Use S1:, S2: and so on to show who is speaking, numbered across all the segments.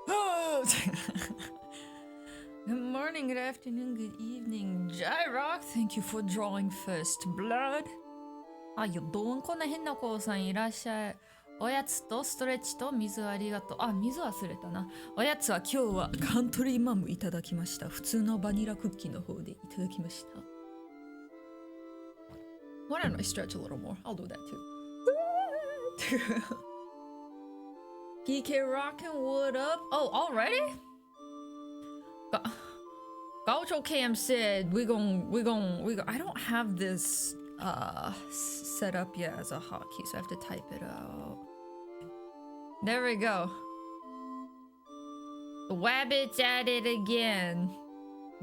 S1: Good morning, good afternoon, good evening, Jairock. Thank you for drawing first blood. How you doing? こんな変な子さんいらっしゃい。おやつとストレッチと水ありがとう。あ、水忘れたな。おやつは今日はカントリーマムいただきました。普通のバニラクッキーの方でいただきました。Why don't I stretch a little more? I'll do that too. PK rockin', what up? Oh, already? Gaucho Cam said we gon' I don't have this set up yet as a hotkey, so I have to type it out. There we go. Wabbit's at it again.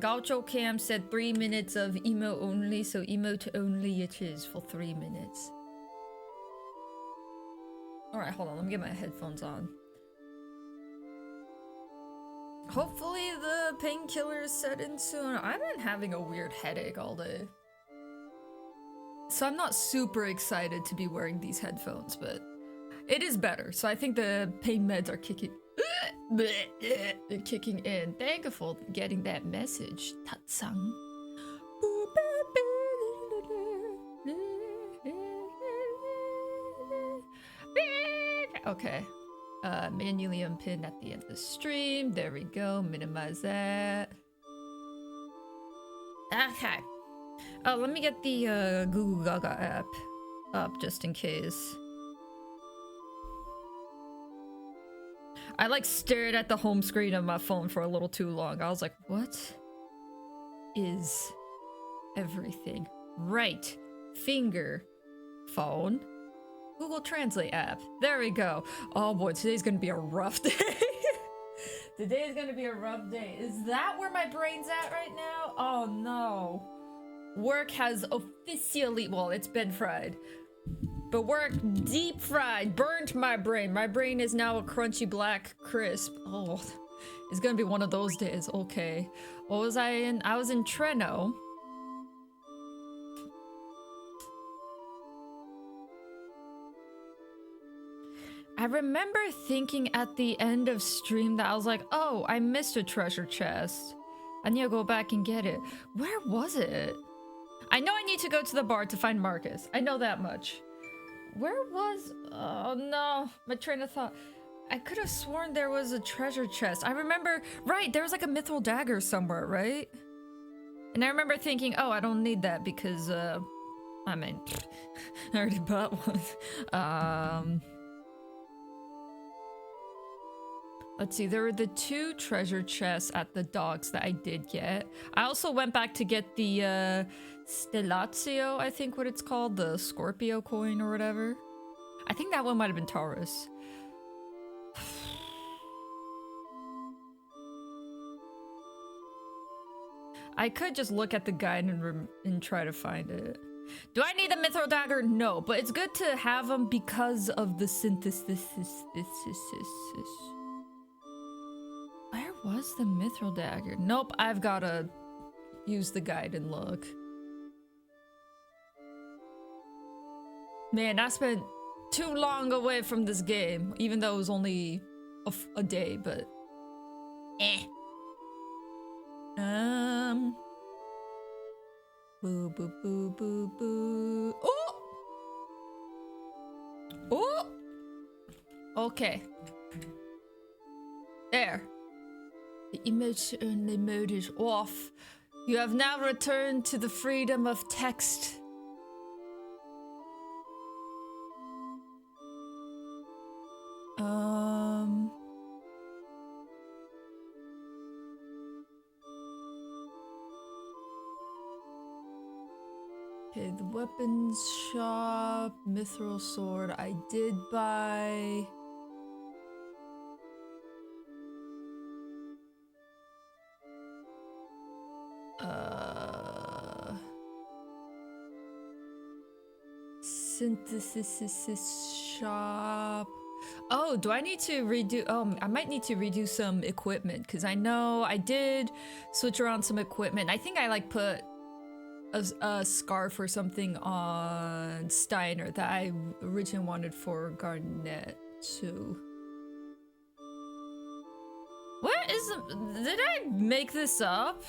S1: Gaucho Cam said 3 minutes of emote only, so emote only it is for 3 minutes. Alright, hold on, let me get my headphones on. Hopefully the painkiller is set in soon. I've been having a weird headache all day. So I'm not super excited to be wearing these headphones, but it is better. So I think the pain meds are kicking in. Thank you for getting that message, Tatsang. Okay. Manually unpin at the end of the stream. There we go. Minimize that. Okay. Oh, let me get the Google Gaga app up just in case. I like stared at the home screen of my phone for a little too long. I was like, what is everything? Right. Finger. Phone. Google Translate app. There we go. Oh boy, today's gonna be a rough day. Today's gonna be a rough day. Is that where my brain's at right now? Oh no. Work has officially, well, it's been fried. But work deep fried, burnt my brain. My brain is now a crunchy black crisp. Oh, it's gonna be one of those days. Okay. What was I in? I was in Treno. I remember thinking at the end of stream that I was like, oh, I missed a treasure chest. I need to go back and get it. Where was it? I know I need to go to the bar to find Marcus. I know that much. Where was... Oh no, my train of thought. I could have sworn there was a treasure chest. I remember... Right, there was like a mithril dagger somewhere, right? And I remember thinking, oh, I don't need that because, I mean, I already bought one. Let's see, there were the 2 treasure chests at the docks that I did get. I also went back to get the Stellatio, I think what it's called, the Scorpio coin or whatever. I think that one might have been Taurus. I could just look at the guide and try to find it. Do I need a mithril dagger? No, but it's good to have them because of the synthesis. Where was the mithril dagger? Nope, I've gotta use the guide and look. Man, I spent too long away from this game, even though it was only a day, but eh. Boo boo boo boo boo. Oh! Oh! Okay. There. The emotion mode is off. You have now returned to the freedom of text. Okay, the weapons shop, mithril sword, I did buy. Synthesis shop. Oh, do I need to redo? Oh, I might need to redo some equipment because I know I did switch around some equipment. I think I like put a scarf or something on Steiner that I originally wanted for Garnet too. Did I make this up?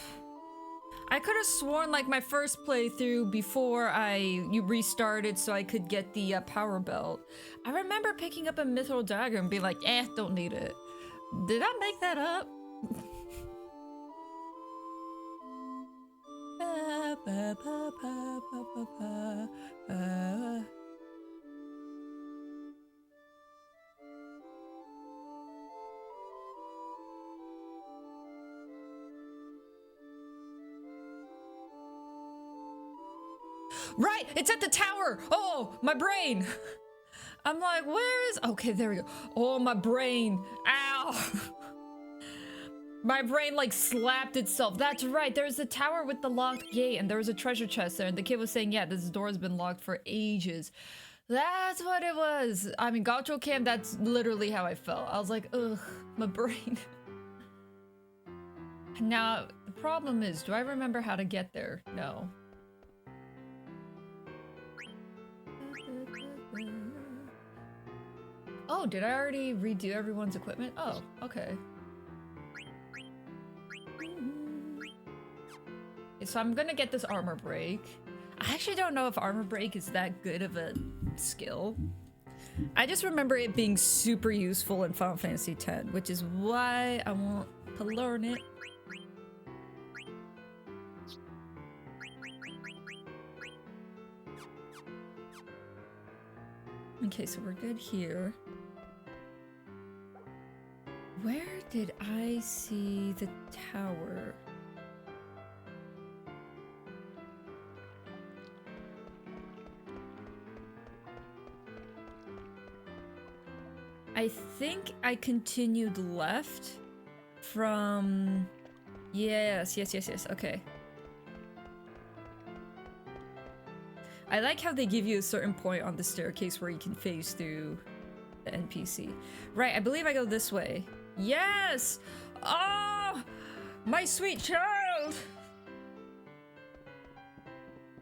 S1: I could have sworn like my first playthrough before you restarted so I could get the power belt. I remember picking up a mithril dagger and being like, don't need it. Did I make that up? Right, it's at the tower. Oh, my brain. I'm like, where is? Okay, there we go. Oh, my brain. Ow. My brain like slapped itself. That's right. There's a tower with the locked gate and there was a treasure chest there. And the kid was saying, yeah, this door has been locked for ages. That's what it was. I mean, Gacho Cam, that's literally how I felt. I was like, ugh, my brain. Now, the problem is, do I remember how to get there? No. Oh, did I already redo everyone's equipment? Oh, okay. So I'm gonna get this armor break. I actually don't know if armor break is that good of a skill. I just remember it being super useful in Final Fantasy X, which is why I want to learn it. Okay, so we're good here. Where did I see the tower? I think I continued left from... Yes, okay. I like how they give you a certain point on the staircase where you can phase through the NPC. Right, I believe I go this way. Yes! Oh! My sweet child!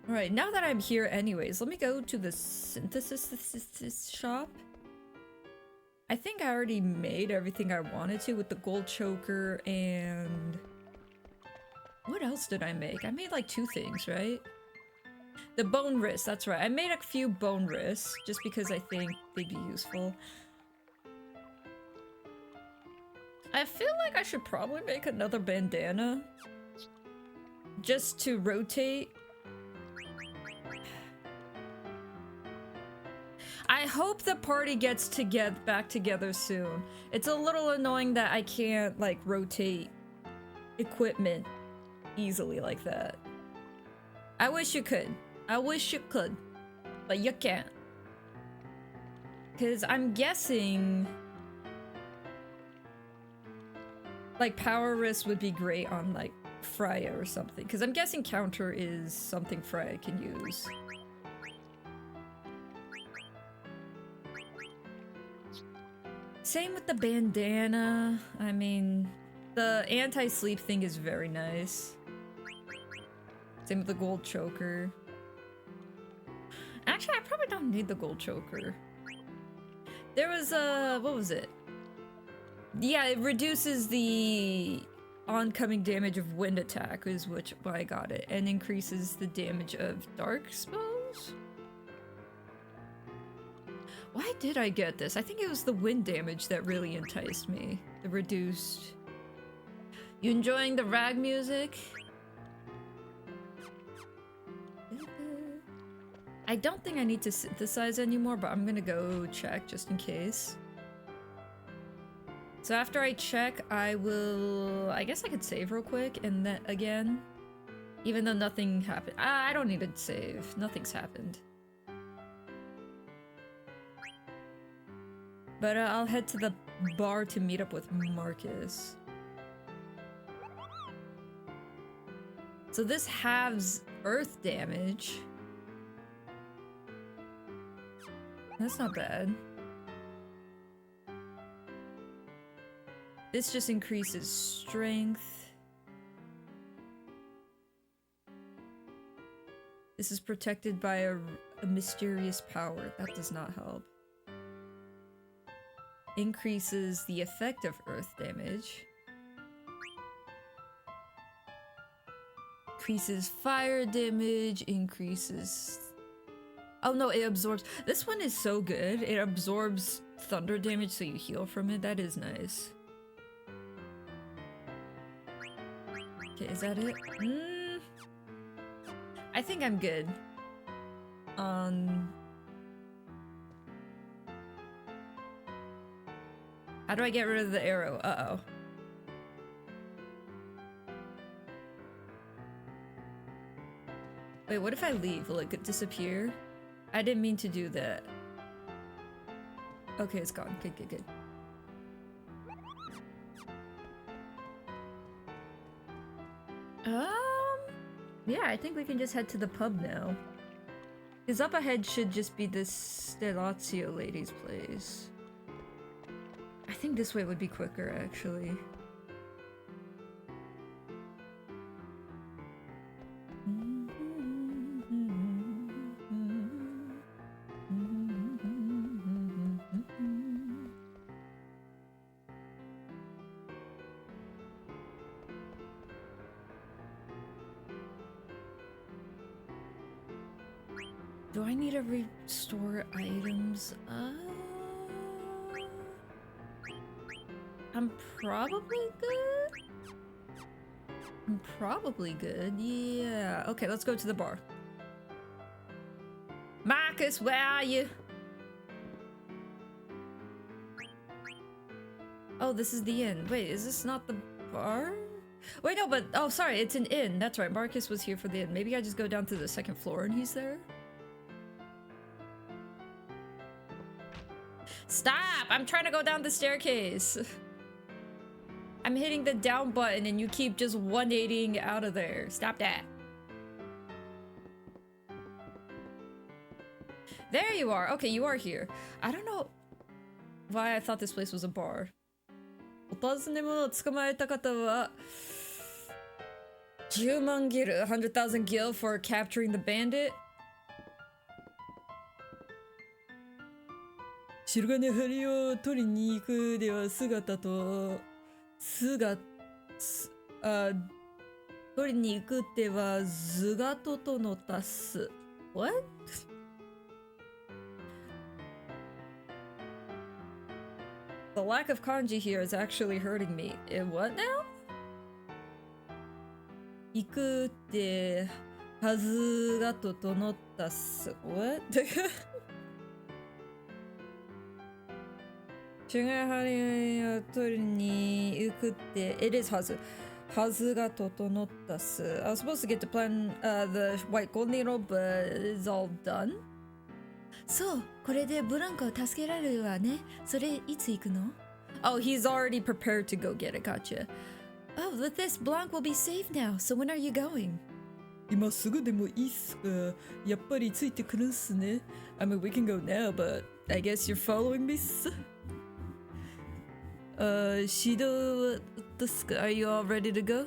S1: Alright, now that I'm here anyways, let me go to the synthesis shop. I think I already made everything I wanted to with the gold choker and... What else did I make? I made like 2 things, right? The bone wrist, that's right. I made a few bone wrists just because I think they'd be useful. I feel like I should probably make another bandana just to rotate. I hope the party gets back together soon. It's a little annoying that I can't like rotate equipment easily like that. I wish you could. I wish you could, but you can't. Because I'm guessing like power wrist would be great on like Freya or something. Because I'm guessing counter is something Freya can use. Same with the bandana. I mean, the anti-sleep thing is very nice. Same with the gold choker. Actually, I probably don't need the gold choker. There was a... what was it? Yeah, it reduces the oncoming damage of wind attack is why I got it. And increases the damage of dark spells? Why did I get this? I think it was the wind damage that really enticed me. The reduced... You enjoying the rag music? I don't think I need to synthesize anymore, but I'm gonna go check just in case. So after I check, I will... I guess I could save real quick and then again. Even though nothing happened. I don't need to save. Nothing's happened. But I'll head to the bar to meet up with Marcus. So this halves earth damage. That's not bad. This just increases strength. This is protected by a mysterious power. That does not help. Increases the effect of earth damage. increases fire damage, increases... Oh no, it absorbs... This one is so good. It absorbs thunder damage so you heal from it. That is nice. Okay, is that it? I think I'm good. How do I get rid of the arrow? Uh-oh. Wait, what if I leave? Will it disappear? I didn't mean to do that. Okay, it's gone. Good, good, good. Yeah, I think we can just head to the pub now. Because up ahead should just be this Stellazio lady's place. I think this way would be quicker, actually. Do I need to restore items? I'm probably good. I'm probably good. Yeah. Okay, let's go to the bar. Marcus, where are you? Oh, this is the inn. Wait, is this not the bar? Wait, no, but... Oh, sorry, it's an inn. That's right, Marcus was here for the inn. Maybe I just go down to the second floor and he's there? Stop! I'm trying to go down the staircase. I'm hitting the down button and you keep just 180ing out of there. Stop that. There you are. Okay, you are here. I don't know why I thought this place was a bar. お尋ね者を捕まえた方は10万ギル, 100,000 gil for capturing the bandit. 白金針を取りに行くでは取りに行くでは姿との足す What? The lack of kanji here is actually hurting me. What now? 行くってはずが整ったす What? 白金針を取りに行くって It is はず。はずが整ったす I was supposed to get to plan the white gold needle, but it's all done. そう、これでブランコを助けられるわね。それいつ行くの? Oh, he's already prepared to go get it. Gotcha. Oh, with this, Blanc will be safe now. So when are you going? 今すぐでもいいっすか? やっぱりついてくるんすね. I mean, we can go now, but I guess you're following me. Shido, are you all ready to go?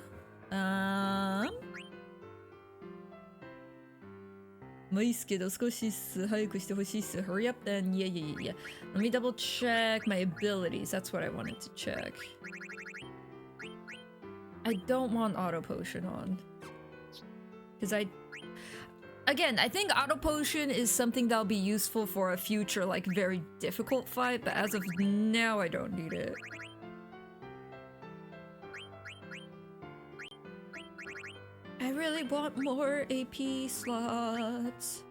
S1: まあいいっすけど少しっす早くしてほしいっす Hurry up then. Yeah. Let me double check my abilities. That's what I wanted to check. I don't want auto potion on. Because Again, I think auto potion is something that'll be useful for a future, like, very difficult fight, but as of now, I don't need it. I really want more AP slots.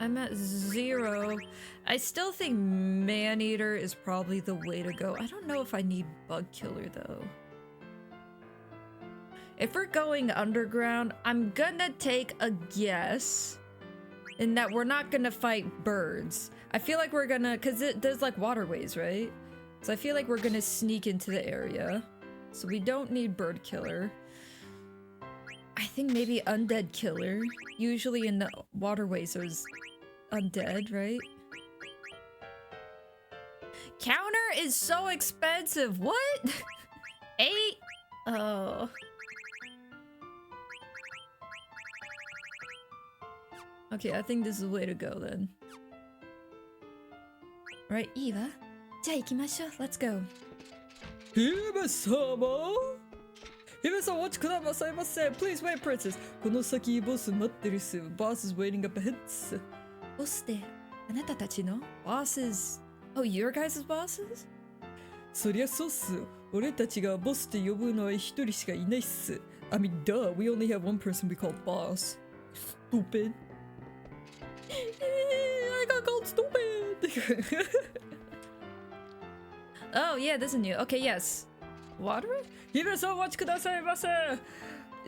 S1: I'm at 0. I still think Maneater is probably the way to go. I don't know if I need Bug Killer, though. If we're going underground, I'm gonna take a guess in that we're not gonna fight birds. I feel like we're gonna, cause there's like waterways, right? So I feel like we're gonna sneak into the area. So we don't need Bird Killer. I think maybe Undead Killer. Usually in the waterways there's undead, right? Counter is so expensive. What? 8? Oh. Okay, I think this is the way to go then. Right, いいわ。じゃあ行きましょう。Let's go. 姫様、姫さん、お待ちくださいませ。Please wait, princess. この先、ボス待ってるっす。Boss is waiting up ahead っす。ボスって、あなたたちの bosses? Oh, your guys' bosses? そりゃそうっす。俺たちがボスって呼ぶのは一人しかいないっす。I mean, duh, we only have one person we call boss. Stupid. I got called stupid. Oh, yeah, this is new. Okay, yes. Water? 姫さんお待ちくださいませ。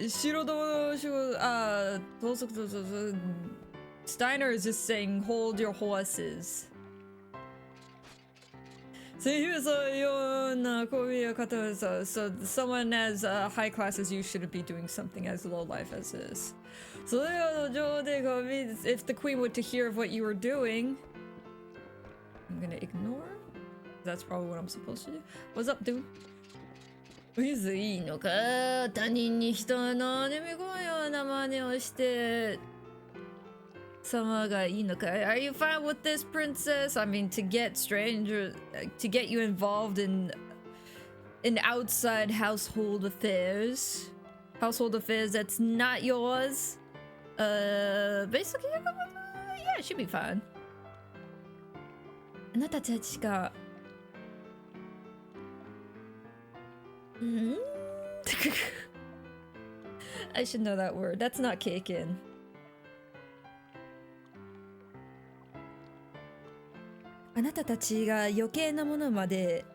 S1: 城戸盗賊とSteiner is just saying, hold your horses. So someone as high class as you shouldn't be doing something as low life as this. So if the queen were to hear of what you were doing, I'm gonna ignore. That's probably what I'm supposed to do. What's up, dude? いいのか他人に人の眠このような真似をして様がいいのか Are you fine with this, princess? I mean, to get you involved in outside household affairs that's not yours. Basically, yeah, it should be fine. あなたたちがI should know that word. That's not Keiken. あなたたちが余計なものまで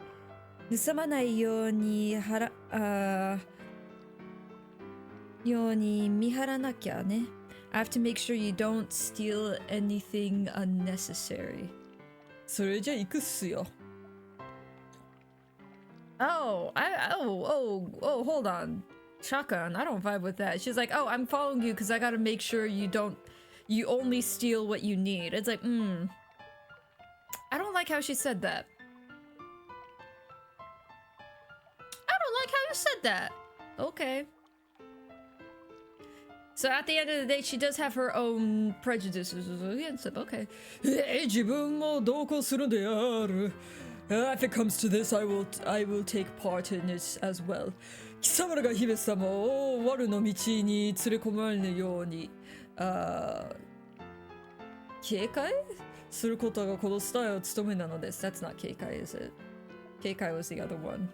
S1: 盗まないように見張らなきゃね。I have to make sure you don't steal anything unnecessary. それじゃ行くっすよ。Oh, hold on. Shotgun, I don't vibe with that. She's like, oh, I'm following you because I gotta make sure you only steal what you need. It's like, I don't like how she said that. I don't like how you said that. Okay. So at the end of the day, she does have her own prejudices against it. Okay. 自分も同行するである。If it comes to this, I will take part in it as well. 貴様らが姫様を悪の道に連れ込まれぬように、警戒することがこのスタイルの務めなのです。That's not 警戒, is it? 警戒 was the other one.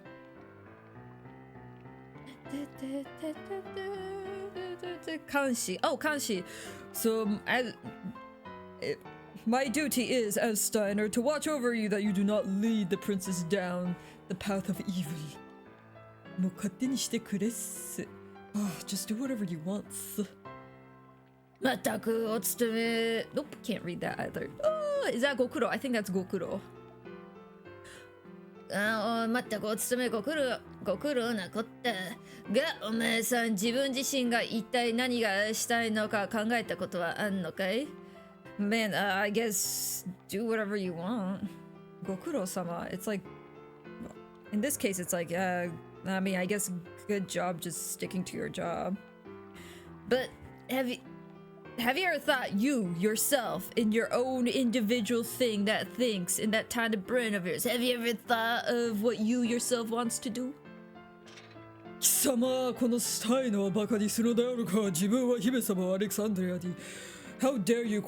S1: Kanshi. Oh, Kanshi. So, my duty is, as Steiner, to watch over you that you do not lead the princess down the path of evil. もう勝手にしてくれっす。Just do whatever you want. まったくお勤め。Nope, can't read that either. Is that Gokuro? I think that's Gokuro. まったくお勤めご苦労なこったが、お前さん自分自身が一体何がしたいのか考えたことはあんのかい？Man, I guess do whatever you want. Gokuro-sama, it's like, in this case, it's like, I mean, I guess good job just sticking to your job. But have you ever thought yourself, in your own individual thing that thinks in that tiny brain of yours, have you ever thought of what you yourself wants to do? 貴様、このスタイのはバカにするのであるか。自分は姫様アレクサンドリアに。How dare you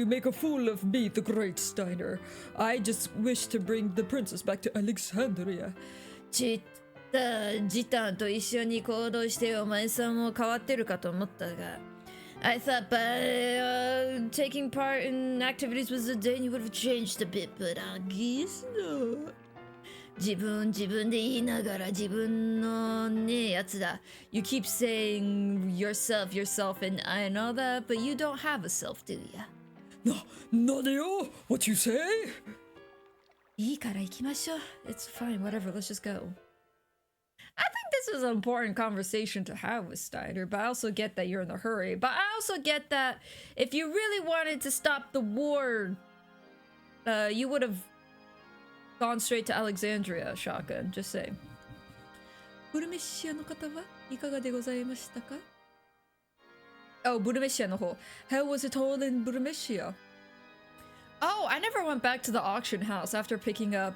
S1: make a fool of me, the great Steiner? I just wish to bring the princess back to Alexandria. ちったジタンと一緒に行動してお前さんも変わってるかと思ったが I thought by taking part in activities with Zidane you would have changed a bit, but I guess not. 自分で言いながら自分のねやつだ。You keep saying yourself, and I know that, but you don't have a self, do ya? なんでよ What you say? いいから行きましょう。It's fine, whatever, let's just go. I think this is an important conversation to have with Steiner, but I also get that you're in a hurry. But I also get that if you really wanted to stop the war, you would have gone straight to Alexandria, Shotgun. Just saying. ブルメシアの方はいかがでございましたか? Oh, ブルメシアの方. How was it all in Burmesia? Oh, I never went back to the auction house after picking up,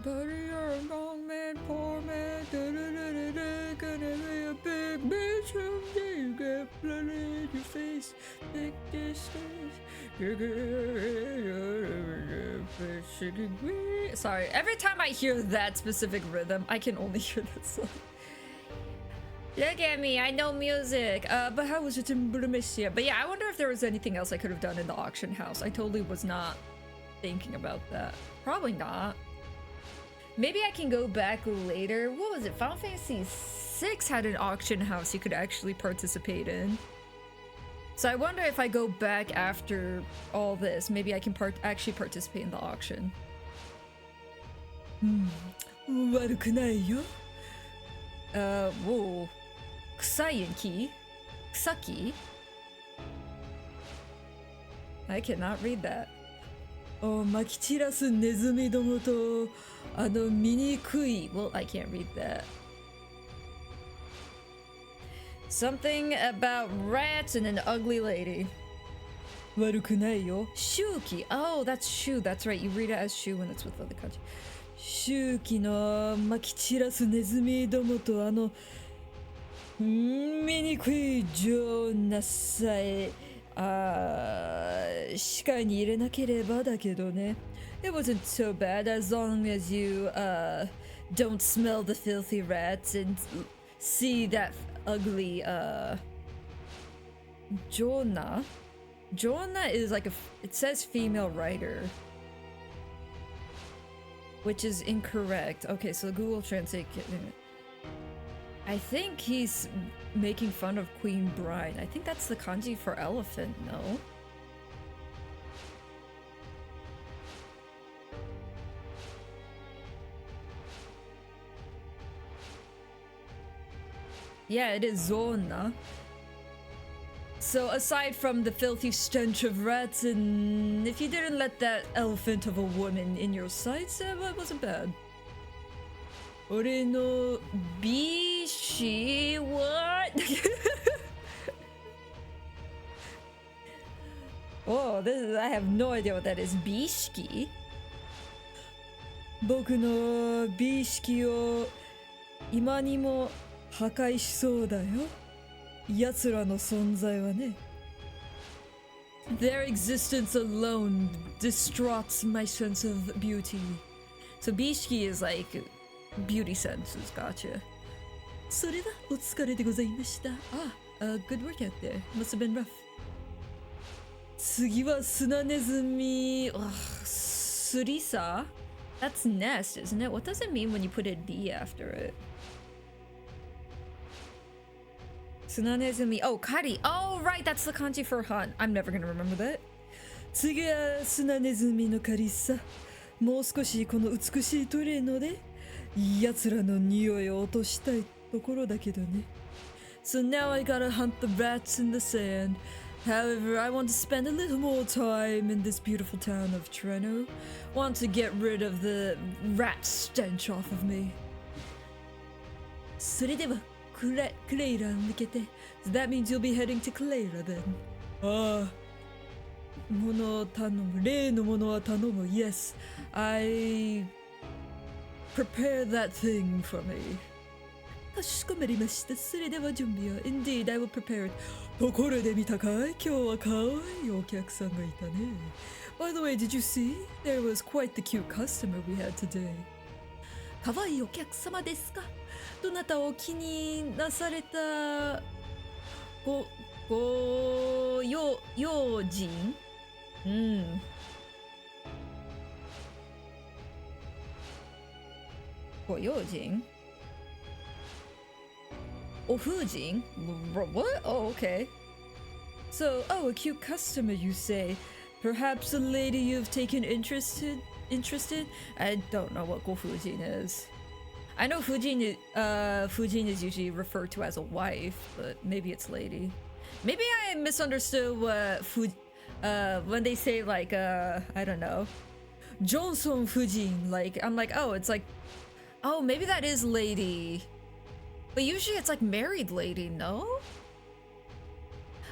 S1: Buddy, you're a wrong man, poor man. Gonna be a big bitch someday. You get blood in your face, big distance. Sorry, every time I hear that specific rhythm, I can only hear that song. Look at me, I know music. But how was it in Burmesia? But yeah, I wonder if there was anything else I could have done in the auction house. I totally was not thinking about that. Probably not. Maybe I can go back later. What was it? Final Fantasy VI had an auction house you could actually participate in. So I wonder if I go back after all this, maybe I can actually participate in the auction. 悪くないよ。whoa. 草木? 草木? I cannot read that. まき散らすネズミどもと醜い Well, I can't read that. Something about rats and an ugly lady. 悪くないよ。周期 Oh, that's Shu. That's right. You read it as Shu when it's with other country. 周期のまき散らすネズミどもと醜い女なさえ視界に入れなければだけどね。It wasn't so bad as long as you don't smell the filthy rats and see that ugly Jonah. Jonah is like it says female writer, which is incorrect. Okay, so Google Translate. I think he's making fun of Queen Bride. I think that's the kanji for elephant, no? Yeah, it is Zona. So aside from the filthy stench of rats, and if you didn't let that elephant of a woman in your sights, it wasn't bad. 俺の美子 what? Oh, I have no idea what that is. 美識? 僕の美識を今にも破壊しそうだよ。奴らの存在はね。Their existence alone distraughts my sense of beauty. So 美識 is like beauty senses, gotcha. それはお疲れでございました。Good work out there. Must have been rough. 次は砂ネズミ。スリサ? That's nest, isn't it? What does it mean when you put a D after it? 砂ネズミ. Oh, kari. Oh, right. That's the kanji for hunt. I'm never gonna remember that. 次は砂ネズミの狩りさ。もう少しこの美しいトレーので奴らの匂いを落としたいところだけどね。So now I gotta hunt the rats in the sand. However, I want to spend a little more time in this beautiful town of Treno. Want to get rid of the rat stench off of me. それではクレイラに向けて。So that means you'll be heading to Clara then. 物を頼む。例のものは頼む。Yes, I prepare that thing for me. かしこまりました。それでは準備を。Indeed, I will prepare it. ところで見たかい？今日は可愛いお客さんがいたね。By the way, did you see? There was quite the cute customer we had today. 可愛いお客様ですか？どなたを気になされたご用心？ご用心？お風神? What? Oh, okay. So, a cute customer, you say? Perhaps a lady you've taken interested? I don't know what Gofujin is. I know Fujin is usually referred to as a wife, but maybe it's lady. Maybe I misunderstood what when they say like I don't know, Johnson Fujin. Like I'm like, oh, it's like, oh, maybe that is lady. But usually it's like married lady, no?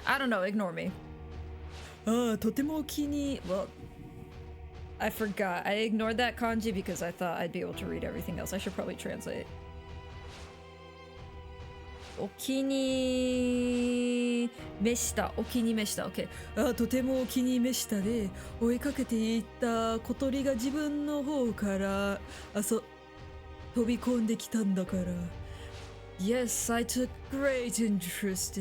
S1: I don't know, ignore me. とても気に well, I forgot. I ignored that kanji because I thought I'd be able to read everything else. I should probably translate. お気に召した。お気に召した。OK。とてもお気に召したで、追いかけていった小鳥が自分の方から飛び込んできたんだから。Yes, I took great interest.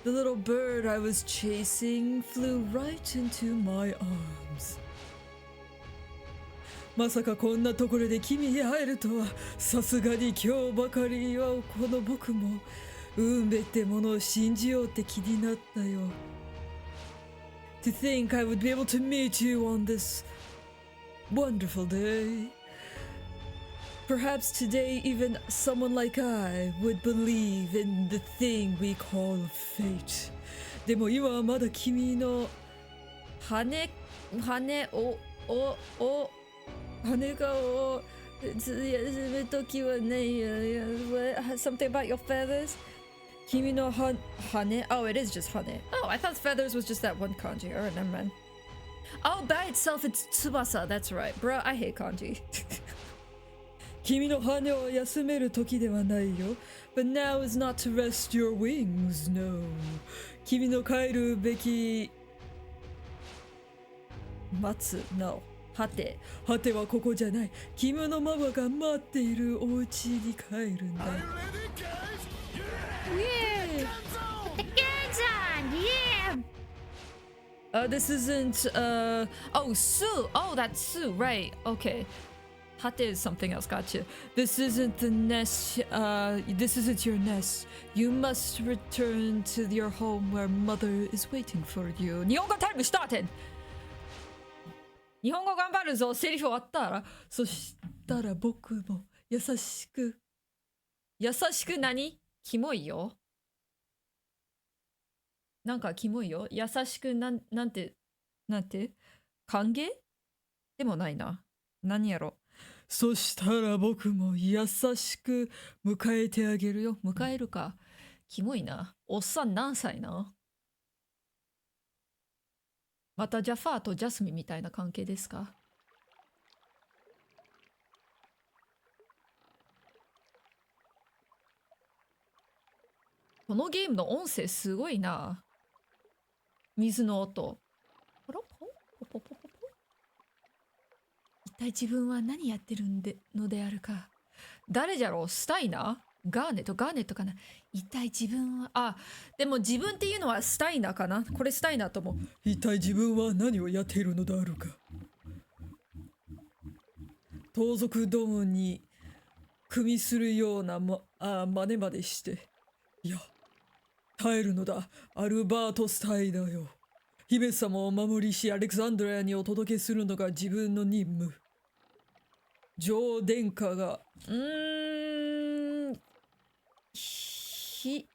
S1: The little bird I was chasing flew right into my arms. まさかこんなところで君に会えるとは、さすがに今日ばかりはこの僕も運命ってものを信じようって気になったよ。To think I would be able to meet you on this wonderful day. Perhaps today even someone like I would believe in the thing we call fate. でも今はまだ君の羽が休むときはないよ。Something about your feathers? 君の羽 Oh, it is just 羽 Oh, I thought feathers was just that one kanji. Alright, never mind. Oh, by itself it's tsubasa. That's right. Bro, I hate kanji. 君の羽を休める時ではないよ。But now is not to rest your wings, no. 君の帰るべき待つ No. 果てはここじゃない。君のママが待っているお家に帰るんだ。Yeah. This isn't oh, Sue. Oh, that's Sue, right. Okay. Hate is something else, gotcha. This isn't the nest, this isn't your nest. You must return to your home where mother is waiting for you. 日本語タイムスターテン。日本語頑張るぞ。セリフ終わったら。そしたら僕も優しく何？キモいよ。なんかキモいよ。優しくなんて歓迎でもないな。何やろ。そしたら僕も優しく迎えてあげるよ。迎えるか。キモいな。おっさん何歳な？またジャファーとジャスミンみたいな関係ですか？このゲームの音声すごいな。水の音。ポロポポポポポポ。一体自分は何やってるのであるか。誰じゃろう？スタイナー？ガーネットかな。一体自分はでも自分っていうのはスタイナーかな。これスタイナーと思う。一体自分は何をやっているのであるか。盗賊どもに組するような真似までして。いや、耐えるのだ。アルバート・スタイナーよ。姫様をお守りしアレクサンドリアにお届けするのが自分の任務。女王殿下が指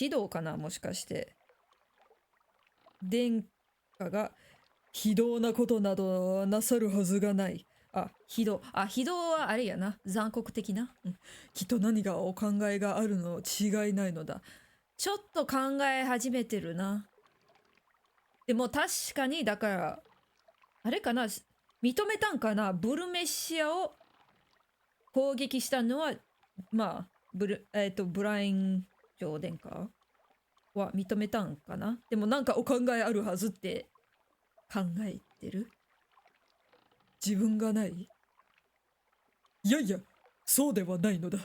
S1: 導かな、もしかして。殿下が非道なことなどなさるはずがない。非道はあれやな。残酷的な。きっと何かお考えがあるの違いないのだ。ちょっと考え始めてるな。でも確かに、だから、あれかな、認めたんかな。ブルメシアを攻撃したのは、まあ、ブライン上殿下は認めたんかな。でもなんかお考えあるはずって考えてる。自分がない？いやいや、そうではないのだ。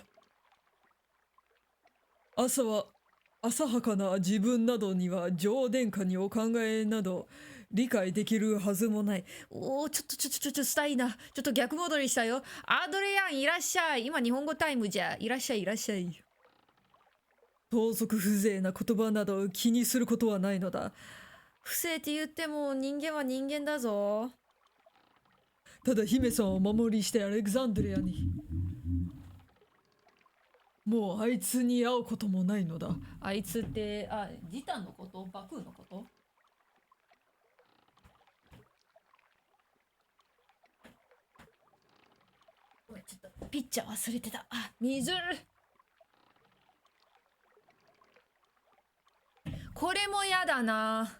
S1: 浅はかな自分などには女王殿下にお考えなど理解できるはずもない。おー、ちょっとしたいな。ちょっと逆戻りしたよ。アドレアンいらっしゃい。今日本語タイムじゃ。いらっしゃい。盗賊風情な言葉など気にすることはないのだ。不正って言っても人間は人間だぞ。ただ姫さんをお守りしてアレクサンドリアに。もうあいつに会うこともないのだ。あいつって、ジタンのこと？バクーのこと？ごめん、ちょっとピッチャー忘れてた。水。これもやだな。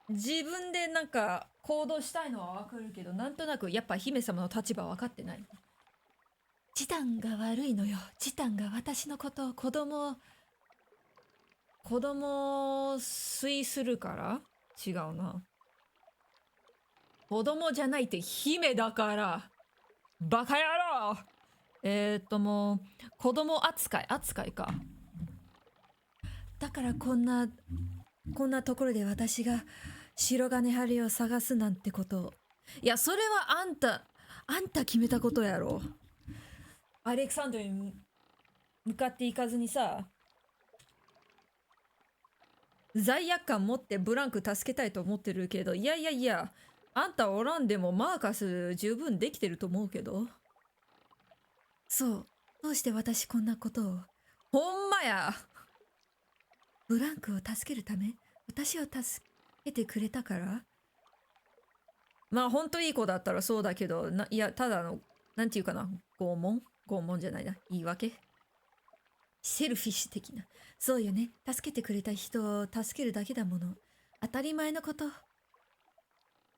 S1: 自分でなんか行動したいのはわかるけど、なんとなくやっぱ姫様の立場分かってない。チタンが悪いのよ。チタンが私のことを子供を吸するから違うな。子供じゃないって姫だから。バカ野郎。もう、子供扱いか。だからこんなところで私が白金針を探すなんてこと。いや、それはあんた決めたことやろ。アレクサンドルに向かっていかずにさ、罪悪感持ってブランク助けたいと思ってるけど、いやいやいや、あんたおらんでもマーカス十分できてると思うけど。そう。どうして私こんなことを。ほんまや。ブランクを助けるため私を助けてくれたから。まあほんといい子だったらそうだけど、いや、ただの、なんていうかな、拷問じゃないな。言い訳セルフィッシュ的な。そうよね。助けてくれた人を助けるだけだもの。当たり前のこと。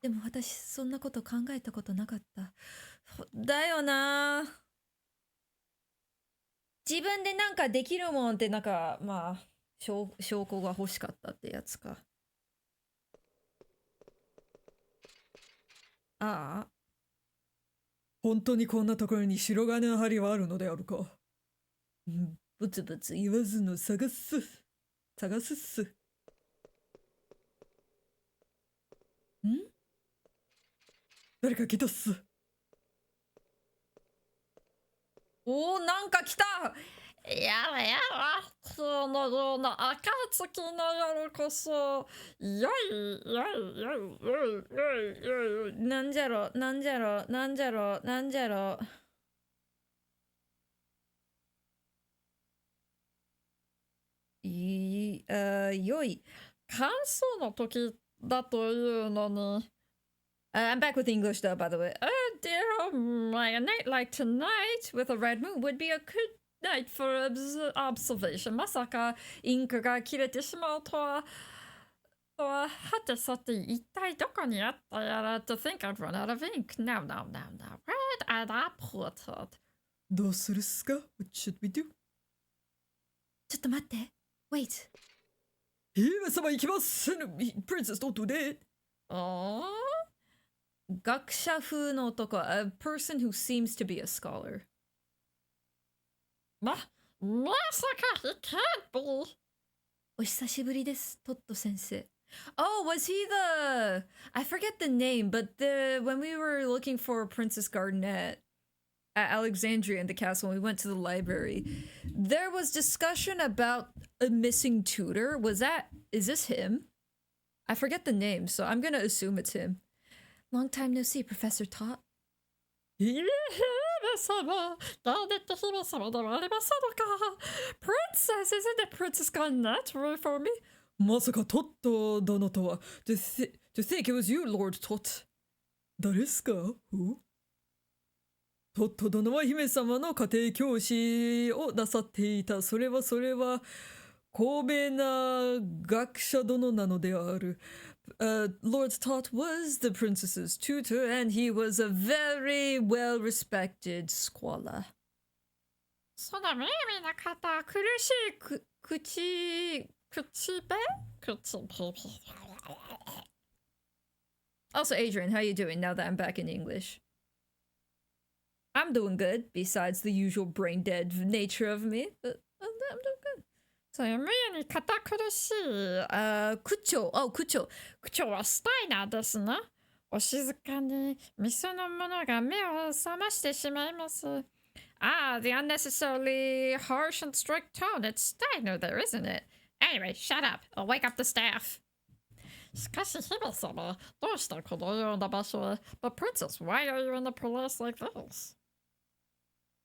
S1: でも私、そんなこと考えたことなかった。だよな。自分でなんかできるもんってなんか、まあ、証拠が欲しかったってやつか。ああ。本当にこんなところに白金の針はあるのであるか。ブツブツ言わずの探すっす。誰か来たっす。おお、なんか来た。やだやだ。このような暁の夜こそ。よいよいよいよいよいよい。なんじゃろなんじゃろなんじゃろなんじゃろ。よい。乾燥の時だというのに。I'm back with English though, by the way. Oh dear, oh my, a night like tonight with a red moon would be a good night for observation. まさかインクが切れてしまうとは、はてさて一体どこにあったやら to think I've run out of ink. No, no, no, no. Where did I put it? どうするっすか What should we do? ちょっと待って。Wait. 姫様行きます Princess, don't do that. 学者風の男 a person who seems to be a scholar. まさか he can't be. お久しぶりです、トット先生。Oh, was he the... I forget the name, but when we were looking for Princess Garnet at Alexandria in the castle, when we went to the library, there was discussion about a missing tutor. Is this him? I forget the name, so I'm gonna assume it's him. Long time no see, Professor Tot. 姫様、なんでって姫様ではありませんのか。Princess, isn't the princess gone naturally for me? まさかトット殿とは。To think it was you, Lord Tot. 誰っすか？トット殿は姫様の家庭教師をなさっていた。それは高名な学者殿なのである。Lord Tot was the princess's tutor, and he was a very well-respected scholar. その耳の方、苦しい口べ Also, Adrian, how you doing now that I'm back in English? I'm doing good, besides the usual brain-dead nature of me, but I'm doing good. そういう目に堅苦しい、区長はスタイナーですな。お静かに、店の者が目を覚ましてしまいます。The unnecessarily harsh and strict tone. It's Steiner there, isn't it? Anyway, shut up. I'll wake up the staff. しかし、姫様、どうしてこのような場所へ But princess, why are you in the palace like this?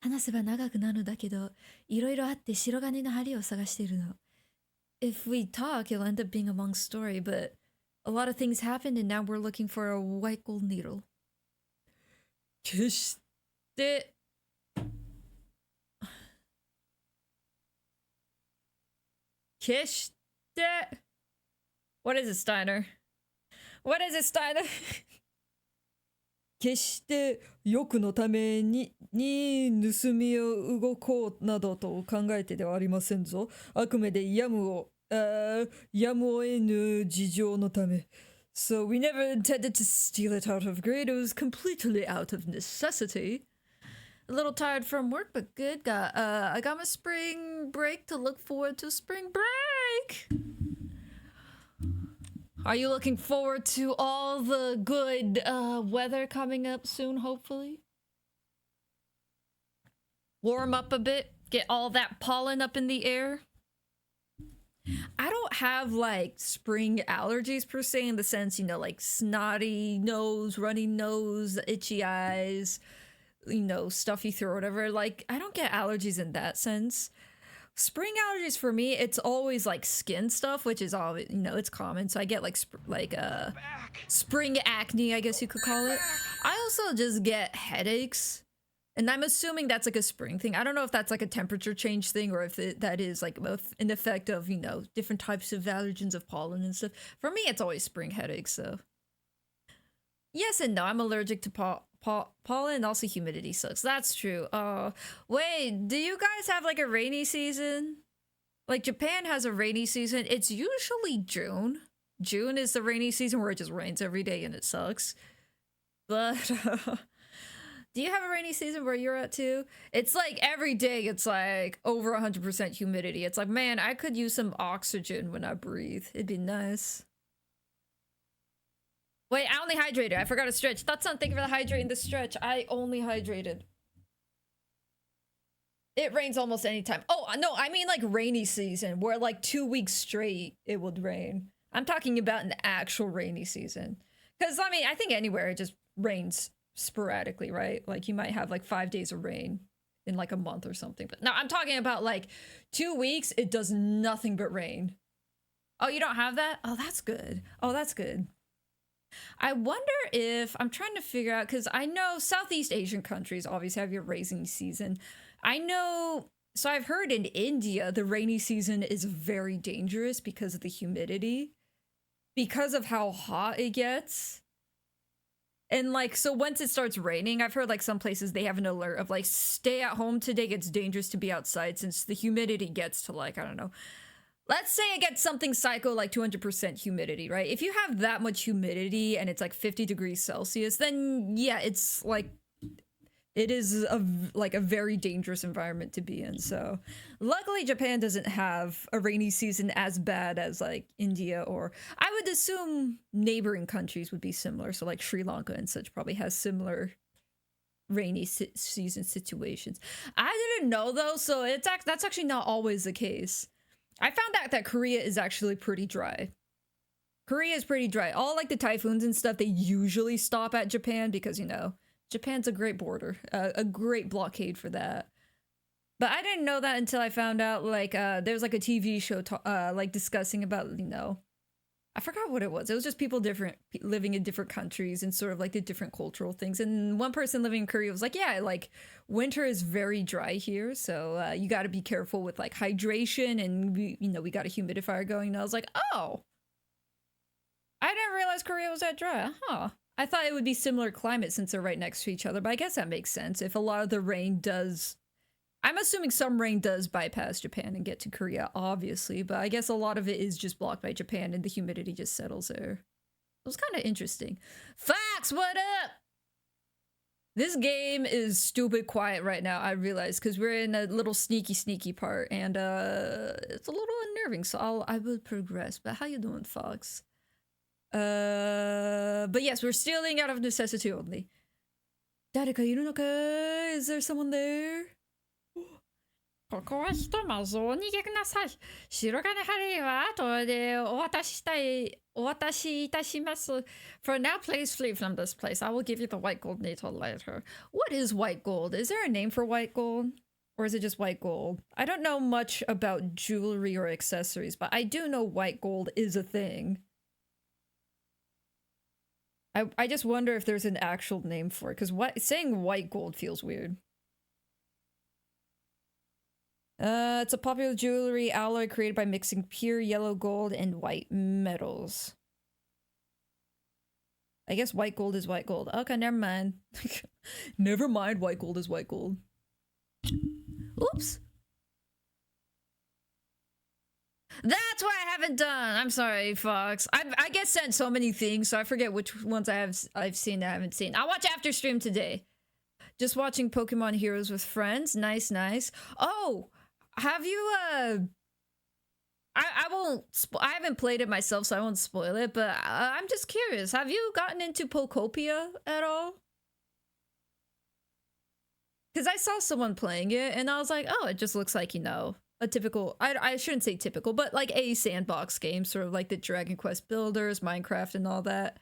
S1: 話せば長くなるんだけど、いろいろあって白金の針を探しているの。If we talk, it'll end up being a long story, but a lot of things happened and now we're looking for a white gold needle. 決してWhat is it, Steiner? What is it, Steiner? 決して欲のために盗みを動こうなどと考えてではありませんぞ。あくまでやむを得ぬ事情のため。So we never intended to steal it out of greed. It was completely out of necessity. A little tired from work, but good. I got my spring break to look forward to spring break. Are you looking forward to all the good weather coming up soon, hopefully? Warm up a bit, get all that pollen up in the air. I don't have like spring allergies per se, in the sense, you know, like snotty nose, runny nose, itchy eyes, you know, stuffy throat, whatever. Like, I don't get allergies in that sense. Spring allergies for me, it's always like skin stuff, which is always, you know, it's common. So I get like spring acne, I guess you could call it. I also just get headaches, and I'm assuming that's like a spring thing. I don't know if that's like a temperature change thing, or if that is like an effect of, you know, different types of allergens of pollen and stuff. For me, it's always spring headaches. So yes and no. I'm allergic to pollen, and also humidity sucks. That's true. Wait, do you guys have like a rainy season? Like, Japan has a rainy season. It's usually June. June is the rainy season where it just rains every day and it sucks. But do you have a rainy season where you're at too? It's like every day it's like over 100% humidity. It's like, man, I could use some oxygen when I breathe. It'd be nice. Wait, I only hydrated. I forgot to stretch. Tatsan, thank you for the hydrating the stretch. I only hydrated. It rains almost any time. Oh, no, I mean like rainy season, where like 2 weeks straight it would rain. I'm talking about an actual rainy season. Because, I mean, I think anywhere it just rains sporadically, right? Like, you might have like 5 days of rain in like a month or something. But no, I'm talking about like 2 weeks, it does nothing but rain. Oh, you don't have that? Oh, that's good. Oh, that's good. I wonder if, I'm trying to figure out, because I know Southeast Asian countries obviously have your rainy season. I know, so I've heard in India, the rainy season is very dangerous because of the humidity, because of how hot it gets. And like, so once it starts raining, I've heard like some places they have an alert of like, stay at home today, it's dangerous to be outside since the humidity gets to like, I don't know. Let's say it gets something psycho like 200% humidity, right? If you have that much humidity and it's like 50 degrees Celsius, then yeah, it's like, it is like a very dangerous environment to be in. So luckily Japan doesn't have a rainy season as bad as like India, or I would assume neighboring countries would be similar. So like Sri Lanka and such probably has similar rainy season situations. I didn't know though, so that's actually not always the case. I found out that Korea is actually pretty dry. Korea is pretty dry. All like the typhoons and stuff, they usually stop at Japan because, you know, Japan's a great border, a great blockade for that. But I didn't know that until I found out, like, there's like a TV show like discussing about, you know, I forgot what it was. It was just people living in different countries and sort of like the different cultural things. And one person living in Korea was like, yeah, like winter is very dry here. So you got to be careful with like hydration, and we got a humidifier going. And I was like, oh, I didn't realize Korea was that dry. Huh. I thought it would be similar climate since they're right next to each other, but I guess that makes sense. If a lot of the rain does, I'm assuming some rain does bypass Japan and get to Korea, obviously, but I guess a lot of it is just blocked by Japan and the humidity just settles there. It was kind of interesting. Fox, what up? This game is stupid quiet right now, I realize, because we're in a little sneaky part, and it's a little unnerving, so I will progress. But how you doing, Fox? But yes, we're stealing out of necessity only. 誰かいるのか? Is there someone there? ここはひとまずお逃げください。白金ハリーは後でお渡しいたします。For now, please flee from this place. I will give you the white gold needle later. What is white gold? Is there a name for white gold? Or is it just white gold? I don't know much about jewelry or accessories, but I do know white gold is a thing. I just wonder if there's an actual name for it, because saying white gold feels weird. It's a popular jewelry alloy created by mixing pure yellow gold and white metals. I guess white gold is white gold. Okay, never mind. Never mind, white gold is white gold. Oops. That's what I haven't done. I'm sorry, Fox. I get sent so many things, so I forget which ones I've seen that I haven't seen. I'll watch after stream today. Just watching Pokemon Heroes with friends. Nice, nice. Oh, have you I won't. I haven't played it myself, so I won't spoil it. But I'm just curious. Have you gotten into Pokopia at all? Because I saw someone playing it, and I was like, oh, it just looks like, you know, a typical. I shouldn't say typical, but like a sandbox game, sort of like the Dragon Quest Builders, Minecraft, and all that.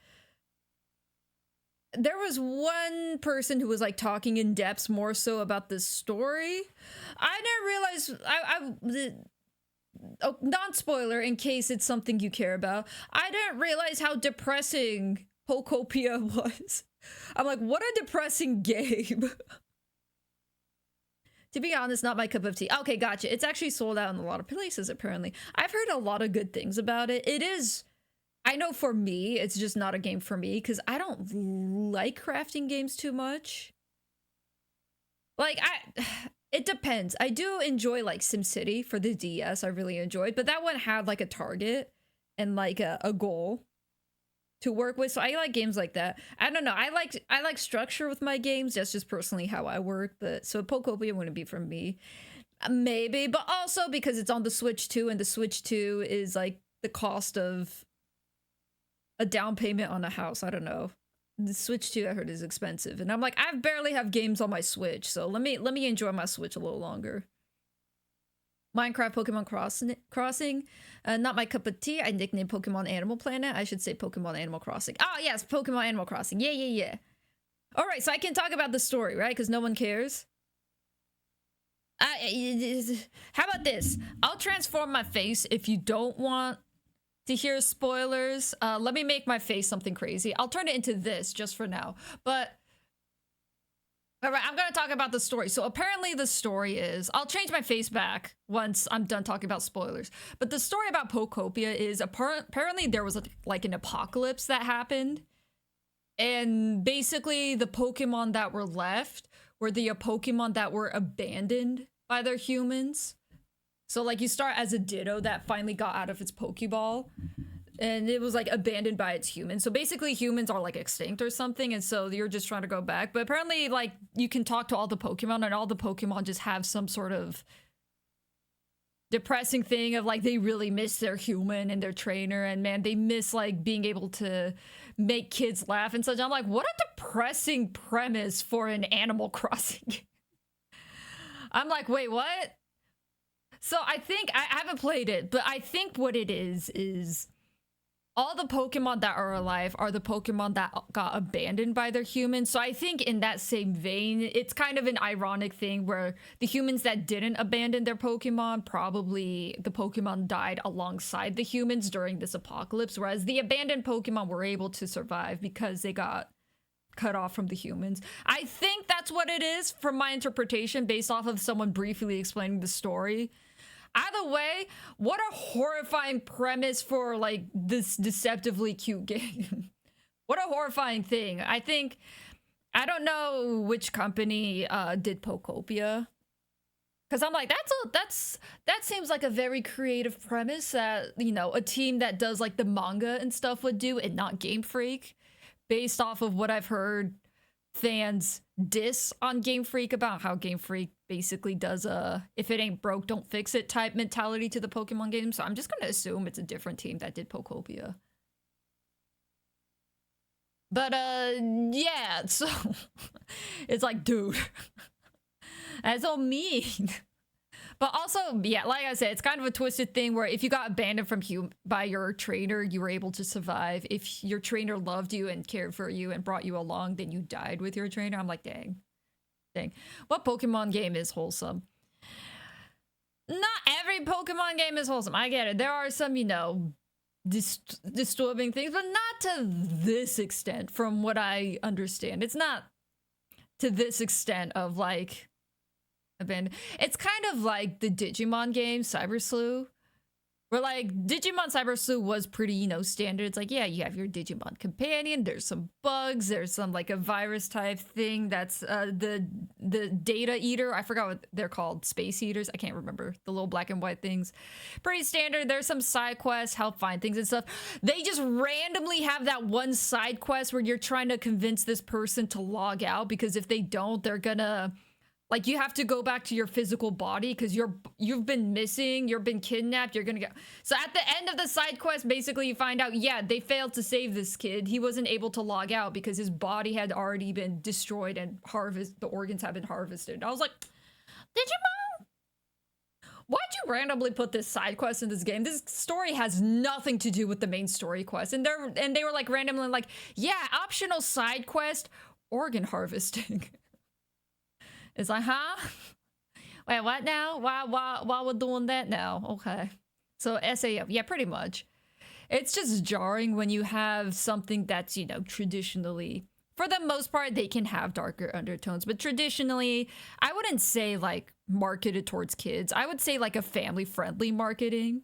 S1: There was one person who was like talking in depth more so about the story. I didn't realize. Oh, non-spoiler in case it's something you care about. I didn't realize how depressing Pokopia was. I'm like, what a depressing game. To be honest, not my cup of tea. Okay, gotcha. It's actually sold out in a lot of places, apparently. I've heard a lot of good things about it. It is... I know for me, it's just not a game for me, because I don't like crafting games too much. Like, it depends. I do enjoy, like, SimCity for the DS. I really enjoyed, but that one had, like, a target and, like, a goal to work with. So I like games like that. I don't know. I like structure with my games. That's just personally how I work. But so Pokopia wouldn't be for me. Maybe, but also because it's on the Switch 2, and the Switch 2 is, like, the cost of a down payment on a house. I don't know. The Switch 2, I heard, is expensive, and I'm like, I barely have games on my Switch, so let me enjoy my Switch a little longer. Minecraft, Pokemon Crossing, not my cup of tea. I nicknamed Pokemon Animal Planet. I should say Pokemon Animal Crossing. Oh yes, Pokemon Animal Crossing. Yeah. All right, so I can talk about the story, right? Because no one cares. How about this? I'll transform my face if you don't want to hear spoilers. Let me make my face something crazy. I'll turn it into this just for now. But all right, I'm gonna talk about the story. So apparently the story is, I'll change my face back once I'm done talking about spoilers. But the story about Pokopia is apparently there was like an apocalypse that happened. And basically the Pokemon that were left were the Pokemon that were abandoned by their humans. So like you start as a Ditto that finally got out of its Pokeball, and it was like abandoned by its humans. So basically humans are like extinct or something, and so you're just trying to go back. But apparently like you can talk to all the Pokemon, and all the Pokemon just have some sort of depressing thing of like they really miss their human and their trainer, and man, they miss like being able to make kids laugh and such. I'm like, what a depressing premise for an Animal Crossing. I'm like, wait, what? So I think, I haven't played it, but I think what it is all the Pokemon that are alive are the Pokemon that got abandoned by their humans. So I think in that same vein, it's kind of an ironic thing where the humans that didn't abandon their Pokemon, probably the Pokemon died alongside the humans during this apocalypse, whereas the abandoned Pokemon were able to survive because they got cut off from the humans. I think that's what it is from my interpretation based off of someone briefly explaining the story. Either way, what a horrifying premise for like this deceptively cute game. What a horrifying thing. I think, I don't know which company did Pokopia, because I'm like, that seems like a very creative premise that, you know, a team that does like the manga and stuff would do, and not Game Freak, based off of what I've heard fans diss on Game Freak about how Game Freak basically does a if it ain't broke don't fix it type mentality to the Pokemon game. So I'm just gonna assume it's a different team that did Pokopia. But yeah, so it's like, dude, that's so mean. But also, yeah, like I said, it's kind of a twisted thing where if you got abandoned from by your trainer, you were able to survive. If your trainer loved you and cared for you and brought you along, then you died with your trainer. I'm like, dang. What Pokemon game is wholesome? Not every Pokemon game is wholesome. I get it. There are some, you know, disturbing things, but not to this extent from what I understand. It's not to this extent of like abandoned. It's kind of like the Digimon game, Cyber Sleuth, Where like Digimon Cyber Sleuth was pretty, you know, standard. It's like, yeah, you have your Digimon companion. There's some bugs. There's some like a virus type thing. That's the data eater. I forgot what they're called. Space eaters. I can't remember the little black and white things. Pretty standard. There's some side quests, help find things and stuff. They just randomly have that one side quest where you're trying to convince this person to log out because if they don't, they're gonna. Like you have to go back to your physical body because you've been missing, you've been kidnapped, you're gonna go. So at the end of the side quest, basically you find out, yeah, they failed to save this kid. He wasn't able to log out because his body had already been destroyed and the organs have been harvested. I was like, Digimon? Why'd you randomly put this side quest in this game? This story has nothing to do with the main story quest. And they were like randomly like, yeah, optional side quest, organ harvesting. It's like, huh? Wait, what now? Why we're doing that now? Okay. So SAF, yeah, pretty much. It's just jarring when you have something that's, you know, traditionally, for the most part, they can have darker undertones, but traditionally, I wouldn't say like marketed towards kids. I would say like a family-friendly marketing.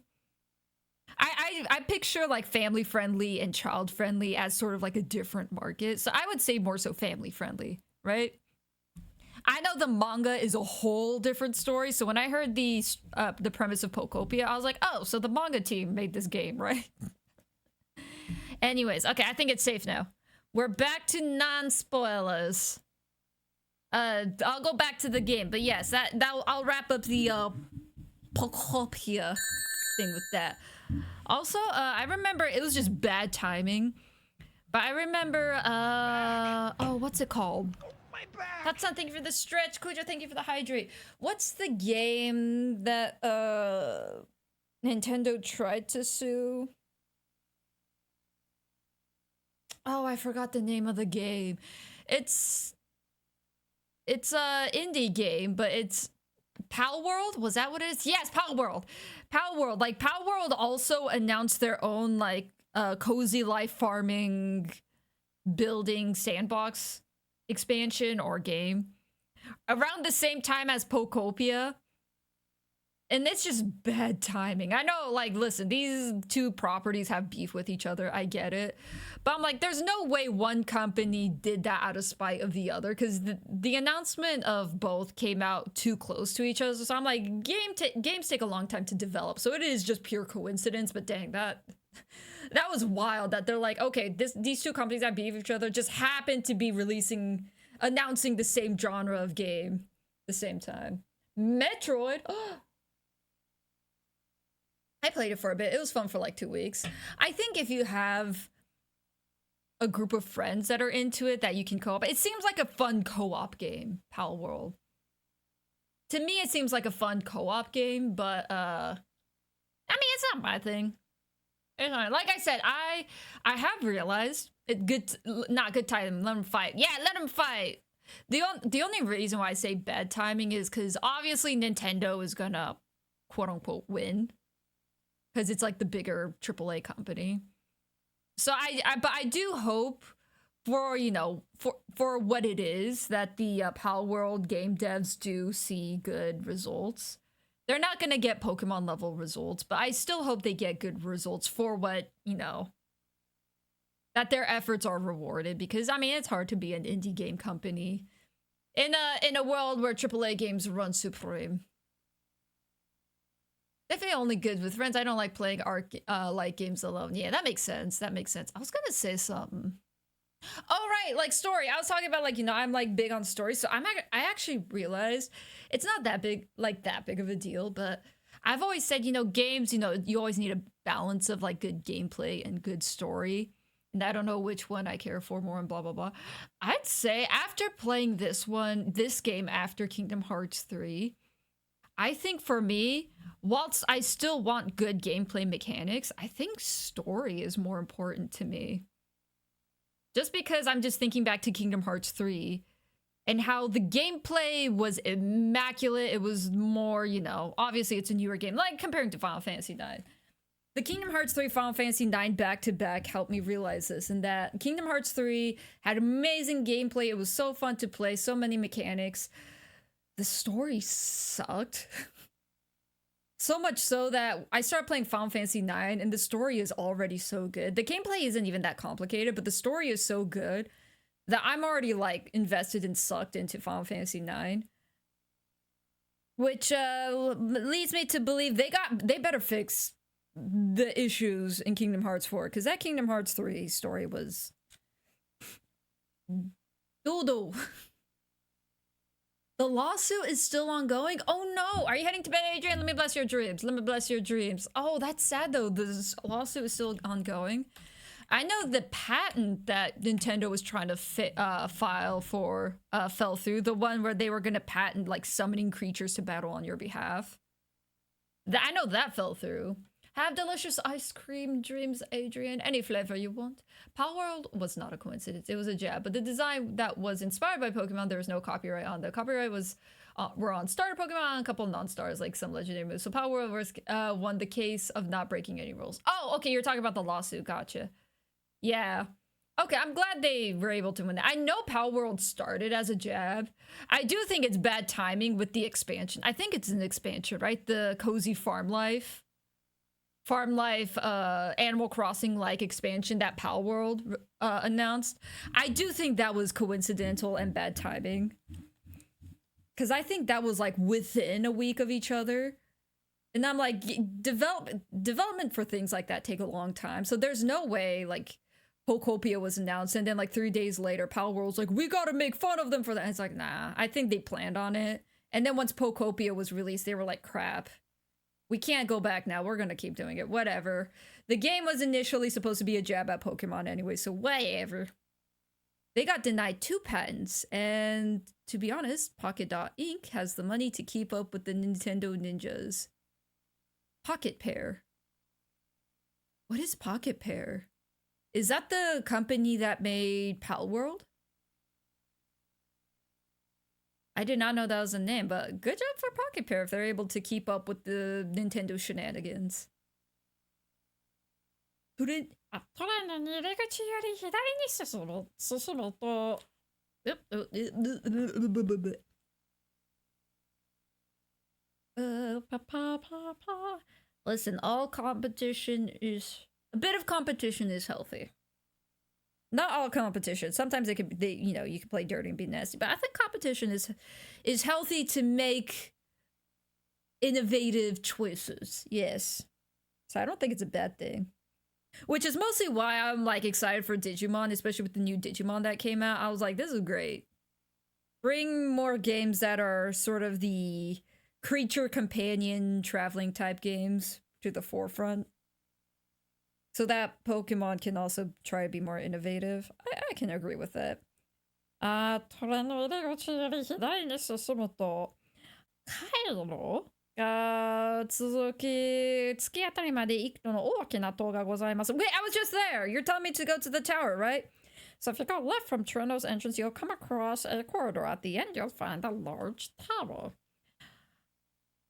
S1: I picture like family-friendly and child-friendly as sort of like a different market. So I would say more so family-friendly, right? I know the manga is a whole different story. So when I heard the premise of Pokopia, I was like, oh, so the manga team made this game, right? Anyways, okay, I think it's safe now. We're back to non-spoilers. I'll go back to the game, but yes, I'll wrap up the Pokopia thing with that. Also, I remember it was just bad timing, but I remember oh, what's it called? Hatsan, thank you for the stretch. Kujo, thank you for the hydrate. What's the game that Nintendo tried to sue? Oh, I forgot the name of the game. It's a indie game, but it's Palworld? Was that what it is? Yes, Palworld. Palworld. Like Palworld also announced their own like cozy life farming building sandbox expansion or game around the same time as Pokopia. And it's just bad timing. I know, like, listen, these two properties have beef with each other. I get it. But I'm like, there's no way one company did that out of spite of the other because the announcement of both came out too close to each other. So I'm like, games take a long time to develop. So it is just pure coincidence. But dang, that was wild that they're like, okay, these two companies that beef each other just happen to be announcing the same genre of game at the same time. Metroid. I played it for a bit. It was fun for like 2 weeks. I think if you have a group of friends that are into it that you can co-op, it seems like a fun co-op game, Palworld. To me, it seems like a fun co-op game, but I mean, it's not my thing. It's not. Like I said, I have realized not good time. Let them fight. Yeah, let them fight. The only reason why I say bad timing is because obviously Nintendo is gonna quote unquote win. Because it's like the bigger AAA company. So but I do hope for, you know, for what it is that the Palworld game devs do see good results. They're not going to get Pokemon level results, but I still hope they get good results for what, you know, that their efforts are rewarded. Because, I mean, it's hard to be an indie game company in a world where AAA games run supreme. Definitely only good with friends. I don't like playing like games alone. Yeah, that makes sense. That makes sense. I was gonna say something. Oh right, like story. I was talking about like, you know, I'm like big on story. So I actually realized it's not that big of a deal. But I've always said, you know, games, you know, you always need a balance of like good gameplay and good story. And I don't know which one I care for more and blah blah blah. I'd say after playing this game after Kingdom Hearts 3. I think for me, whilst I still want good gameplay mechanics, I think story is more important to me. Just because I'm just thinking back to Kingdom Hearts 3 and how the gameplay was immaculate. It was more, you know, obviously it's a newer game, like comparing to Final Fantasy IX. The Kingdom Hearts 3, Final Fantasy IX back-to-back helped me realize this, and that Kingdom Hearts 3 had amazing gameplay. It was so fun to play, so many mechanics. The story sucked. So much so that I started playing Final Fantasy IX, and the story is already so good. The gameplay isn't even that complicated, but the story is so good that I'm already like invested and sucked into Final Fantasy IX. Which leads me to believe they better fix the issues in Kingdom Hearts 4, because that Kingdom Hearts 3 story was doodle. The lawsuit is still ongoing? Oh no! Are you heading to bed, Adrian? Let me bless your dreams. Let me bless your dreams. Oh, that's sad though. This lawsuit is still ongoing. I know the patent that Nintendo was trying to file for fell through. The one where they were going to patent like summoning creatures to battle on your behalf. I know that fell through. Have delicious ice cream dreams, Adrian. Any flavor you want. Palworld was not a coincidence. It was a jab. But the design that was inspired by Pokemon, there was no copyright on. The copyright was were on starter Pokemon and a couple non-stars, like some legendary moves. So Palworld won the case of not breaking any rules. Oh, okay, you're talking about the lawsuit. Gotcha. Yeah. Okay, I'm glad they were able to win that. I know Palworld started as a jab. I do think it's bad timing with the expansion. I think it's an expansion, right? The Cozy Farm Life, Animal Crossing-like expansion that Palworld announced. I do think that was coincidental and bad timing. Because I think that was like within a week of each other. And I'm like, development for things like that take a long time. So there's no way like Pokopia was announced and then like 3 days later Palworld's like, we gotta make fun of them for that. And it's like, nah, I think they planned on it. And then once Pokopia was released, they were like, crap. We can't go back now. We're gonna keep doing it. Whatever. The game was initially supposed to be a jab at Pokemon anyway, so whatever. They got denied 2 patents, and to be honest, Pocket Inc. has the money to keep up with the Nintendo ninjas. Pocket Pair. What is Pocket Pair? Is that the company that made Palworld? I did not know that was a name, but good job for Pocket Pair if they're able to keep up with the Nintendo shenanigans.
S2: トレーンの入り口より左に進むと
S1: Listen, all competition is... A bit of competition is healthy. Not all competition. Sometimes you can play dirty and be nasty, but I think competition is healthy to make innovative choices. Yes. So I don't think it's a bad thing. Which is mostly why I'm like excited for Digimon, especially with the new Digimon that came out. I was like, this is great. Bring more games that are sort of the creature companion traveling type games to the forefront. So that Pokemon can also try to be more innovative. I can agree with that.
S2: トレーンの入り口より左に進むと回路が続き突き当たりまで行くの大きな塔がございます。
S1: Wait, I was just there! You're telling me to go to the tower, right?
S2: So if you go left from Treno's entrance, you'll come across a corridor. At the end, you'll find a large tower.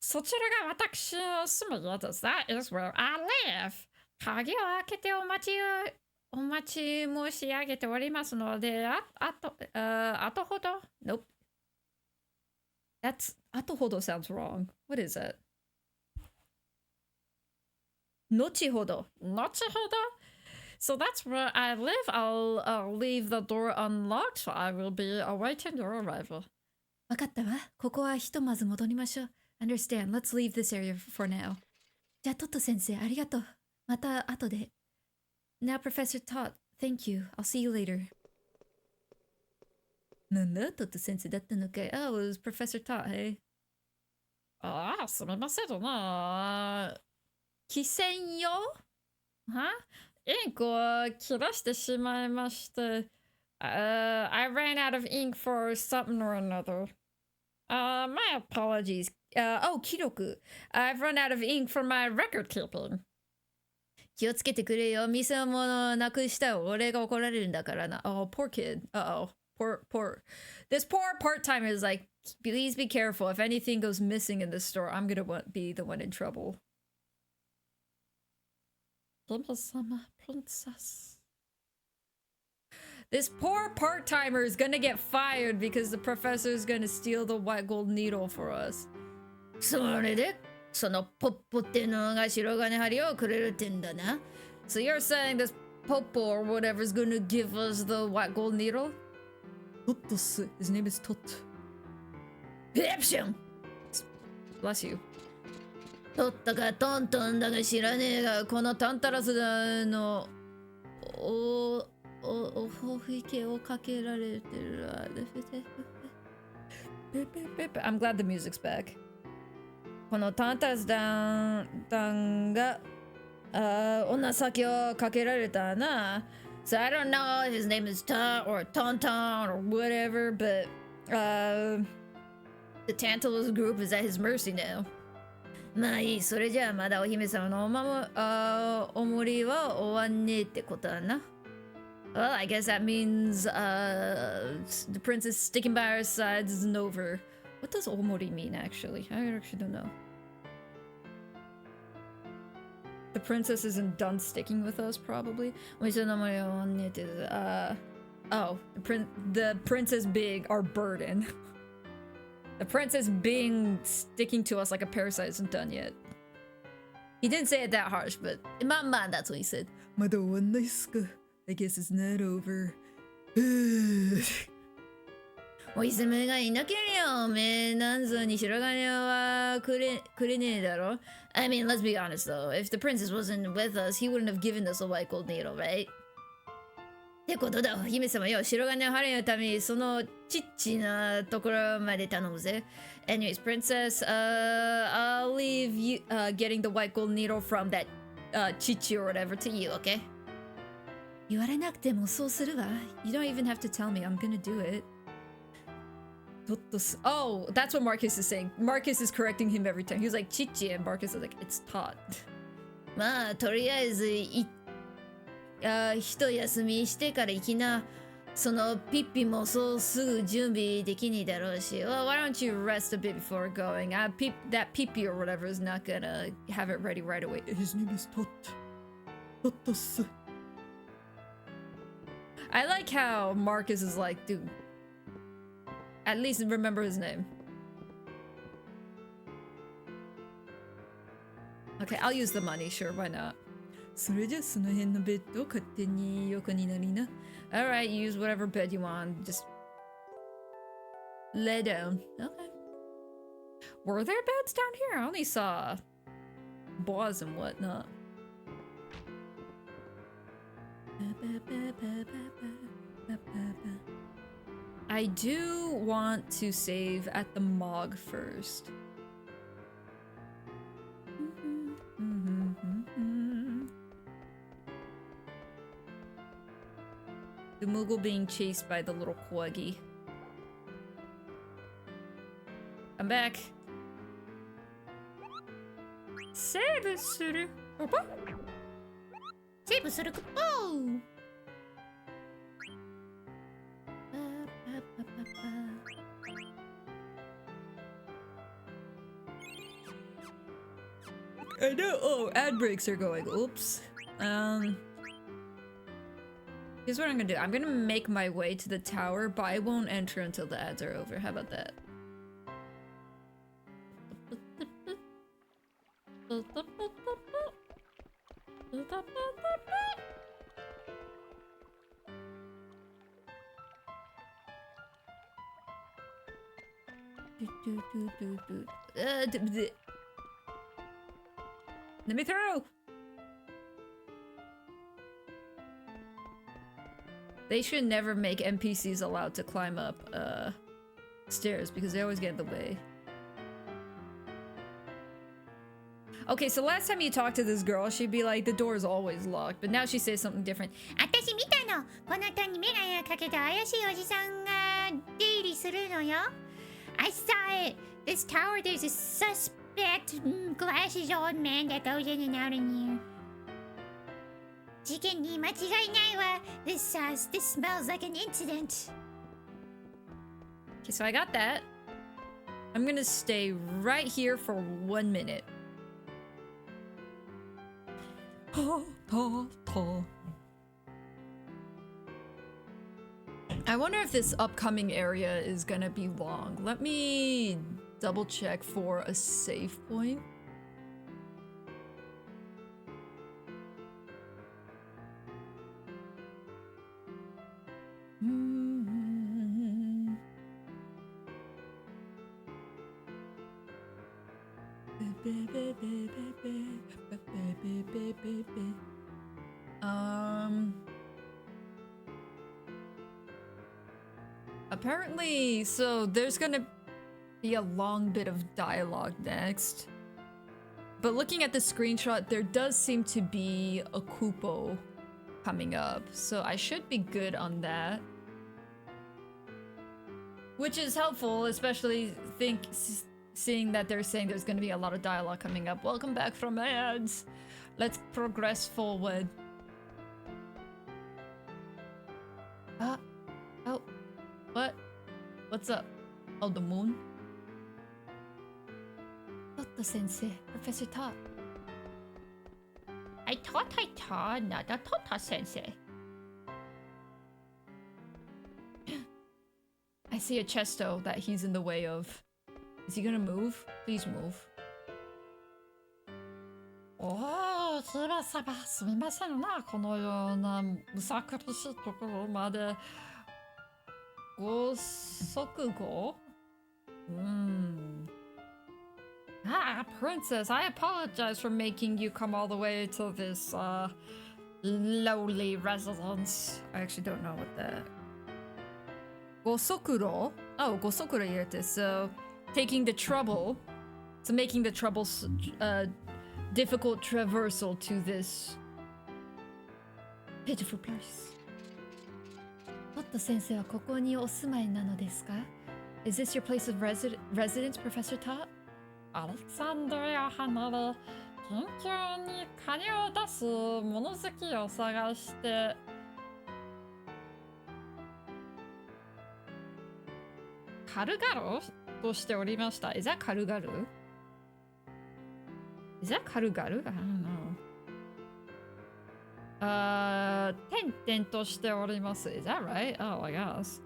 S2: そちらが私の住む家です。That is where I live. 鍵を開けてお待ち申し上げておりますので、後ほど。
S1: Nope. That's... Atohodo sounds wrong. What is it? Nochihodo.
S2: So that's where I live. I'll leave the door unlocked, so I will be awaiting your arrival.
S1: わかったわ。ここはひとまず戻りましょう。Understand. Let's leave this area for now. じゃあ、トット先生、ありがとう。また後で。Now, Professor Tot, thank you. I'll see you later. なんだトット先生だったのかい。Oh, it was Professor Tot, hey?
S2: すみませんな。
S1: 汽船よ
S2: はインクを切らしてしまいまして。I ran out of ink for something or another. My apologies.
S1: Oh, 記録.
S2: I've run out of ink for my record keeping.
S1: 気をつけてくれよ。見せ物なくしたら俺が怒られるんだからな。Oh, poor kid. Uh-oh. Poor. This poor part-timer is like, please be careful. If anything goes missing in this store, I'm gonna be the one in trouble.
S2: Princess.
S1: This poor part-timer is gonna get fired because the professor is gonna steal the white gold needle for us. それでそのポッポっていうのが白金針をくれるってんだな。So you're saying this Popo or whatever is gonna give us the white gold needle? Totos. His name is Tot. Perception! Bless you. トットかトントンだが知らねえが、このタンタラスのおほふけをかけられてる。I'm glad the music's back. このタンタラスダンがお情けをかけられたな。So I don't know if his name is Ta or Tonton or whatever, but the Tantalus group is at his mercy now. まあいい、それじゃあまだお姫様のおもりは終わんねえってことだな。Well, I guess that means the princess sticking by our sides isn't over. What does omori mean actually? I actually don't know. The princess isn't done sticking with us, probably. Oh, the princess being our burden. The princess being sticking to us like a parasite isn't done yet. He didn't say it that harsh, but in my mind, that's what he said. I guess it's not over. お姫がいなけりゃおめえなんぞに白金はくれねえだろ。I mean, let's be honest though. If the princess wasn't with us, he wouldn't have given us a white gold needle, right? ってことだ、お姫様よ。白金を晴れるためにそのちっちなところまで頼むぜ。Anyways, princess, I'll leave you getting the white gold needle from that chichi or whatever to you, okay? 言われなくてもそうするわ。You don't even have to tell me. I'm gonna do it. Oh, that's what Marcus is saying. Marcus is correcting him every time. He was like, Chichi, and Marcus is like, it's Tot. まあ、とりあえず一休みしてから行きな。そのピッピもそうすぐ準備できにだろうし。Well, why don't you rest a bit before going? That Pippi or whatever is not gonna have it ready right away. His name is Tot. Totos. I like how Marcus is like, dude, at least remember his name. Okay, I'll use the money, sure, why not? Alright, use whatever bed you want, just lay down. Okay. Were there beds down here? I only saw boas and whatnot. I do want to save at the Mog first. The Moogle being chased by the little Quaggy. I'm back. Save it, Suru. Save it, Suru. Oh! I know. Oh, ad breaks are going. Oops. Here's what I'm gonna do. I'm gonna make my way to the tower, but I won't enter until the ads are over. How about that? Let me through! They should never make NPCs allowed to climb up stairs because they always get in the way. Okay, so last time you talked to this girl, she'd be like, the door's always locked, but now she says something different. 私見たの。この塔にメガネかけた怪しいおじさんが出入りするのよ。I saw it. This tower, there's a suspect glasses old man that goes in and out in here. 事件に間違いないわ。This smells like an incident. Okay, so I got that. I'm gonna stay right here for 1 minute. I wonder if this upcoming area is gonna be long. Let me double check for a save point. Apparently, so there's gonna be a long bit of dialogue next. But looking at the screenshot, there does seem to be a Kupo coming up, so I should be good on that. Which is helpful, especially seeing that they're saying there's gonna be a lot of dialogue coming up. Welcome back from ads. Let's progress forward. Oh, what? What's up? Oh, the moon? Totta sensei, Professor Tot. I thought not a Tota sensei. I see a Chesto that he's in the way of. Is he gonna move? Please move.
S2: おお、姫様、すみませんな、このようなむさ苦しいところまでご足語。
S1: Ah, princess, I apologize for making you come all the way to this lowly residence. I actually don't know what that. Gosokuro? Oh, gosokuro irete. So, taking the trouble. So making the trouble difficult traversal to this pitiful place. Totta sensei wa koko ni osumai nano desu ka? Is this your place of residence, Professor Tot?
S2: アレクサンドリア離れ、研究に金を出す物好きを探して、軽々としておりました。
S1: Is that 軽々? Is that 軽々? I don't know.
S2: 点々としております。
S1: Is that right? Oh, I guess.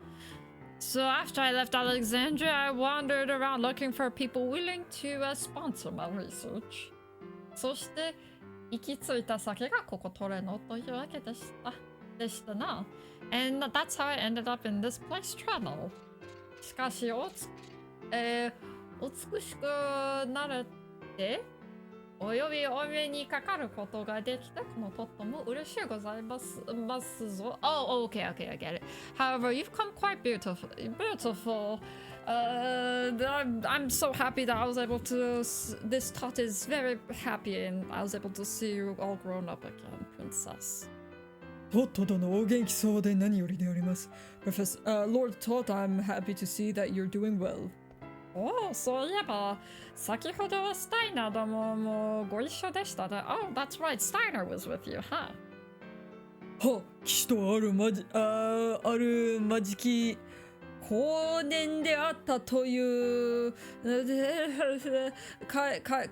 S1: So after I left Alexandria, I wandered around looking for people willing to sponsor my research.
S2: そして行き着いた先がここトレノというわけでしたな。And that's how I ended up in this place, Treno. しかしお美しくなれておよびお目にかかることができてこのとっても嬉しいございますぞ。
S1: Oh, okay, I get it. However, you've come quite beautiful. I'm so happy that I was able to. This Tot is very happy, and I was able to see you all grown up again, Princess.
S3: トット殿お元気そうで何よりであります。Professor, Lord Tot, I'm happy to see that you're doing well.
S2: おお、そういえば先ほどスタイナーどももご一緒でしたね。Oh, that's right, Steiner was with you, huh?
S3: は、騎士とあるマジキ後年であったという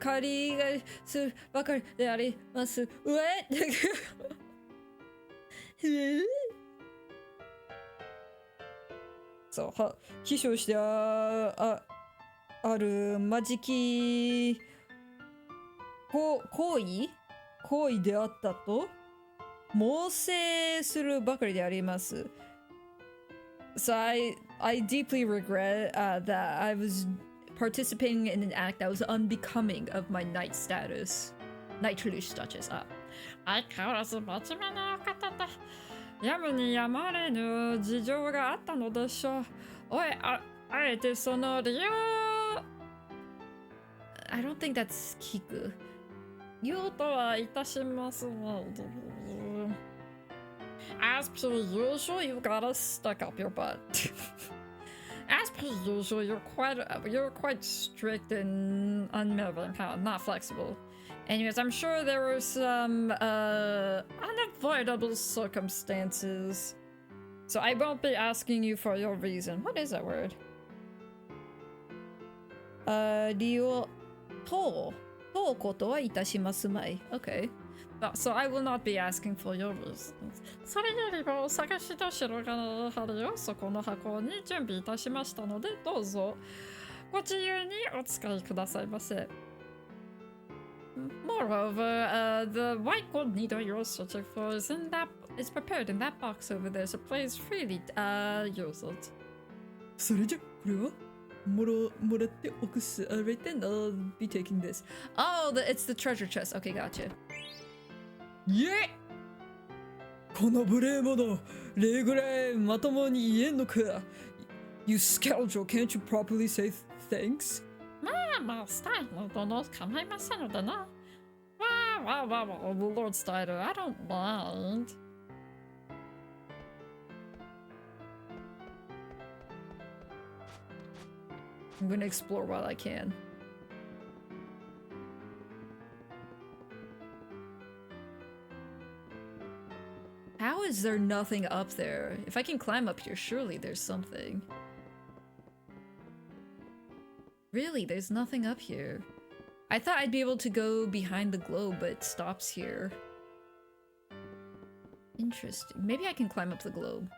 S3: 借りがするばかりであります。そうは、秘書してあるマジキ行為であったと猛省するばかりであります。So I deeply regret that I was participating in an act that was unbecoming of my knight status. Knightly status.
S2: 相変わらず真面目な方だ。やむにやまれぬ事情があったのでしょう。あえてその理由
S1: I don't think that's Kiku.
S2: 言うとはいたしますが As per usual, you gotta stuck up your butt. As per usual, you're quite strict and unnerving, not flexible. Anyways, I'm sure there were some unavoidable circumstances. So I won't be asking you for your reason. What is that word?
S3: 理由とことはいたしますまい。
S1: Okay.
S2: So I will not be asking for your reasons. それよりもお探しとしろがあるよ。そこの箱に準備いたしましたので、どうぞご自由にお使いくださいませ。Moreover, the white gold needle you're searching for is prepared in that box over there, so please freely use it.
S3: それじゃこれは moratte okusu. Right then, I'll be taking this.
S1: Oh, it's the treasure chest. Okay, gotcha.
S3: Yeah! この無礼者、礼ぐらいまともに言えんのか。You scoundrel, can't you properly say thanks?
S2: まあまあ、スタイル殿構いませんのでな。わあわあわあわあ、Lord Styler, I don't mind.
S1: I'm gonna explore while I can. How is there nothing up there? If I can climb up here, surely there's something. Really, there's nothing up here. I thought I'd be able to go behind the globe, but it stops here. Interesting. Maybe I can climb up the globe.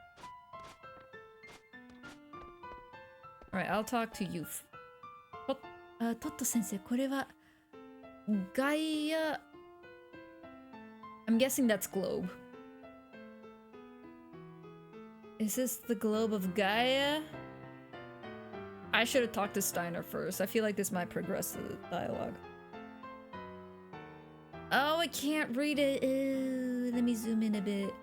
S1: Alright, I'll talk to you. Totto sensei, これは Gaia. I'm guessing that's globe. Is this the globe of Gaia? I should have talked to Steiner first. I feel like this might progress the dialogue. Oh, I can't read it. Ew, let me zoom in a bit.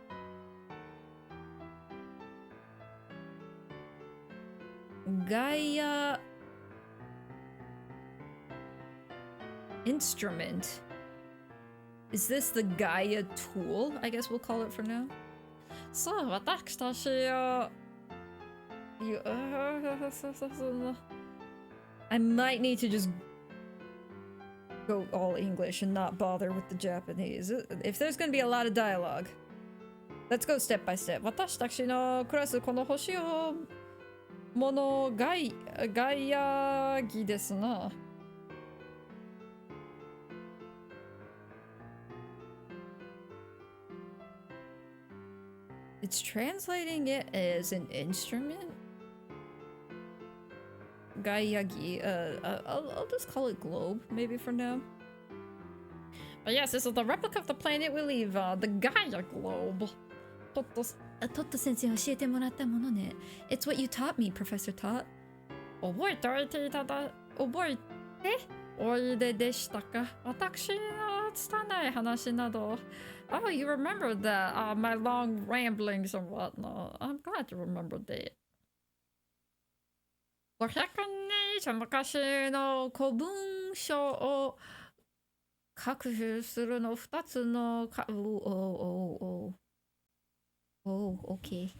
S1: Gaia instrument. Is this the Gaia tool? I guess we'll call it for now.
S2: そう、私たちを。
S1: I might need to just go all English and not bother with the Japanese. If there's gonna be a lot of dialogue, let's go step by step.
S2: 私たちのクラス、この星をものガイア儀ですな。
S1: It's translating it as an instrument? Gaiyagi. I'll just call it globe, maybe for now.
S2: But yes, this is the replica of the planet we live on, the Gaia globe.
S1: Totto sensei 教えてもらったものね. It's what you taught me, Professor Tot.
S2: 覚えておいていただ、覚えておいででしたか。私の拙い話など。Oh, you remembered that, my long ramblings and whatnot. I'm glad you remembered that. 500年以上昔の古文書を学習するの2つのか、okay.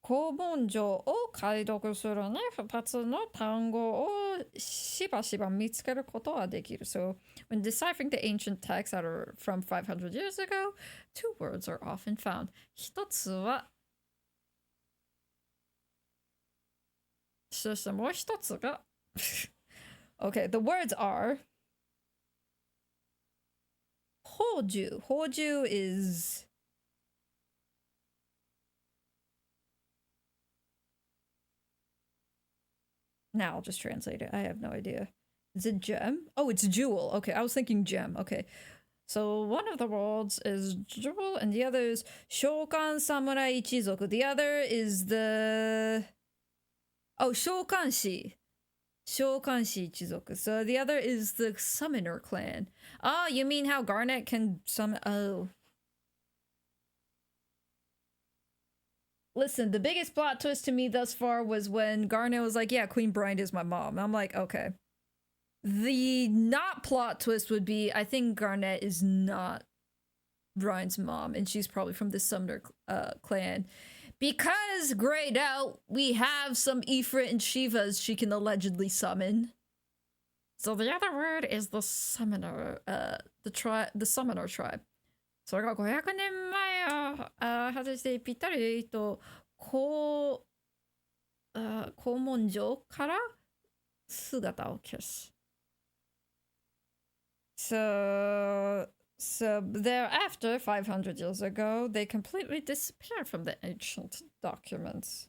S2: 古文書を解読するに2つの単語をしばしば見つけることはできる。So, when deciphering the ancient texts that are from 500 years ago, two words are often found. 一つは、そしてもう一つが、
S1: Okay, the words are Hoju. Hoju is now I'll just translate it. I have no idea. Is it gem? Oh, it's jewel. Okay, I was thinking gem. Okay.
S2: So one of the words is jewel and the other is
S1: Shokan Samurai Ichizoku. The other is the Shokanshi. Shokanshi Ichizoku. So the other is the Summoner clan. Oh, you mean how Garnet can summon? Oh. Listen, the biggest plot twist to me thus far was when Garnet was like, yeah, Queen Bryant is my mom. I'm like, okay. The not plot twist would be, I think Garnet is not Bryant's mom, and she's probably from the Sumner clan. Because, grayed out, we have some Ifrit and Shivas she can allegedly summon.
S2: So the other word is the summoner, the summoner tribe. それが500年前を外してぴったりと古文書から姿を消す。So thereafter, 500 years ago, they completely disappeared from the ancient documents.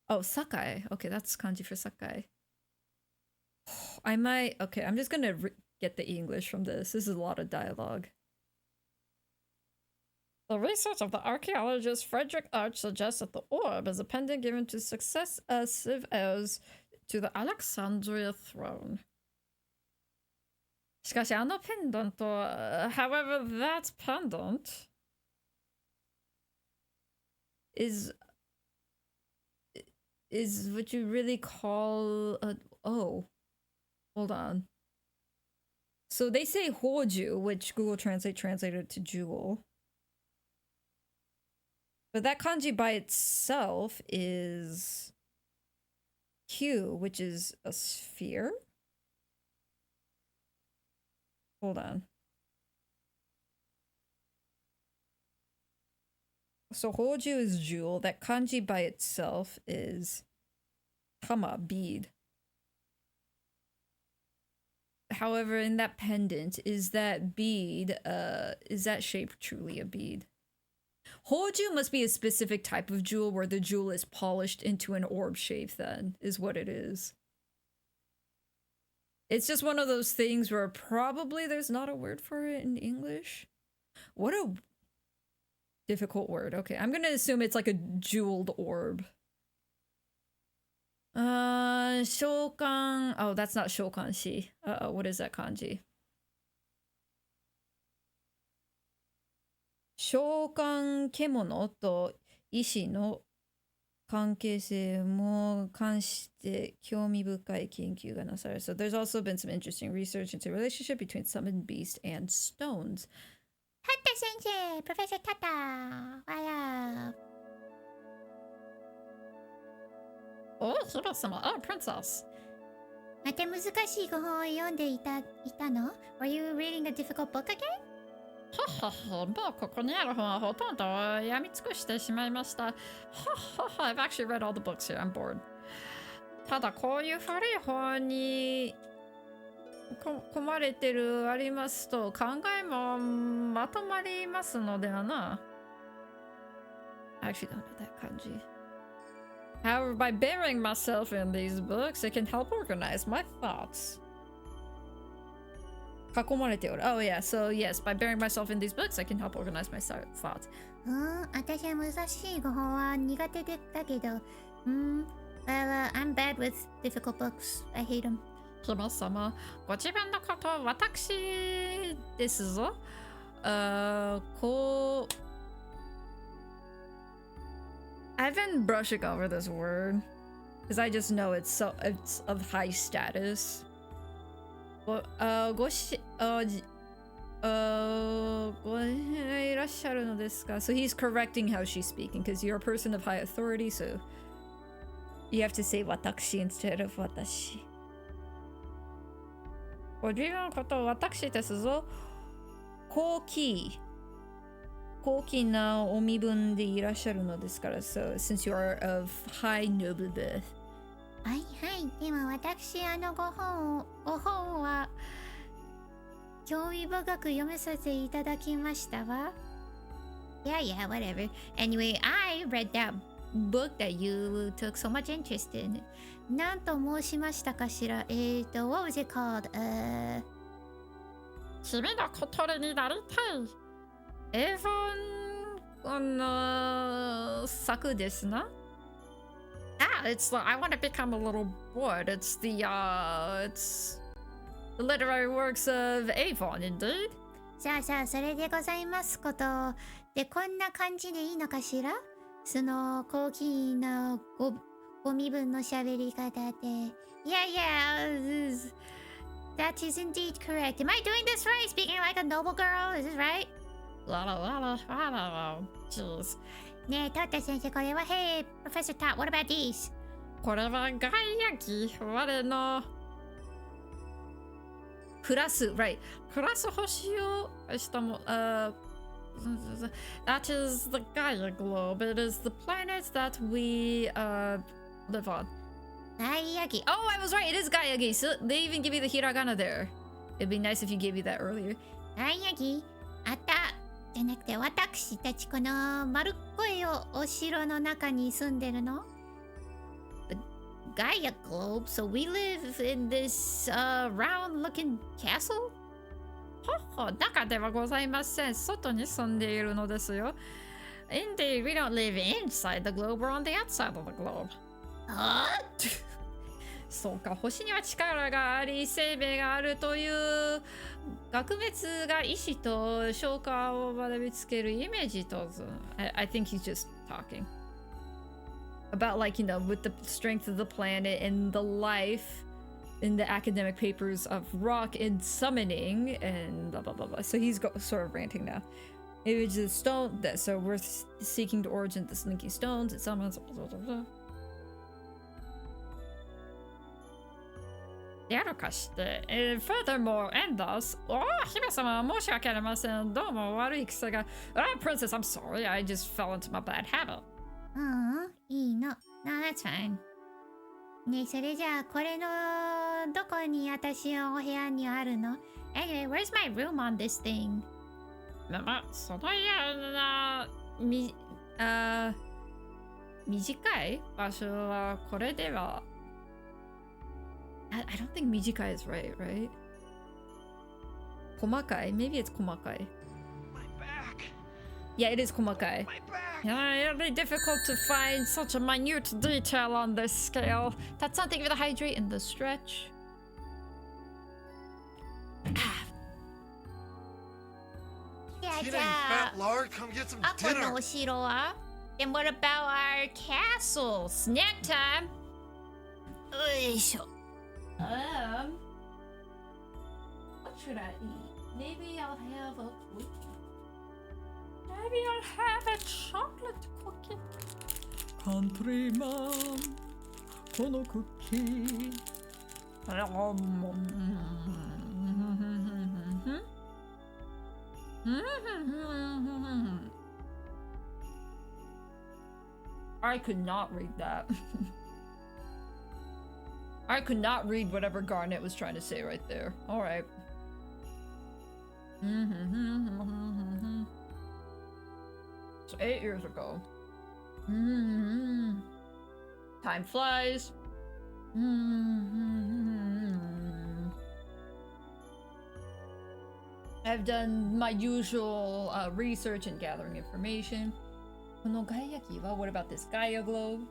S1: Oh, Sakai. Okay, that's kanji for Sakai. I might... Okay, I'm just gonna get the English from this. This is a lot of dialogue.
S2: The research of the archaeologist Frederick Arch suggests that the orb is a pendant given to successive heirs to the Alexandria throne. しかしあのペンダントは however, that pendant is what you really call a... Oh, hold on. So they say Hoju, which Google Translate translated to jewel. But that kanji by itself is Q, which is a sphere. Hold on. So Hoju is jewel. That kanji by itself is tama, bead. However, in that pendant, is that bead, is that shape truly a bead? Hoju must be a specific type of jewel where the jewel is polished into an orb shape, then, is what it is. It's just one of those things where probably there's not a word for it in English. What a difficult word. Okay, I'm gonna assume it's like a jeweled orb. Shokan. Oh, that's not shokanshi. Uh-oh, what is that kanji? Shokan kemono to ishi no 関係性も関して興味深い研究がなされる. So there's also been some interesting research into the relationship between summoned beast and stones.
S4: Tata sensei, Professor Tata. Wow.
S2: Oh, Hiro-sama. Oh, princess.
S4: また難しいご本を読んでいたの? Were you reading a difficult book again?
S2: ははは、もうここにある本はほとんど読み尽くしてしまいました。ははは、I've actually read all the books here. I'm bored. ただこういう古い本に込まれてるありますと考えもまとまりますのではな。I actually don't know that kanji. However, by burying myself in these books, it can help organize my thoughts. 囲まれておる. Oh yeah, so yes, by burying myself in these books, I can help organize my thoughts.
S4: 私は難しいご本は苦手だけど、well, I'm bad with difficult books. I hate them.
S2: 姫様、ご自分のことを私ですぞ。こう I've been brushing over this word because I just know it's of high status. ごいらっしゃるのですか? So he's correcting how she's speaking because you're a person of high authority, so you have to say 私 instead of 私. ご自分のことを私ですぞ。高貴なお身分でいらっしゃるのですから。So since you are of high noble birth.
S4: はいはい。でも私ご本は興味深く読めさせていただきましたわ。Yeah, whatever. Anyway, I read that book that you took so much interest in. なんと申しましたかしら? What was it called?
S2: 君の小鳥になりたい。エヴァンの作ですな。It's I want to become a little bored. It's the literary works of Avon, indeed.
S4: さあ、それでございますこと。で、こんな感じでいいのかしら? その高貴なご身分の喋り方で。Yeah, that is indeed correct. Am I doing this right? Speaking like a noble girl? Is this right?
S2: Jeez.
S4: ねえ、トッタ先生、これは、Hey, Professor Tot, what about these?
S2: これはガイアキ、我の
S1: クラス right
S2: クラス星をしたもthat is the Gaia globe. It is the planet that we live on.
S4: ガイアギ。
S1: Oh, I was right. It is Gaiagi. So they even give you the hiragana there. It'd be nice if you gave me that earlier.
S4: ガイアギあったじゃなくて、私たちこの丸っこいお城の中に住んでるの?
S2: Gaia globe, so we live in this round looking castle? 方、中ではございません。外に住んでいるのですよ。Indeed, we don't live inside the globe, we're on the outside of the globe. そうか、星には力があり、生命があるという学滅が意志と消化を学びつけるイメージと、I think he's just talking about, like, you know, with the strength of the planet and the life in the academic papers of rock and summoning and blah blah blah blah. So he's sort of ranting now. Image of the stone, that so we're seeking the origin of the slinky stones. It summons blah blah blah. やるかして、furthermore, and thus, 姫様、申し訳ありません。どうも悪い癖が。Princess, I'm sorry, I just fell into my bad habit.
S4: いいの。No, that's fine. ねえ、それじゃあ、これのどこに私のお部屋にあるの？ Anyway, where's my room on this thing?
S2: その短い場所はこれでは。
S1: I don't think Mijikai is right? Komakai? Maybe it's Komakai.
S5: My back.
S1: Yeah, it is Komakai.
S5: My back.
S2: It'll be difficult to find such a minute detail on this scale. That's something with the hydrate and the stretch.
S4: Yeah,
S5: Tina, you fat lard, come get some
S4: あこの
S5: dinner.
S4: お城は？ And what about our castle? Snack time? よいしょ。
S2: What should I eat? Maybe I'll have a cookie. Maybe I'll have a chocolate cookie.
S3: Countryman, このクッキー。
S1: I could not read that. I could not read whatever Garnet was trying to say right there. All right. So 8 years ago. Time flies. I've done my usual research and gathering information. このガイアキは what about this Gaia globe?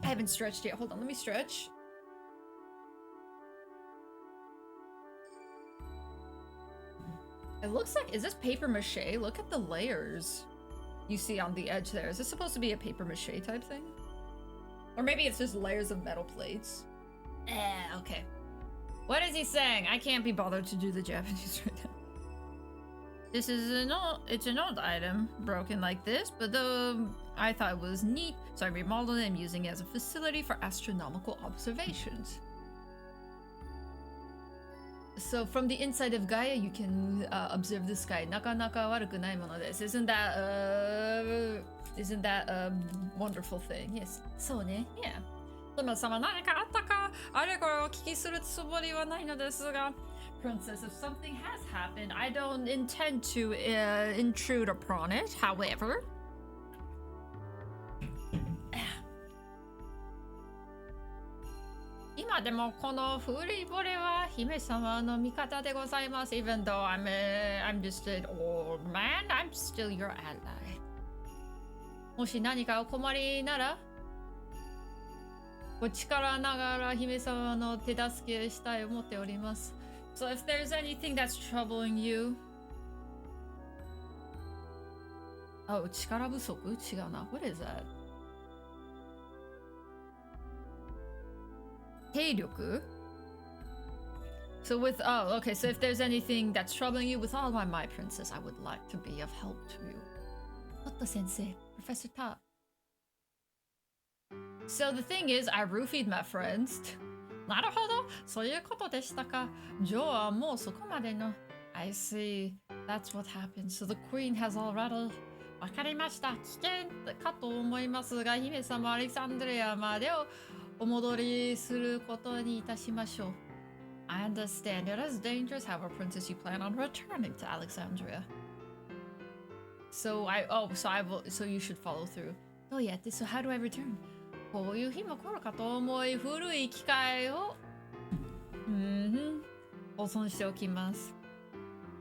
S1: I haven't stretched yet. Hold on, let me stretch. It looks like, is this paper mache? Look at the layers you see on the edge there. Is this supposed to be a paper mache type thing? Or maybe it's just layers of metal plates. Okay. What is he saying? I can't be bothered to do the Japanese right now. This is it's an old item, broken like this, but I thought it was neat, so I remodeled it and I'm using it as a facility for astronomical observations. So from the inside of Gaia, you can observe the sky. Nakanaka waruku nai mono desu. Isn't that a wonderful thing? Yes. So ne, yeah. トマ様何かあったかあれこれお聞きするつもりはないのですが Princess, if something has happened, I don't intend to intrude upon it, however. 今でもこのフリボレは姫様の味方でございます Even though I'm just an old man, I'm still your ally. もし何かお困りならお力ながら姫様の手助けしたい思っております So if there's anything that's troubling you... Oh, 力不足? 違うな What is that? 兵力? So with... Oh, okay. So if there's anything that's troubling you, with all my might, Princess, I would like to be of help to you. Otto sensei, Professor Ta. So the thing is, I roofied my friends. なるほど、そういうことでしたか。ジョーはもうそこまでの。I see. That's what happened. So the queen has already. わかりました。危険かと思いますが、姫様アレクサンドリアまでをお戻りすることにいたしましょう。I understand. It is dangerous, however, Princess, you plan on returning to Alexandria. So so you should follow through. どうやって So how do I return? こういう日も来るかと思い、古い機械を保存しておきます。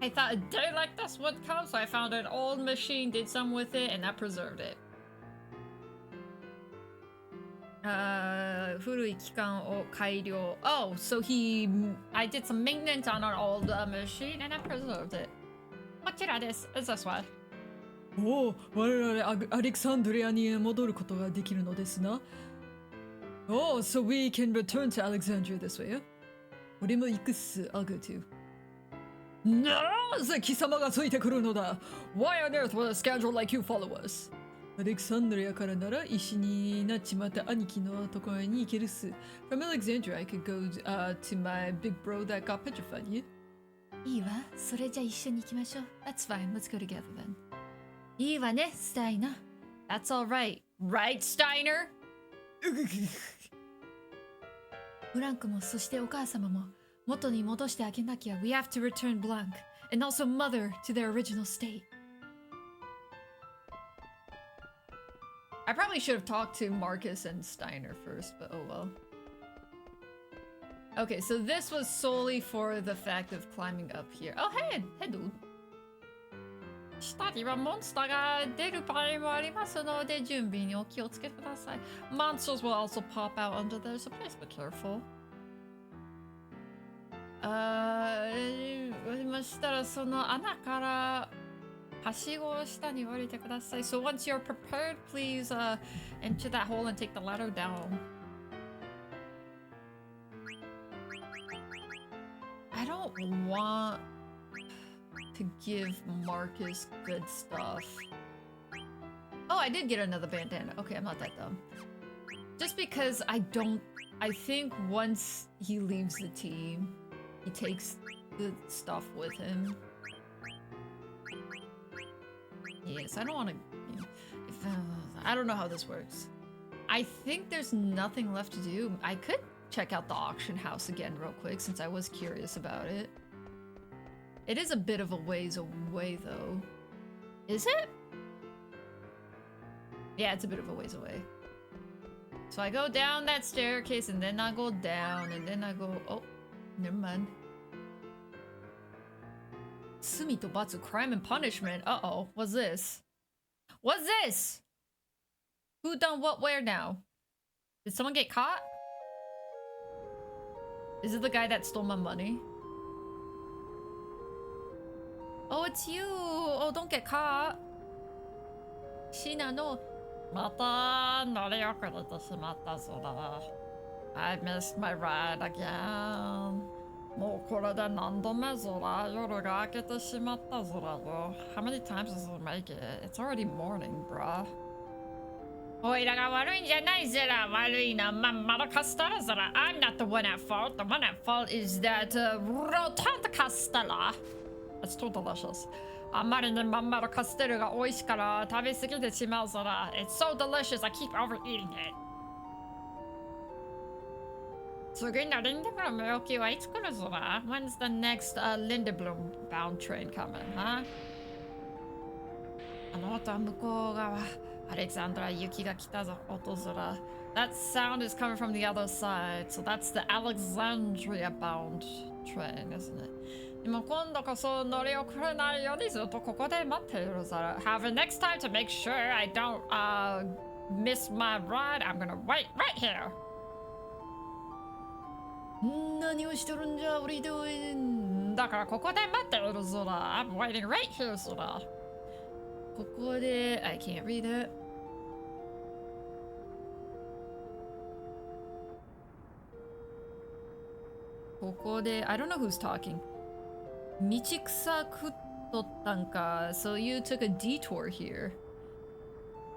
S1: I thought a day like this would come, so I found an old machine, did some with it, and that preserved it. 古い機関を改良. Oh, so I did some maintenance on an old machine and I preserved it. こちらです。Is this one?
S3: おお、我々アレクサンドリアに戻ることができるのですな。Oh, so we can return to Alexandria this way, yeah? 俺も行くっす。I'll go too. なぜ貴様がついてくるのだ Why on earth would a scoundrel like you follow us? アレクサンドリアからなら石になっちまった兄貴のところに行けるっす。From Alexandria, I could go to my big bro that got petrified, yeah?
S1: いいわ。それじゃ一緒に行きましょう。That's fine. Let's go together then. いいわね、スタイナー。That's all right. Right, Steiner? フランクもそしてお母様も元に戻してあげなきゃ。We have to return Blanc and also Mother to their original state. I probably should have talked to Marcus and Steiner first, but oh well. Okay, so this was solely for the fact of climbing up here. Oh, hey, dude. 下にはモンスターが出る場合もありますので準備にお気をつけください。Monsters will also pop out under there, so please be careful. ましたらその穴からはしごを下に降りてください。So once you're prepared, please enter that hole and take the ladder down. I don't want to give Marcus good stuff. Oh, I did get another bandana. Okay, I'm not that dumb. Just because I think once he leaves the team, he takes the stuff with him. Yes, I don't want to... I don't know how this works. I think there's nothing left to do. I could check out the auction house again real quick since I was curious about it. It is a bit of a ways away though. Is it? Yeah, it's a bit of a ways away. So I go down that staircase and then I go down and then I go... Oh, never mind. Sumi to Batsu, crime and punishment. Uh-oh, what's this? What's this? Who done what where now? Did someone get caught? Is it the guy that stole my money? Oh, it's you! Oh, don't get caught! Shina no.
S2: また乗り遅れてしまったぞだ。I missed my ride again. もうこれで何度目ぞら。夜が明けてしまったぞらよ。How many times does it make it? It's already morning, bruh.
S4: おいらが悪いんじゃないぜら。悪いな、まんまるかしたらぜら。I'm not the one at fault. The one at fault is that rotund castella.
S2: It's too delicious. あまりにまんまるカステルが美味しいから食べ過ぎてしまうぞら。It's so delicious, I keep overeating it. 次のリンデブルーム行きはいつ来るぞら。When's the next Lindebloom bound train coming, huh? あの音は向こう側。アレクサンドラ雪が来たぞ、音空。That sound is coming from the other side, so that's the Alexandria bound train, isn't it? でも今度こそ乗り遅れないようにずっとここで待っているぞ。Have a next time to make sure I don't miss my ride. I'm gonna wait right here.
S1: 何をしとるんじゃ、俺どう
S2: だからここで待っているぞ。I'm waiting right here ぞ。
S1: ここで I can't read it. ここで I don't know who's talking. 道草食っとったんか So you took a detour here.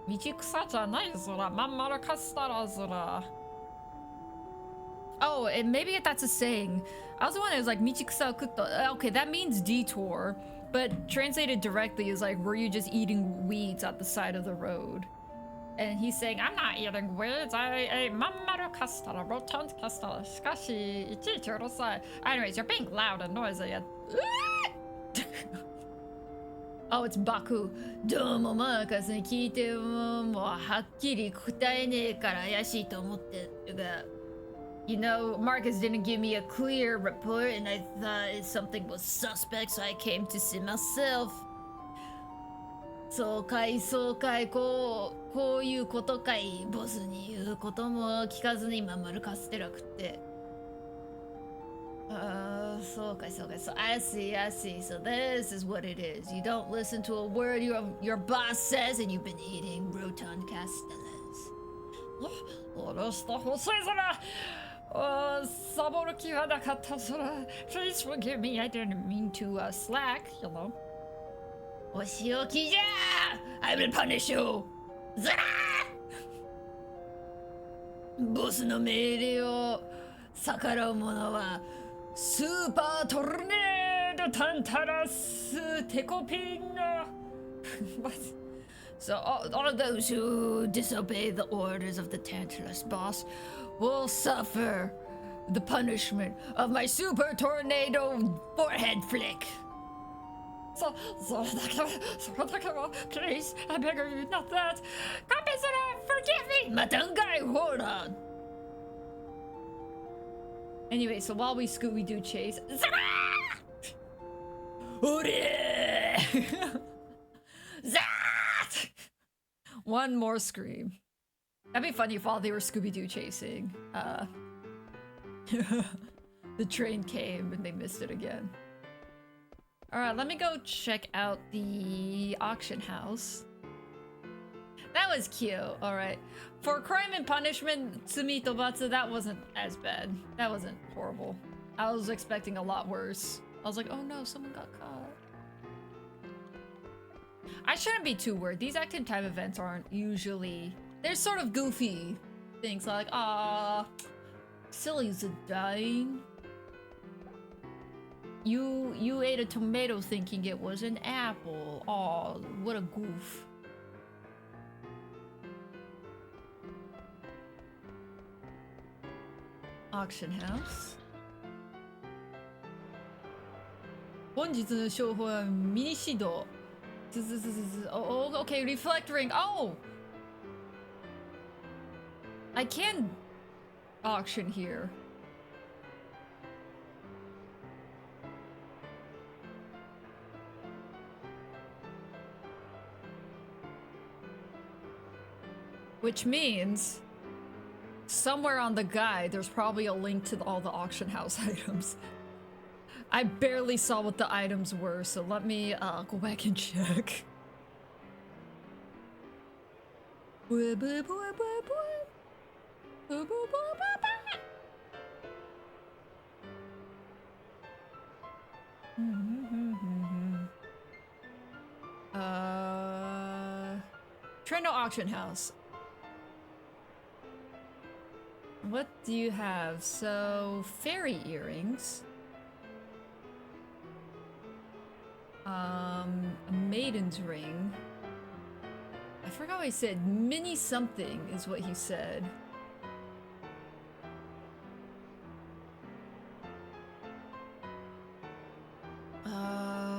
S2: 道草じゃないぞら。まんまるかしたらぞら。
S1: Oh, and maybe that's a saying. I was the one that was like, Michikusa kutto. Okay, that means detour, but translated directly is like, were you just eating weeds at the side of the road?
S2: And he's saying, I'm not eating weeds. I ate mammaru kastara, rotund kastara. Shikashi, ichiichi urusai. Anyways, you're being loud and noisy.
S1: Oh, it's Baku. どうもマーカスに聞いてもうはっきり答えねえから怪しいと思ってるが。You know, Marcus didn't give me a clear report, and I thought something was suspect, so I came to see myself. そうかいそうかいこういうことかいボスに言うことも聞かずに守るカステラ食ってそうかいそうかい So I see So this is what it is. You don't listen to a word your boss says and you've been eating Roton Castellas.
S2: 下ろしてほしいそらサボる気はなかったそら Please forgive me, I didn't mean to slack, you know.
S1: お仕置きじゃ I will punish you! ずらボスの命令を逆らう者はスーパートルネードタンタラステコピンの What? So all those who disobey the orders of the Tantalus boss will suffer the punishment of my super tornado forehead flick.
S2: それだけは Please, I beg of you, not that. 勘弁する Forgive me!
S1: またんかい Hold on. Anyway, so while we Scooby-Doo chase, Zat! One more scream. That'd be funny if while they were Scooby-Doo chasing, the train came and they missed it again. Alright, let me go check out the auction house. That was cute. Alright. For Crime and Punishment, Tsumito Batsu, that wasn't as bad. That wasn't horrible. I was expecting a lot worse. I was like, oh no, someone got caught. I shouldn't be too worried. These active time events aren't usually... They're sort of goofy things like, ah, Silly's dying. You ate a tomato thinking it was an apple. Aw, what a goof. Auction house. 本日の商法はミニシード。Oh, okay, reflect ring. Oh! I can auction here. Which means somewhere on the guide, there's probably a link to all the auction house items. I barely saw what the items were, so let me go back and check. Trendo auction house. What do you have? So, fairy earrings. A maiden's ring. I forgot what he said. Mini something is what he said.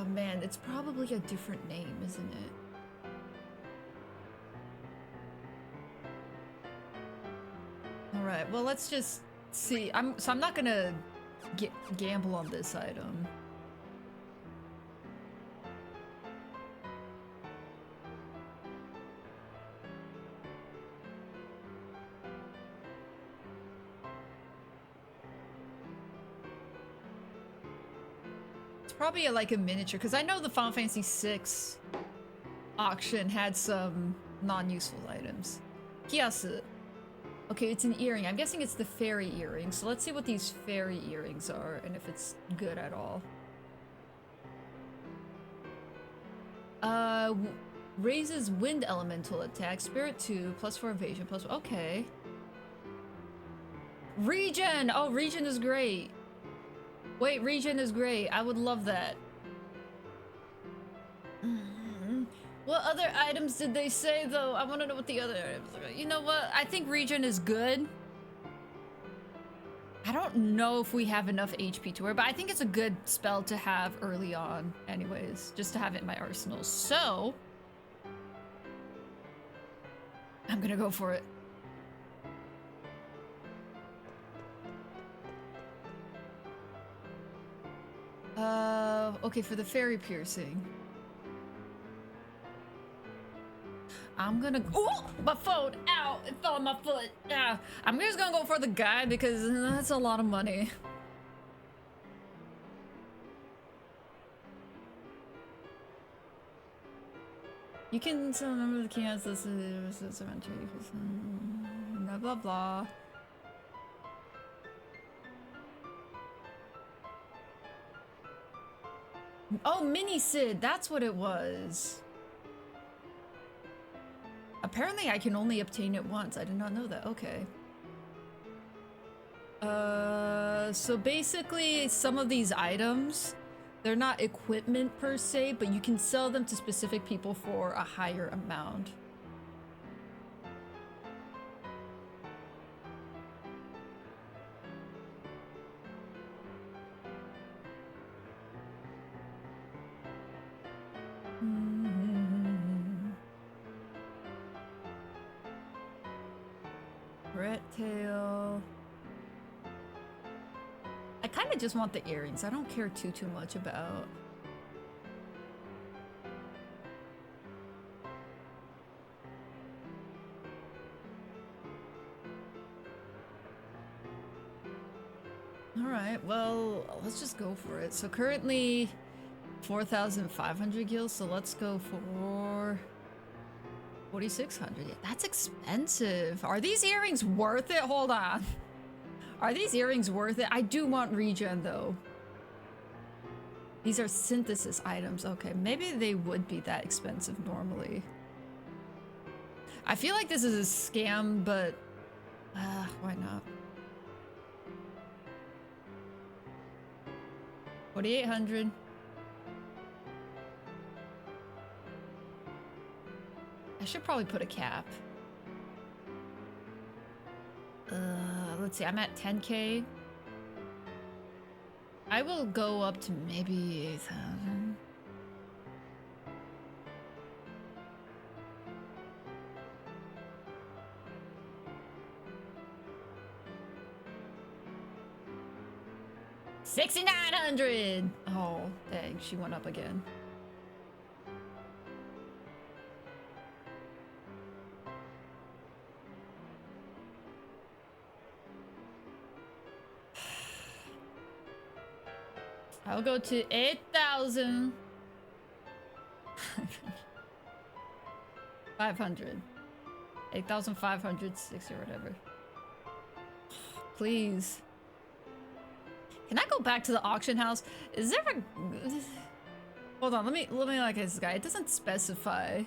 S1: Man, it's probably a different name, isn't it? Alright, well let's just see. I'm not gonna gamble on this item. It's probably like a miniature, because I know the Final Fantasy VI auction had some non-useful items. Kiyasu. Okay, it's an earring. I'm guessing it's the fairy earring. So let's see what these fairy earrings are and if it's good at all. Raises wind elemental attack, spirit 2, +4 evasion, +... Okay. Regen! Oh, regen is great. Wait, regen is great. I would love that. What other items did they say, though? I want to know what the other items are. You know what? I think regen is good. I don't know if we have enough HP to wear, but I think it's a good spell to have early on anyways, just to have it in my arsenal. So, I'm gonna go for it. Okay, for the fairy piercing. I'm gonna. Oh, my phone! Ow! It fell on my foot. Yeah, I'm just gonna go for the guy because that's a lot of money. You can still remember the Kansas cemetery. Blah blah blah. Oh, Mini Sid, that's what it was. Apparently I can only obtain it once. I did not know that. Okay. So basically some of these items, they're not equipment per se, but you can sell them to specific people for a higher amount. Rat tail. I kind of just want the earrings. I don't care too much about. All right, well, let's just go for it. So currently 4,500 gil, so let's go for 4,600. Yeah, that's expensive. Are these earrings worth it? Hold on. Are these earrings worth it? I do want regen though. These are synthesis items. Okay, maybe they would be that expensive normally. I feel like this is a scam, but why not? 4,800. I should probably put a cap. Let's see, I'm at 10k. I will go up to maybe 8,000. $6,900. Oh, dang, she went up again. I'll go to 8,000. 500. 8,560 or whatever. Please. Can I go back to the auction house? Is there a... Hold on, let me like this guy. It doesn't specify.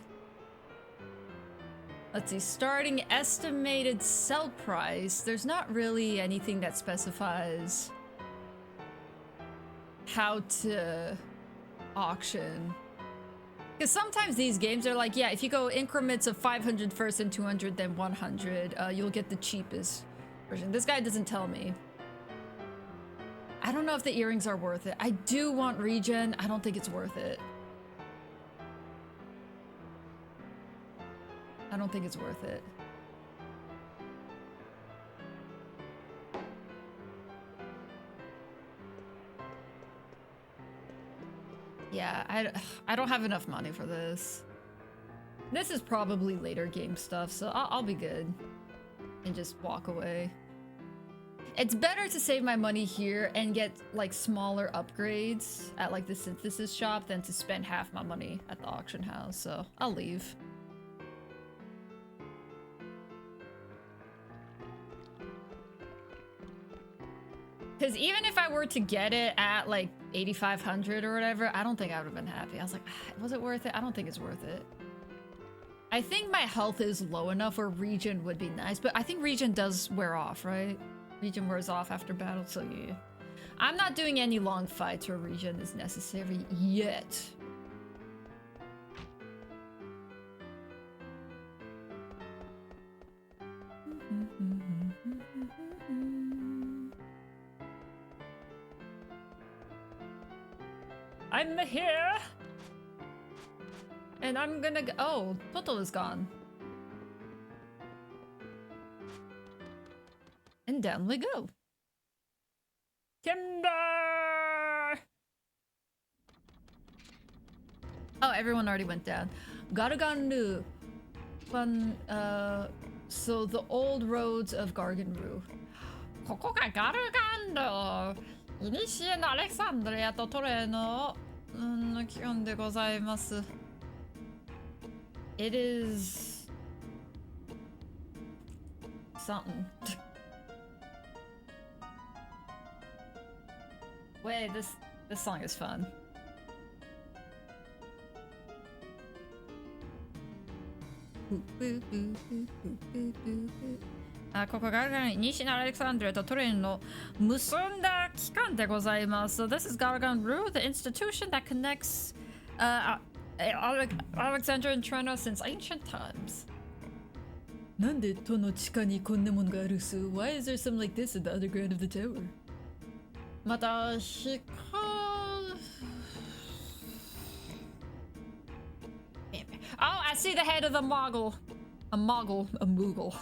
S1: Let's see, starting estimated sell price. There's not really anything that specifies how to auction. Because sometimes these games are like, yeah, if you go increments of 500 first and 200 then 100, you'll get the cheapest version. This guy doesn't tell me. I don't know if the earrings are worth it. I do want regen. I don't think it's worth it. I don't think it's worth it. Yeah, I don't have enough money for this. This is probably later game stuff, so I'll be good. And just walk away. It's better to save my money here and get like smaller upgrades at like the synthesis shop than to spend half my money at the auction house, so I'll leave. Because even if I were to get it at like 8,500 or whatever, I don't think I would have been happy. I was like, was it worth it? I don't think it's worth it. I think my health is low enough where regen would be nice, but I think regen does wear off, right? Regen wears off after battle, so yeah. I'm not doing any long fights where regen is necessary yet. I'm here! And I'm gonna go- oh, Toto is gone. And down we go. Timber! Oh, everyone already went down. Garganru. So the old roads of Garganru.
S2: ここがガルガンド。いにしえのアレクサンドリアとトレーの基本でございます。
S1: It is something. Wait, this song is fun.
S2: ここが西のアレクサンドリアとトレーンの結んだ機関でございます。So this is Garganru, the institution that connects Alexandria and Treno since ancient times.
S1: なんで都の地下にこんなものがあるす? Why is there something like this at the underground of the tower?
S2: また光Oh, I see the head of the Mogul. A Moogle.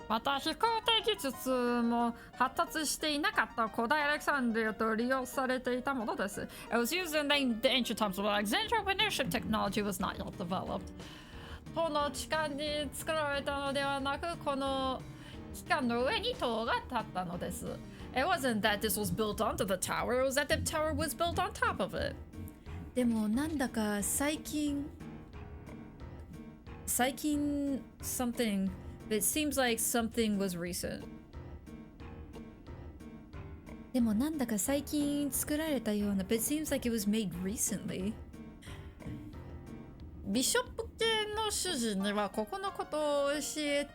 S2: また飛行艇技術も発達していなかった古代アレクサンドリアと利用されていたものです。It was used in the ancient times of Alexandria when airship technology was not yet developed. 塔の地下に作られたのではなく、この機関の上に塔が立ったのです。It wasn't that this was built onto the tower, it was that the tower was built on top of it.
S1: でもなんだか最近 something. It seems like something was recent. でもなんだか最近作られたような But it seems like it was made recently.
S2: ビショップ系の主人にはここのことを教えて。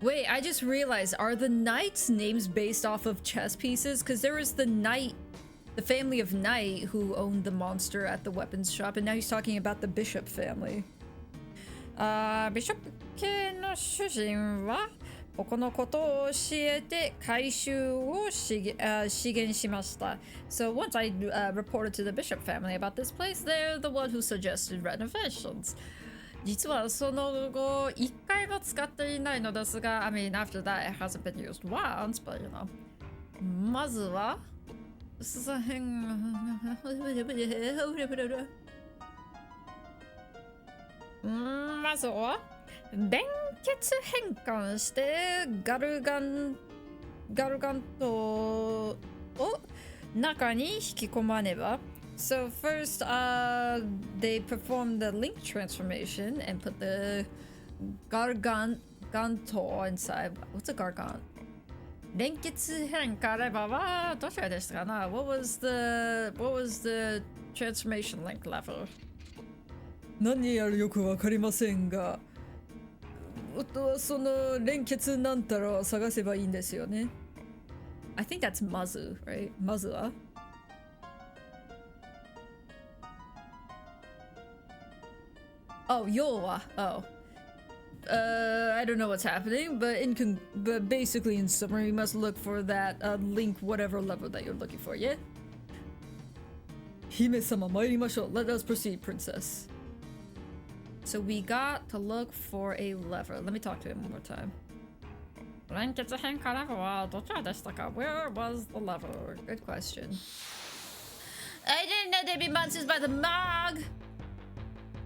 S1: Wait, I just realized, are the knights names based off of chess pieces? Because there was the knight, the family of Knight who owned the monster at the weapons shop, and now he's talking about the Bishop family.
S2: ビショップ系の主人はここのことを教えて改修を資源しました。So once I reported to the Bishop family about this place, they're the one who suggested renovations. 実はその後一回も使っていないのですが、I mean after that it hasn't been used once, but you know. まずはまずは連結変換してガルガントを中に引き込まねば。So first, they performed the link transformation and put the Garganto inside. What's a Gargant? 連結変化レバーはどちらでしたかな? What was the transformation link level?
S3: 何やるよくわかりませんが、その連結なんたらを探せばいいんですよね。
S1: I think that's Mazu, right?
S3: まずは
S1: Oh, Yowa. Oh. I don't know what's happening, but basically in summary, you must look for that link, whatever level that you're looking for, yeah?
S3: 姫様参りましょう。Let us proceed, princess.
S1: So we got to look for a lever. Let me talk to him one more time.
S2: 連結変化レバーはどちらでしたか? Where was the lever?
S1: Good question. I didn't know there'd be monsters by the Mog!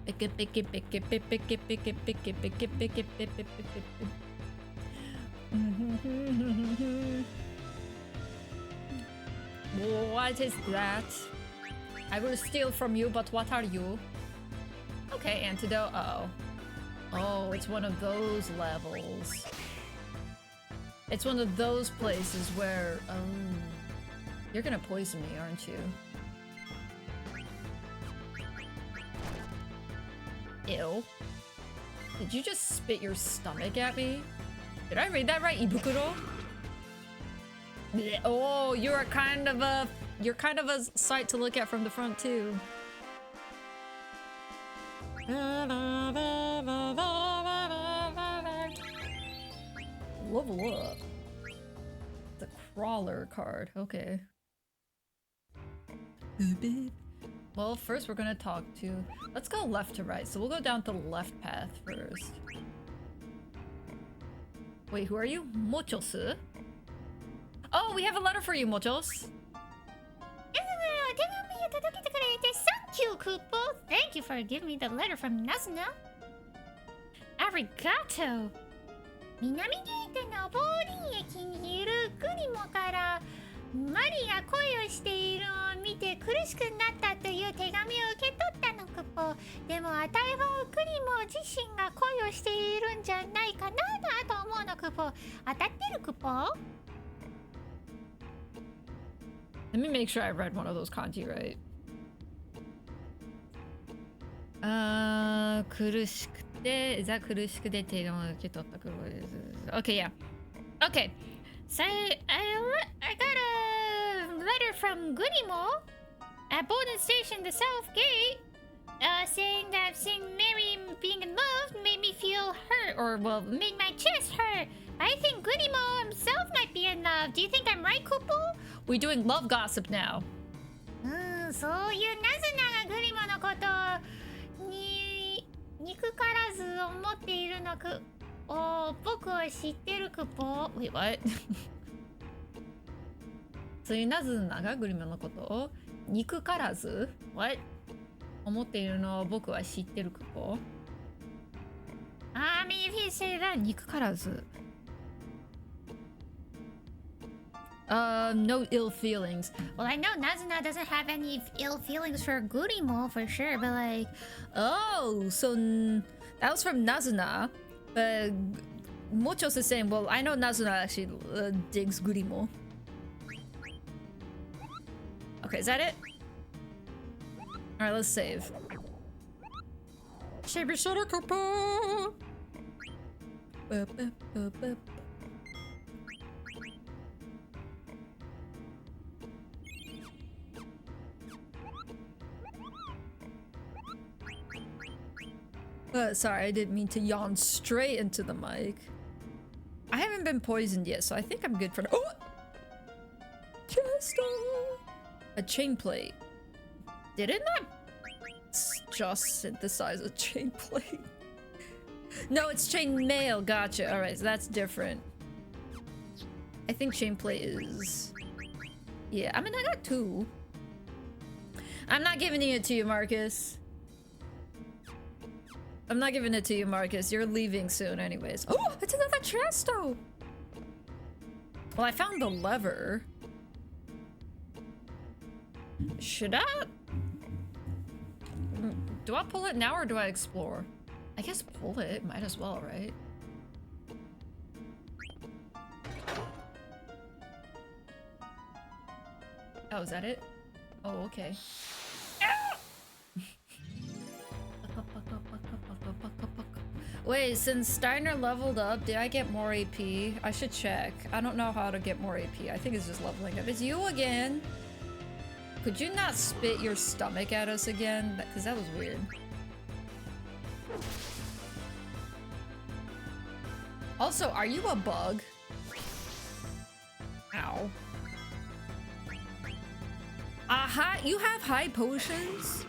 S1: What is that? I will steal from you, but what are you? Okay, antidote. Oh, it's one of those levels. It's one of those places where you're gonna poison me, aren't you? Ew. Did you just spit your stomach at me? Did I read that right, Ibukuro? Oh, you're kind of a sight to look at from the front too. Level up. The crawler card. Okay. Well, first we're gonna talk to... Let's go left to right. So we'll go down the left path first. Wait, who are you? Mochosu? Oh, we have a letter for you, Mochos.
S4: Thank you, Kupo. Thank you for giving me the letter from Nazuna. Arigato. 南ゲートのボーリン駅にいるグリモからマリが恋をしているのを見て苦しくなったという手紙を受け取ったの、クポ。でもあたいはグリモ自身が恋をしているんじゃないかなと思うの、クポ。当たってる、クポ。
S1: Let me make sure I read one of those kanji right. 苦しくて、is that 苦しくて手紙を受け取った。Okay, yeah. Okay.
S4: So I got a letter from Gurimo at Bolden Station, the South Gate, saying that seeing Mary being in love made me feel hurt, or well, made my chest hurt. I think Gurimo himself might be in love. Do you think I'm right, Kupo?
S1: We're doing love gossip now.
S4: そういうナズナがグリモのことに憎からず思っているのを僕は知ってる、クポ。
S1: Wait, what? そういうナズナがグリモのことを憎からず What? 思っているのを僕は知ってる、クポ。
S4: I mean, if you say that.
S1: 憎からず no ill feelings.
S4: Well, I know Nazuna doesn't have any ill feelings for Gurimo for sure, but like,
S1: Oh, so that was from Nazuna. But Mochos is saying, well, I know Nazuna actually digs Gurimo. Okay, is that it? Alright, let's save. Shibi Shadakapo! Sorry, I didn't mean to yawn straight into the mic. I haven't been poisoned yet, so I think I'm good for... Oh! Chesto! A chain plate. Did it not just synthesize a chain plate? No, it's chain mail. Gotcha. Alright, so that's different. I think chain plate is... Yeah, I mean, I got two. I'm not giving it to you, Marcus. I'm not giving it to you, Marcus. You're leaving soon anyways. Oh, it's another Chesto! Well, I found the lever. Should I? Do I pull it now or do I explore? I guess pull it. Might as well, right? Oh, is that it? Oh, okay. Wait, since Steiner leveled up, did I get more AP? I should check. I don't know how to get more AP. I think it's just leveling up. It's you again. Could you not spit your stomach at us again? Because that was weird. Also, are you a bug? Ow. You have high potions?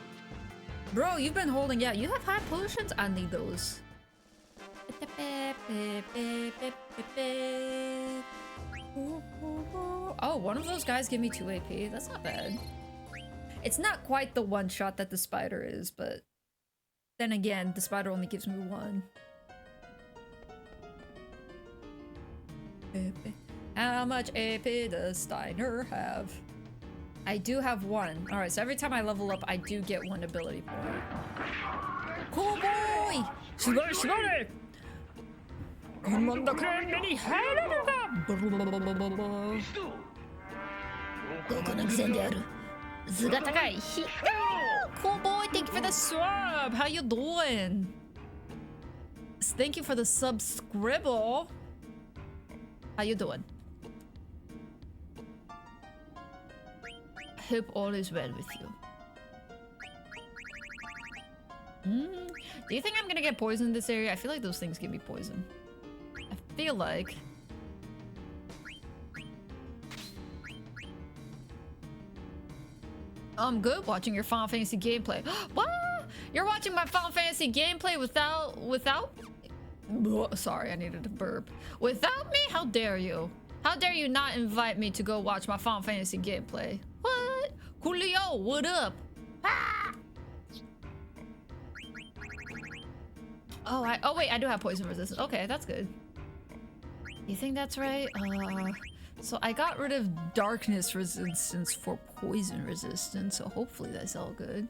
S1: Bro, you've been holding... Yeah, you have high potions? I need those. Oh, one of those guys give me 2 AP. That's not bad. It's not quite the one shot that the spider is, but... Then again, the spider only gives me 1. How much AP does Steiner have? I do have 1. Alright, so every time I level up, I do get 1 ability point. Cool boy! Shigare, shigare! Cool boy, thank you for the sub! How you doing? Thank you for the subscribble. How you doing? Hope all is well with you. Do you think I'm gonna get poisoned in this area? I feel like those things give me poison. I feel like... I'm good watching your Final Fantasy gameplay. What? You're watching my Final Fantasy gameplay without... Sorry, I needed to burp. Without me? How dare you? How dare you not invite me to go watch my Final Fantasy gameplay? What? Coolio, what up? Ah! Oh, wait, I do have poison resistance. Okay, that's good. You think that's right? So I got rid of darkness resistance for poison resistance, so hopefully that's all good.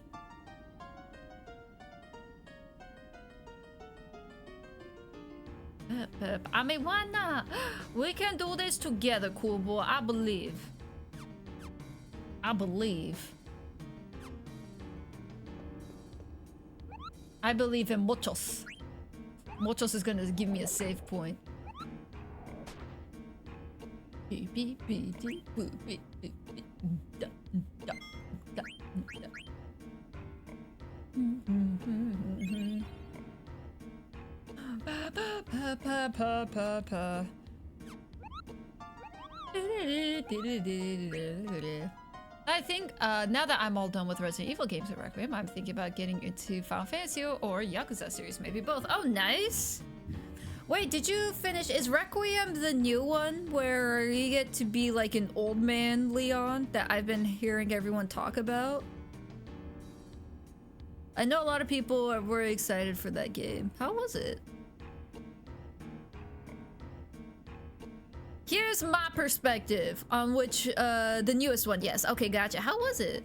S1: I mean, why not? We can do this together, cool boy. I believe. I believe. I believe in Muchos. Muchos is gonna give me a save point. Beep, beep, beep, beep, boop, beep, beep, beep. Da, da, da, da. Pa, pa, pa, pa, pa, pa, pa. I think now that I'm all done with Resident Evil games at Requiem, I'm thinking about getting into Final Fantasy or Yakuza series, maybe both. Oh, nice! Wait, did you finish? Is Requiem the new one where you get to be like an old man Leon that I've been hearing everyone talk about? I know a lot of people are very excited for that game. How was it? Here's my perspective on which, the newest one. Yes, okay, gotcha. How was it?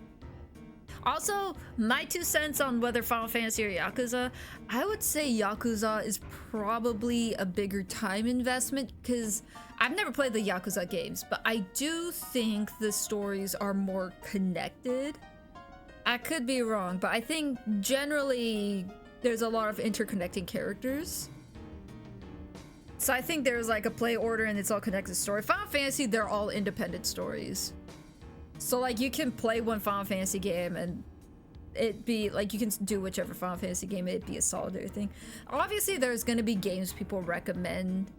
S1: Also, my 2 cents on whether Final Fantasy or Yakuza. I would say Yakuza is probably a bigger time investment because I've never played the Yakuza games, but I do think the stories are more connected. I could be wrong, but I think generally there's a lot of interconnecting characters. So I think there's like a play order and it's all connected story. Final Fantasy, they're all independent stories. So like you can play one Final Fantasy game and it be like you can do whichever Final Fantasy game, it'd be a solitary thing. Obviously there's gonna be games people recommend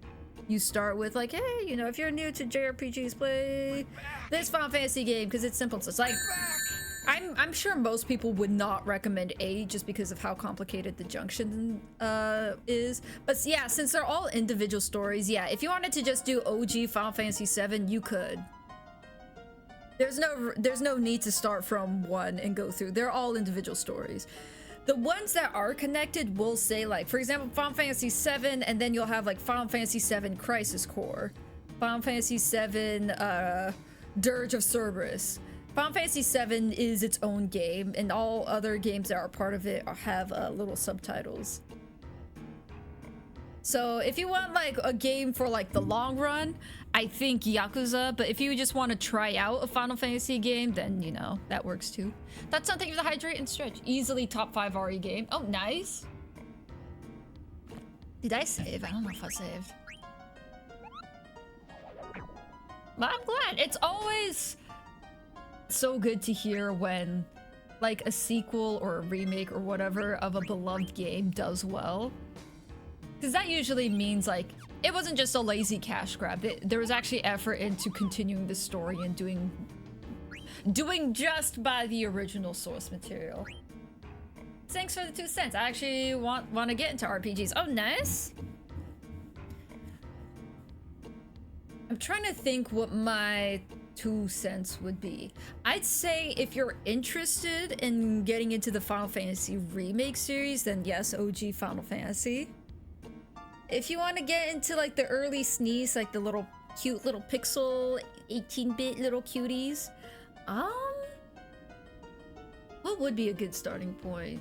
S1: you start with, like, hey, you know, if you're new to JRPGs, play this Final Fantasy game because it's simple. So it's like I'm sure most people would not recommend 8 just because of how complicated the junction is. But yeah, since they're all individual stories, yeah, if you wanted to just do OG Final Fantasy 7, you could. There's no need to start from 1 and go through. They're all individual stories. The ones that are connected will say, like, for example, Final Fantasy 7, and then you'll have like Final Fantasy 7 Crisis Core, Final Fantasy 7 Dirge of Cerberus. Final Fantasy 7 is its own game, and all other games that are part of it have little subtitles. So if you want like a game for like the long run, I think Yakuza, but if you just want to try out a Final Fantasy game, then you know, that works too. That's something for the hydrate and stretch. Easily top 5 RE game. Oh, nice. Did I save? I don't know if I saved. But I'm glad. It's always so good to hear when like a sequel or a remake or whatever of a beloved game does well, because that usually means like it wasn't just a lazy cash grab. There was actually effort into continuing the story and doing just by the original source material. Thanks for the 2 cents. I actually want to get into RPGs. Oh, nice. I'm trying to think what my 2 cents would be. I'd say if you're interested in getting into the Final Fantasy remake series, then yes, OG Final Fantasy. If you want to get into like the early SNES, like the little cute little pixel 18-bit little cuties, what would be a good starting point?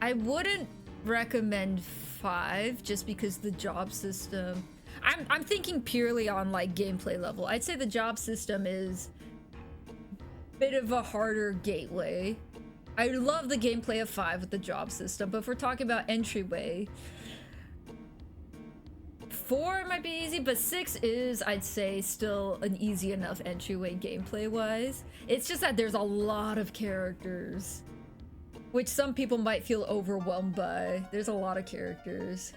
S1: I wouldn't recommend 5 just because the job system. I'm thinking purely on like gameplay level. I'd say the job system is a bit of a harder gateway. I love the gameplay of 5 with the job system, but if we're talking about entryway, 4 might be easy, but 6 is, I'd say, still an easy enough entryway gameplay wise. It's just that there's a lot of characters, which some people might feel overwhelmed by. There's a lot of characters.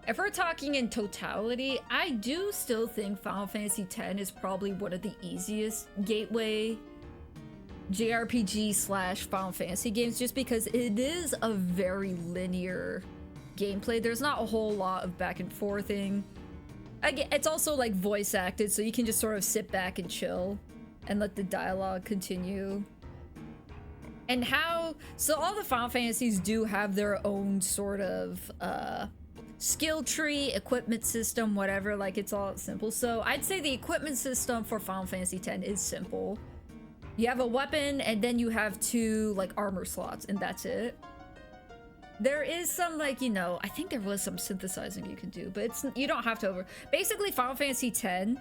S1: If we're talking in totality, I do still think Final Fantasy X is probably one of the easiest gateway JRPG / Final Fantasy games, just because it is a very linear gameplay. There's not a whole lot of back and forthing. Again, it's also like voice acted, so you can just sort of sit back and chill and let the dialogue continue. And so all the Final Fantasies do have their own sort of skill tree, equipment system, whatever, like it's all simple. So I'd say the equipment system for Final Fantasy X is simple. You have a weapon and then you have 2 like armor slots and that's it. There is some like, you know, I think there was some synthesizing you can do, but you don't have to basically Final Fantasy X,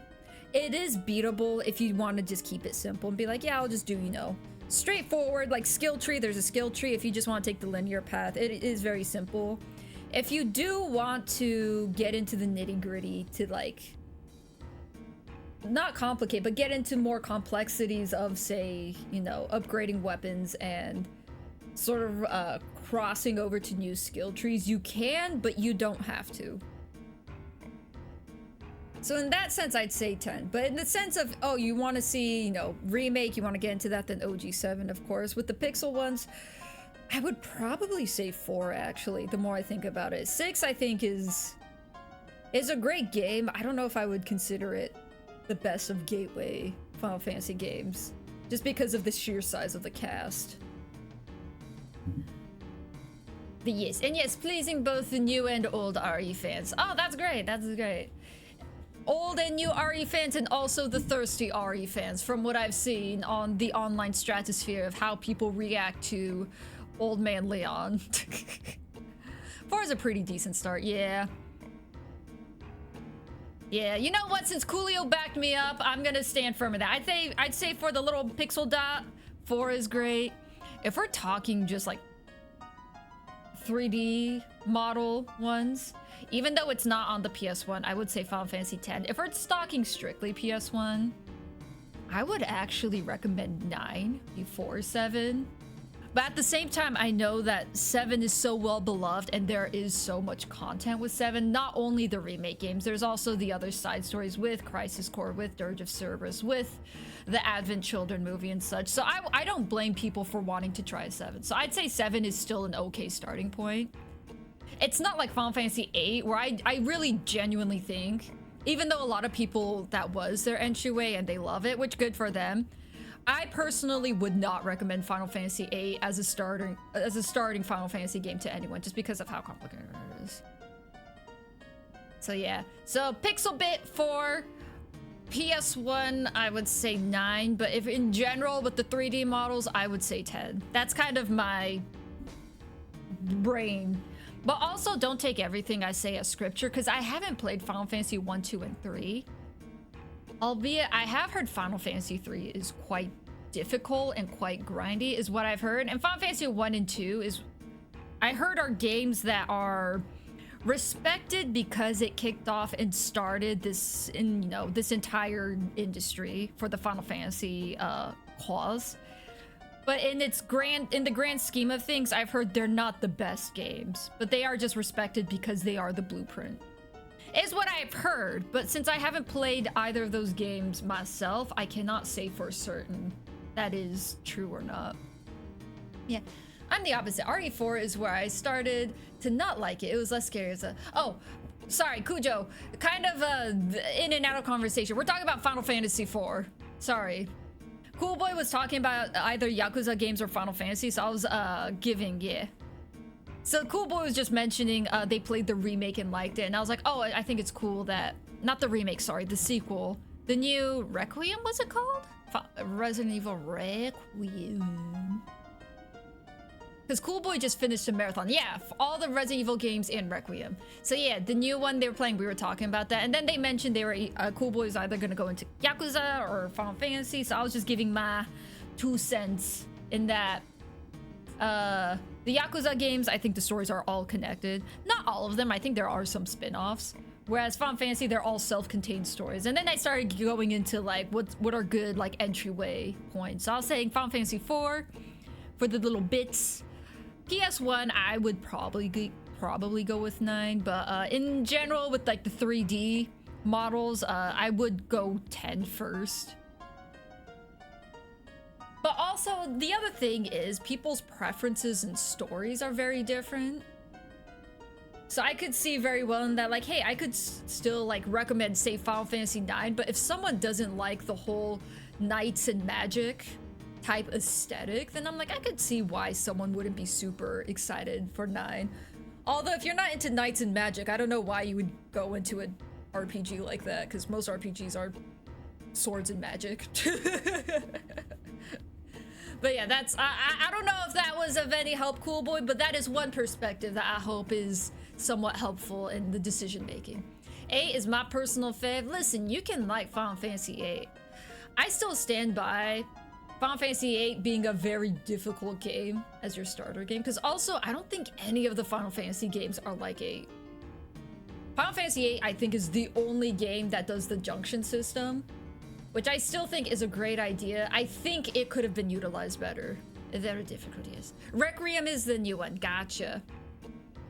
S1: it is beatable if you want to just keep it simple and be like, yeah, I'll just do, you know, straightforward, like skill tree. There's a skill tree if you just want to take the linear path. It is very simple. If you do want to get into the nitty-gritty to like not complicate but get into more complexities of, say, you know, upgrading weapons and sort of crossing over to new skill trees, you can, but you don't have to. So in that sense, I'd say 10. But in the sense of, oh, you want to see, you know, remake, you want to get into that, then OG7, of course. With the pixel ones, I would probably say 4, actually, the more I think about it. 6, I think, is a great game. I don't know if I would consider it the best of Gateway Final Fantasy games, just because of the sheer size of the cast. But yes, and yes, pleasing both the new and old RE fans. Oh, that's great, that's great. Old and new RE fans, and also the thirsty RE fans, from what I've seen on the online stratosphere of how people react to Old Man Leon. 4 is a pretty decent start, yeah. Yeah, you know what? Since Coolio backed me up, I'm gonna stand firm in that. I'd say for the little pixel dot, 4 is great. If we're talking just like 3D model ones, even though it's not on the PS1, I would say Final Fantasy X. If we're talking strictly PS1, I would actually recommend 9 before 7. But at the same time, I know that 7 is so well beloved and there is so much content with 7. Not only the remake games, there's also the other side stories with Crisis Core, with Dirge of Cerberus, with the Advent Children movie and such. So I don't blame people for wanting to try 7. So I'd say 7 is still an okay starting point. It's not like Final Fantasy VIII, where I really genuinely think, even though a lot of people, that was their entryway and they love it, which good for them, I personally would not recommend Final Fantasy VIII as a starting Final Fantasy game to anyone, just because of how complicated it is. So yeah, so Pixel Bit for PS1, I would say 9, but if in general with the 3D models, I would say 10. That's kind of my brain. But also, don't take everything I say as scripture, because I haven't played Final Fantasy 1, 2, and 3. Albeit, I have heard Final Fantasy 3 is quite difficult and quite grindy, is what I've heard. And Final Fantasy 1 and 2 is, I heard, are games that are respected because it kicked off and started this, this entire industry for the Final Fantasy cause. But in the grand scheme of things, I've heard they're not the best games, but they are just respected because they are the blueprint. Is what I've heard, but since I haven't played either of those games myself, I cannot say for certain that is true or not. Yeah, I'm the opposite. RE4 is where I started to not like it. It was less scary as oh, sorry, Kujo, kind of in and out of conversation. We're talking about Final Fantasy IV. Sorry. Cool Boy was talking about either Yakuza games or Final Fantasy, so I was giving, yeah. So Cool Boy was just mentioning they played the remake and liked it, and I was like, oh, I think it's cool that, not the remake, sorry, the sequel. The new Requiem, what's it called? Resident Evil Requiem. Because Cool Boy just finished a marathon. Yeah, all the Resident Evil games and Requiem. So yeah, the new one they were playing, we were talking about that. And then they mentioned they were, Cool Boy was either going to go into Yakuza or Final Fantasy. So I was just giving my 2 cents in that. The Yakuza games, I think the stories are all connected. Not all of them. I think there are some spin-offs. Whereas Final Fantasy, they're all self-contained stories. And then I started going into like, what are good like entryway points. So I was saying Final Fantasy IV for the little bits. PS1, I would probably go with 9, but in general, with like the 3D models, I would go 10 first. But also, the other thing is people's preferences and stories are very different. So I could see very well in that, like, hey, I could still like recommend, say, Final Fantasy IX, but if someone doesn't like the whole knights and magic type aesthetic, then I'm like, I could see why someone wouldn't be super excited for 9. Although if you're not into knights and magic, I don't know why you would go into an RPG like that, because most RPGs are swords and magic. But yeah, that's I don't know if that was of any help, Cool Boy, but that is one perspective that I hope is somewhat helpful in the decision making. 8 is my personal fave. Listen, you can like Final Fantasy 8. I still stand by Final Fantasy 8 being a very difficult game as your starter game, because also I don't think any of the Final Fantasy games are like 8. Final Fantasy 8, I think, is the only game that does the junction system, which I still think is a great idea. I think it could have been utilized better. There are difficulties. Requiem is the new one. Gotcha.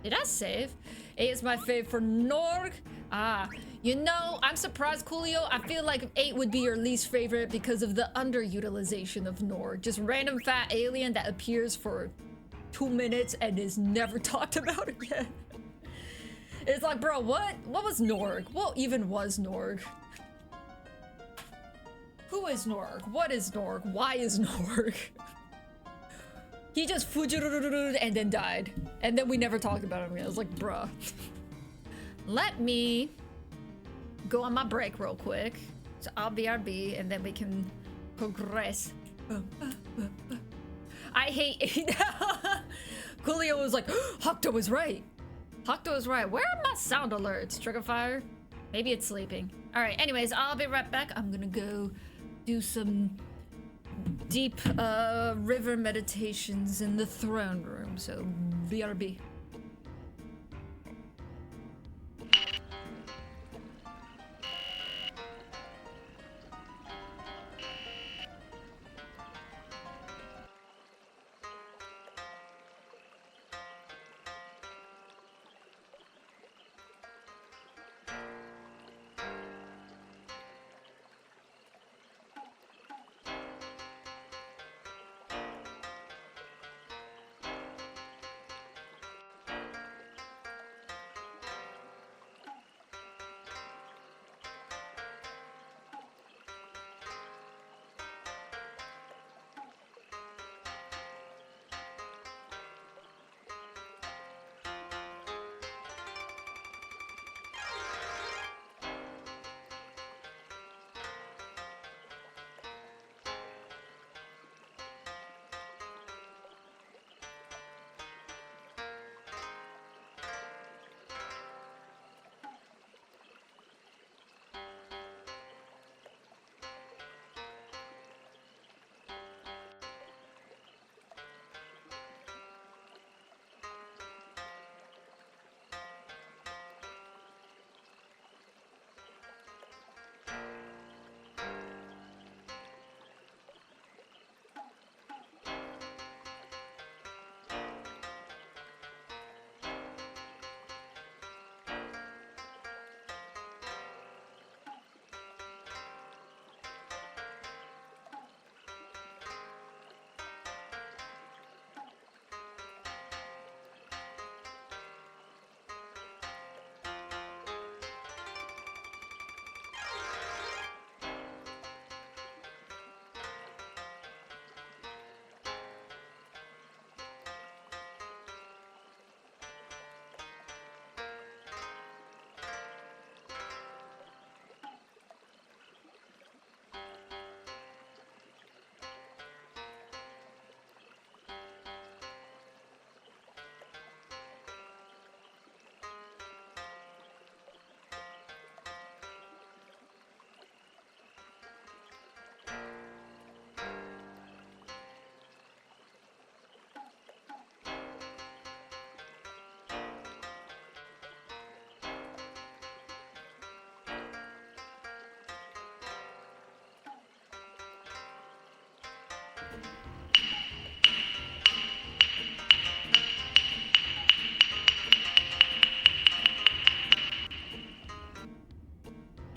S1: Did I save? 8 is my fave for Norg. Ah, you know, I'm surprised, Coolio. I feel like 8 would be your least favorite because of the underutilization of Norg. Just random fat alien that appears for 2 minutes and is never talked about again. It's like, bro, what was Norg? What even was Norg? Who is Norg? What is Norg? Why is Norg? He just fujururururu and then died. And then we never talked about him again. I was like, bruh. Let me go on my break real quick. So I'll BRB and then we can progress. I hate it. Coolio was like, Hokuto was right. Hokuto was right. Where are my sound alerts? Triggerfire? Maybe it's sleeping. Alright, anyways, I'll be right back. I'm gonna go do some deep river meditations in the throne room. So BRB.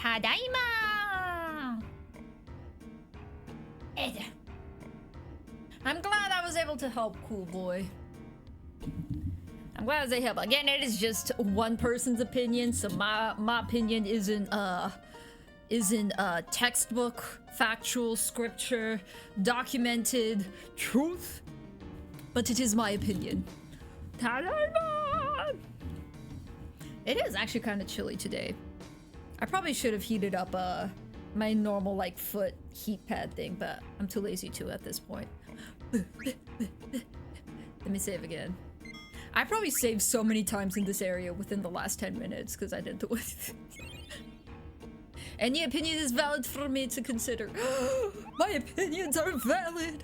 S1: Tadaima! I'm glad I was able to help, Cool Boy. I'm glad they help. Again, it is just one person's opinion, so my opinion isn't textbook, factual, scripture, documented truth, but it is my opinion. Tadaima! It is actually kind of chilly today. I probably should have heated up my normal like foot heat pad thing, but I'm too lazy to at this point. Let me save again. I probably saved so many times in this area within the last 10 minutes because I didn't do it. Any opinion is valid for me to consider. My opinions are valid.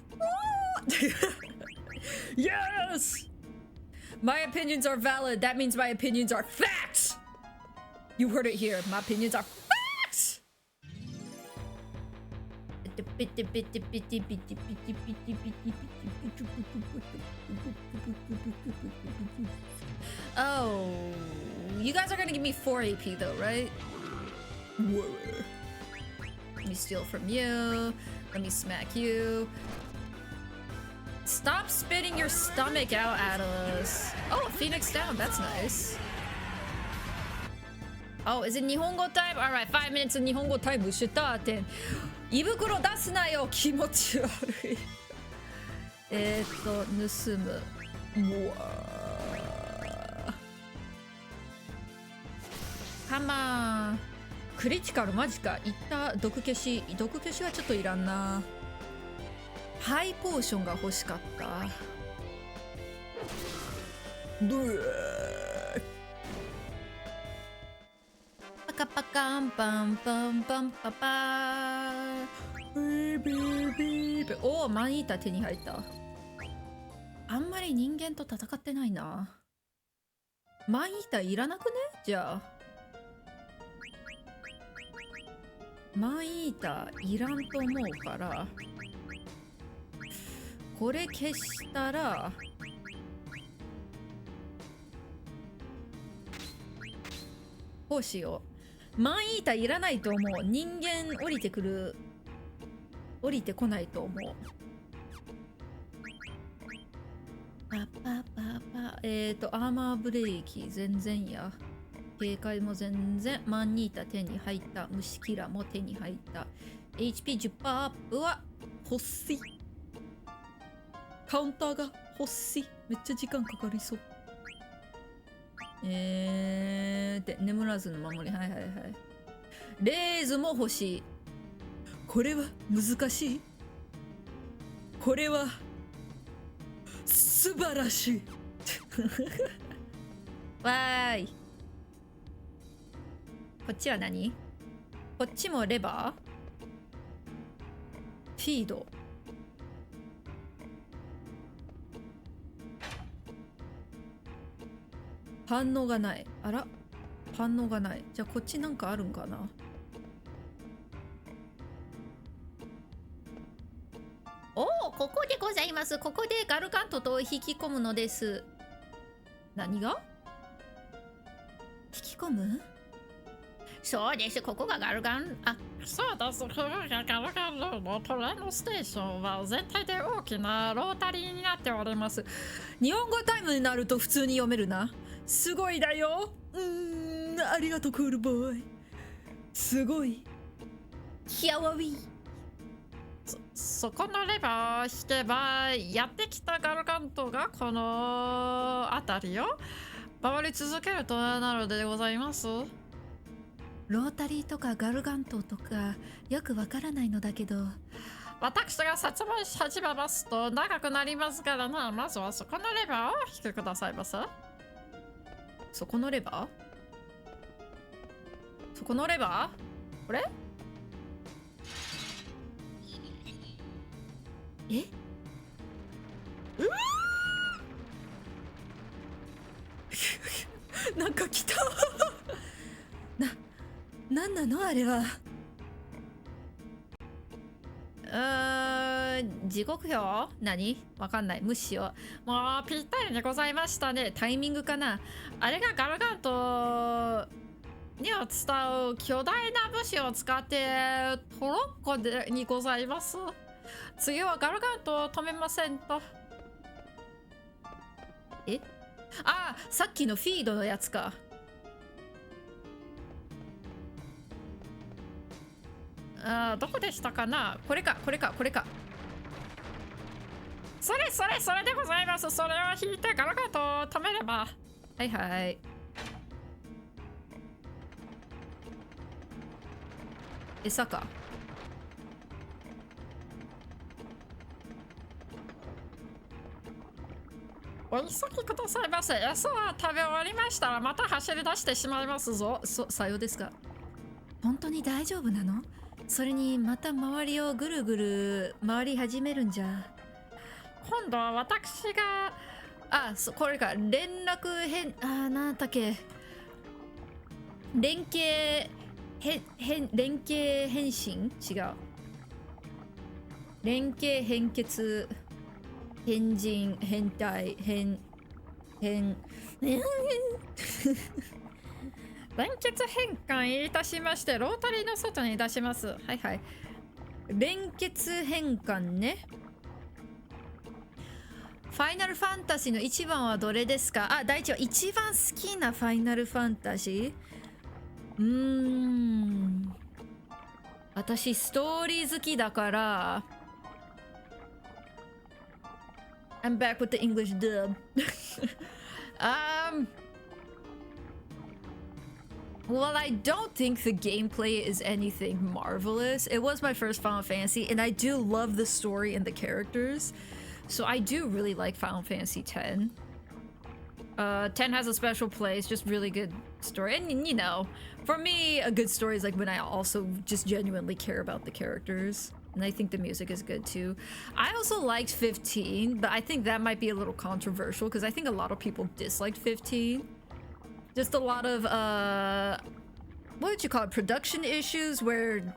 S1: Yes! My opinions are valid. That means my opinions are facts! You heard it here. My opinions are facts! Oh, you guys are gonna give me 4 AP though, right? Whoa. Let me steal from you. Let me smack you. Stop spitting your stomach out at us. Oh, Phoenix down. That's nice. Oh, is it Nihongo time? Alright, 5 minutes of Nihongo time. 胃袋出すなよ、気持ち悪い。盗む。うわハンマー。クリティカルマジか。いった毒消し。毒消しはちょっといらんな。ハイポーションが欲しかった。ブーパカパカンパンパンパンパパービービービー。おお、マンイーター手に入った。あんまり人間と戦ってないな。マンイーターいらなくね？じゃあマンイーターいらんと思うからこれ消したらこうしよう。マンイーターいらないと思う。人間降りてこないと思う。パパパパアーマーブレーキ全然や。警戒も全然。マンニータ手に入った。虫キラも手に入った。 HP10% アップは欲しい。カウンターが欲しい。めっちゃ時間かかりそう。で眠らずの守り。はいはいはい。レーズも欲しい。これは難しい。これは素晴らしい。わーい。こっちは何？こっちもレバー？フィード。反応がない。あら？反応がない。じゃあこっちなんかあるんかな？おお、ここでございます。ここでガルガントと引き込むのです。何が？引き込む？そうです。ここがガルガン。あ、
S2: そうです。ここがガルガンローのトレーンステーションは全体で大きなロータリーになっております。
S1: 日本語タイムになると普通に読めるな。すごいだよ。ありがとうクールボーイ。すごい。ヒャワウィー。
S2: そこのレバー引けばやってきたガルガントがこの辺りを回り続けるとなるでございます。
S1: ロータリーとかガルガントとかよくわからないのだけど、
S2: 私が説明し始めますと長くなりますからな。まずはそこのレバーを引いてくださいませ。
S1: そこのレバー？そこのレバー？これ？え？なんか来た。なんなのあれは。時刻表？何？わかんない。無視しよ
S2: う。もうぴったりでございましたね。
S1: タイミングかな。
S2: あれがガルガントには伝う巨大な武士を使ってトロッコでにございます。次はガルガントを止めませんと。
S1: あ、さっきのフィードのやつか。
S2: どこでしたかな。
S1: これか。
S2: それでございます。それを引いてガラガラと止めれば。
S1: はいはい。餌か。
S2: お急ぎくださいませ。餌は食べ終わりましたらまた走り出してしまいますぞ。
S1: さようですか。本当に大丈夫なの？それにまた周りをぐるぐる回り始めるんじゃ。
S2: 今度は私が
S1: これか。連絡変なんだっけ。連携変身？違う。連携変血変人変態連
S2: 結変換いたしましてロータリーの外に出します。
S1: はいはい。連結変換ね。ファイナルファンタジーの一番はどれですか？第一は一番好きなファイナルファンタジー。私ストーリー好きだから。I'm back with the English dub. Well, I don't think the gameplay is anything marvelous. It was my first Final Fantasy, and I do love the story and the characters. So I do really like Final Fantasy X. 10 has a special place, just really good story. And you know, for me, a good story is like when I also just genuinely care about the characters. And I think the music is good too. I also liked 15, but I think that might be a little controversial because I think a lot of people disliked 15. Just a lot of, what would you call it? Production issues where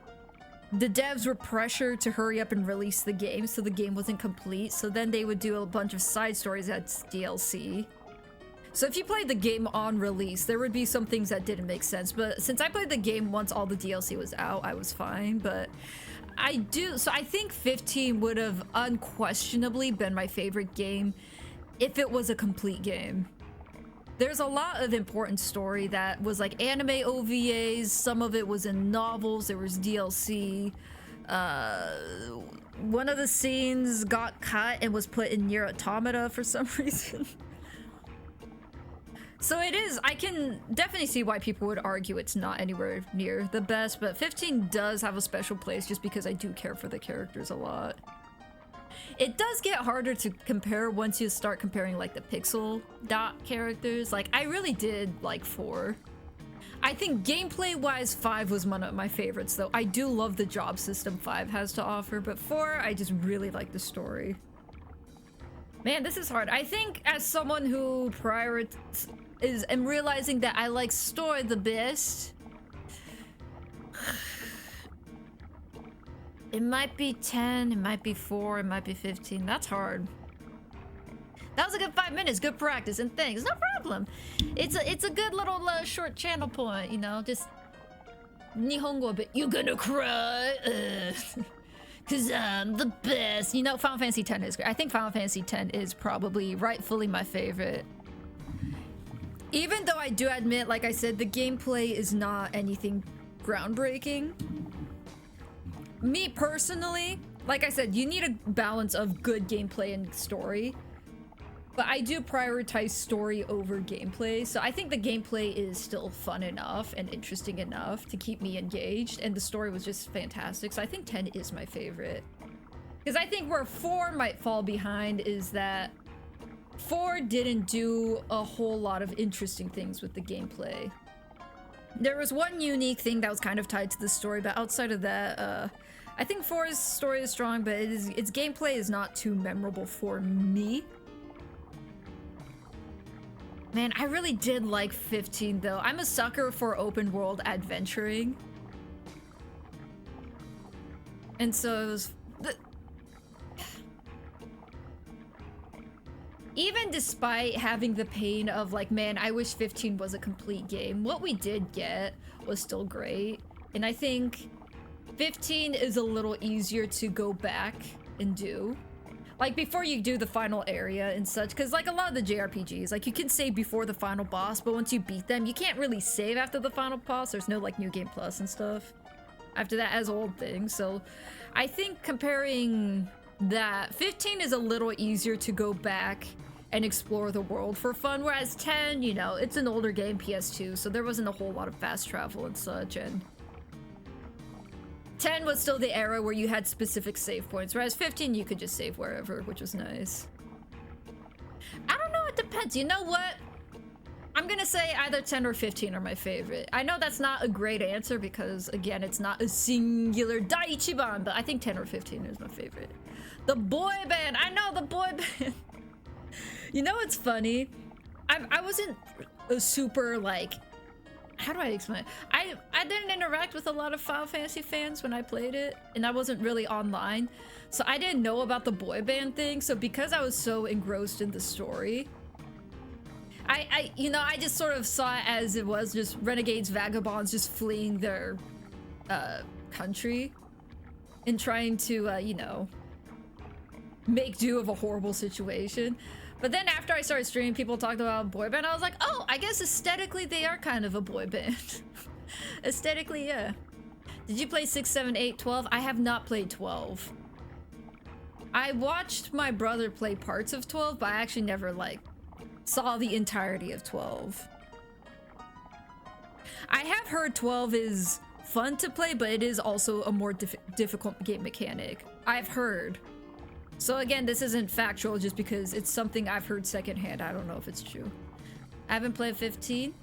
S1: the devs were pressured to hurry up and release the game, so the game wasn't complete. So then they would do a bunch of side stories as DLC. So if you played the game on release, there would be some things that didn't make sense. But since I played the game once all the DLC was out, I was fine. But I think 15 would have unquestionably been my favorite game if it was a complete game. There's a lot of important story that was like anime OVAs, some of it was in novels, there was DLC. One of the scenes got cut and was put in Nier Automata for some reason. So it is, I can definitely see why people would argue it's not anywhere near the best, but 15 does have a special place just because I do care for the characters a lot. It does get harder to compare once you start comparing like the pixel dot characters. Like I really did like 4. I think gameplay wise 5 was one of my favorites though. I do love the job system 5 has to offer, but 4 I just really like the story. Man, this is hard. I think as someone who am realizing that I like story the best. It might be 10, it might be 4, it might be 15. That's hard. That was a good 5 minutes, good practice, and thanks. No problem. It's a good little short channel point, you know, just Nihongo a bit. You're gonna cry, cause I'm the best. You know, Final Fantasy X is great. I think Final Fantasy X is probably rightfully my favorite. Even though I do admit, like I said, the gameplay is not anything groundbreaking. Me personally, like I said, you need a balance of good gameplay and story. But I do prioritize story over gameplay, so I think the gameplay is still fun enough and interesting enough to keep me engaged, and the story was just fantastic, so I think 10 is my favorite. Because I think where 4 might fall behind is that 4 didn't do a whole lot of interesting things with the gameplay. There was one unique thing that was kind of tied to the story, but outside of that, I think 4's story is strong, but its gameplay is not too memorable for me. Man, I really did like 15 though. I'm a sucker for open world adventuring. And so it was... Even despite having the pain of like, man, I wish 15 was a complete game, what we did get was still great. And I think 15 is a little easier to go back and do. Like before you do the final area and such, because like a lot of the JRPGs, like you can save before the final boss, but once you beat them, you can't really save after the final boss. There's no like New Game Plus and stuff after that as old things. So I think comparing that, 15 is a little easier to go back and explore the world for fun, whereas 10, you know, it's an older game, PS2, so there wasn't a whole lot of fast travel and such, and 10 was still the era where you had specific save points, whereas 15 you could just save wherever, which was nice. I don't know, it depends. You know what? I'm gonna say either 10 or 15 are my favorite. I know that's not a great answer because, again, it's not a singular Daiichiban, but I think 10 or 15 is my favorite. The boy band! I know, the boy band! You know what's funny? I wasn't a super, like... How do I explain it? I didn't interact with a lot of Final Fantasy fans when I played it, and I wasn't really online. So I didn't know about the boy band thing, so because I was so engrossed in the story... you know, I just sort of saw it as it was, just renegades, vagabonds just fleeing their country and trying to, you know, make do of a horrible situation. But then after I started streaming, people talked about boy band. I was like, oh, I guess aesthetically they are kind of a boy band. Aesthetically, yeah. Did you play 6, 7, 8, 12? I have not played 12. I watched my brother play parts of 12, but I actually never, like, saw the entirety of 12. I have heard 12 is fun to play, but it is also a more difficult game mechanic. I've heard. So again, this isn't factual just because it's something I've heard secondhand. I don't know if it's true. I haven't played 15.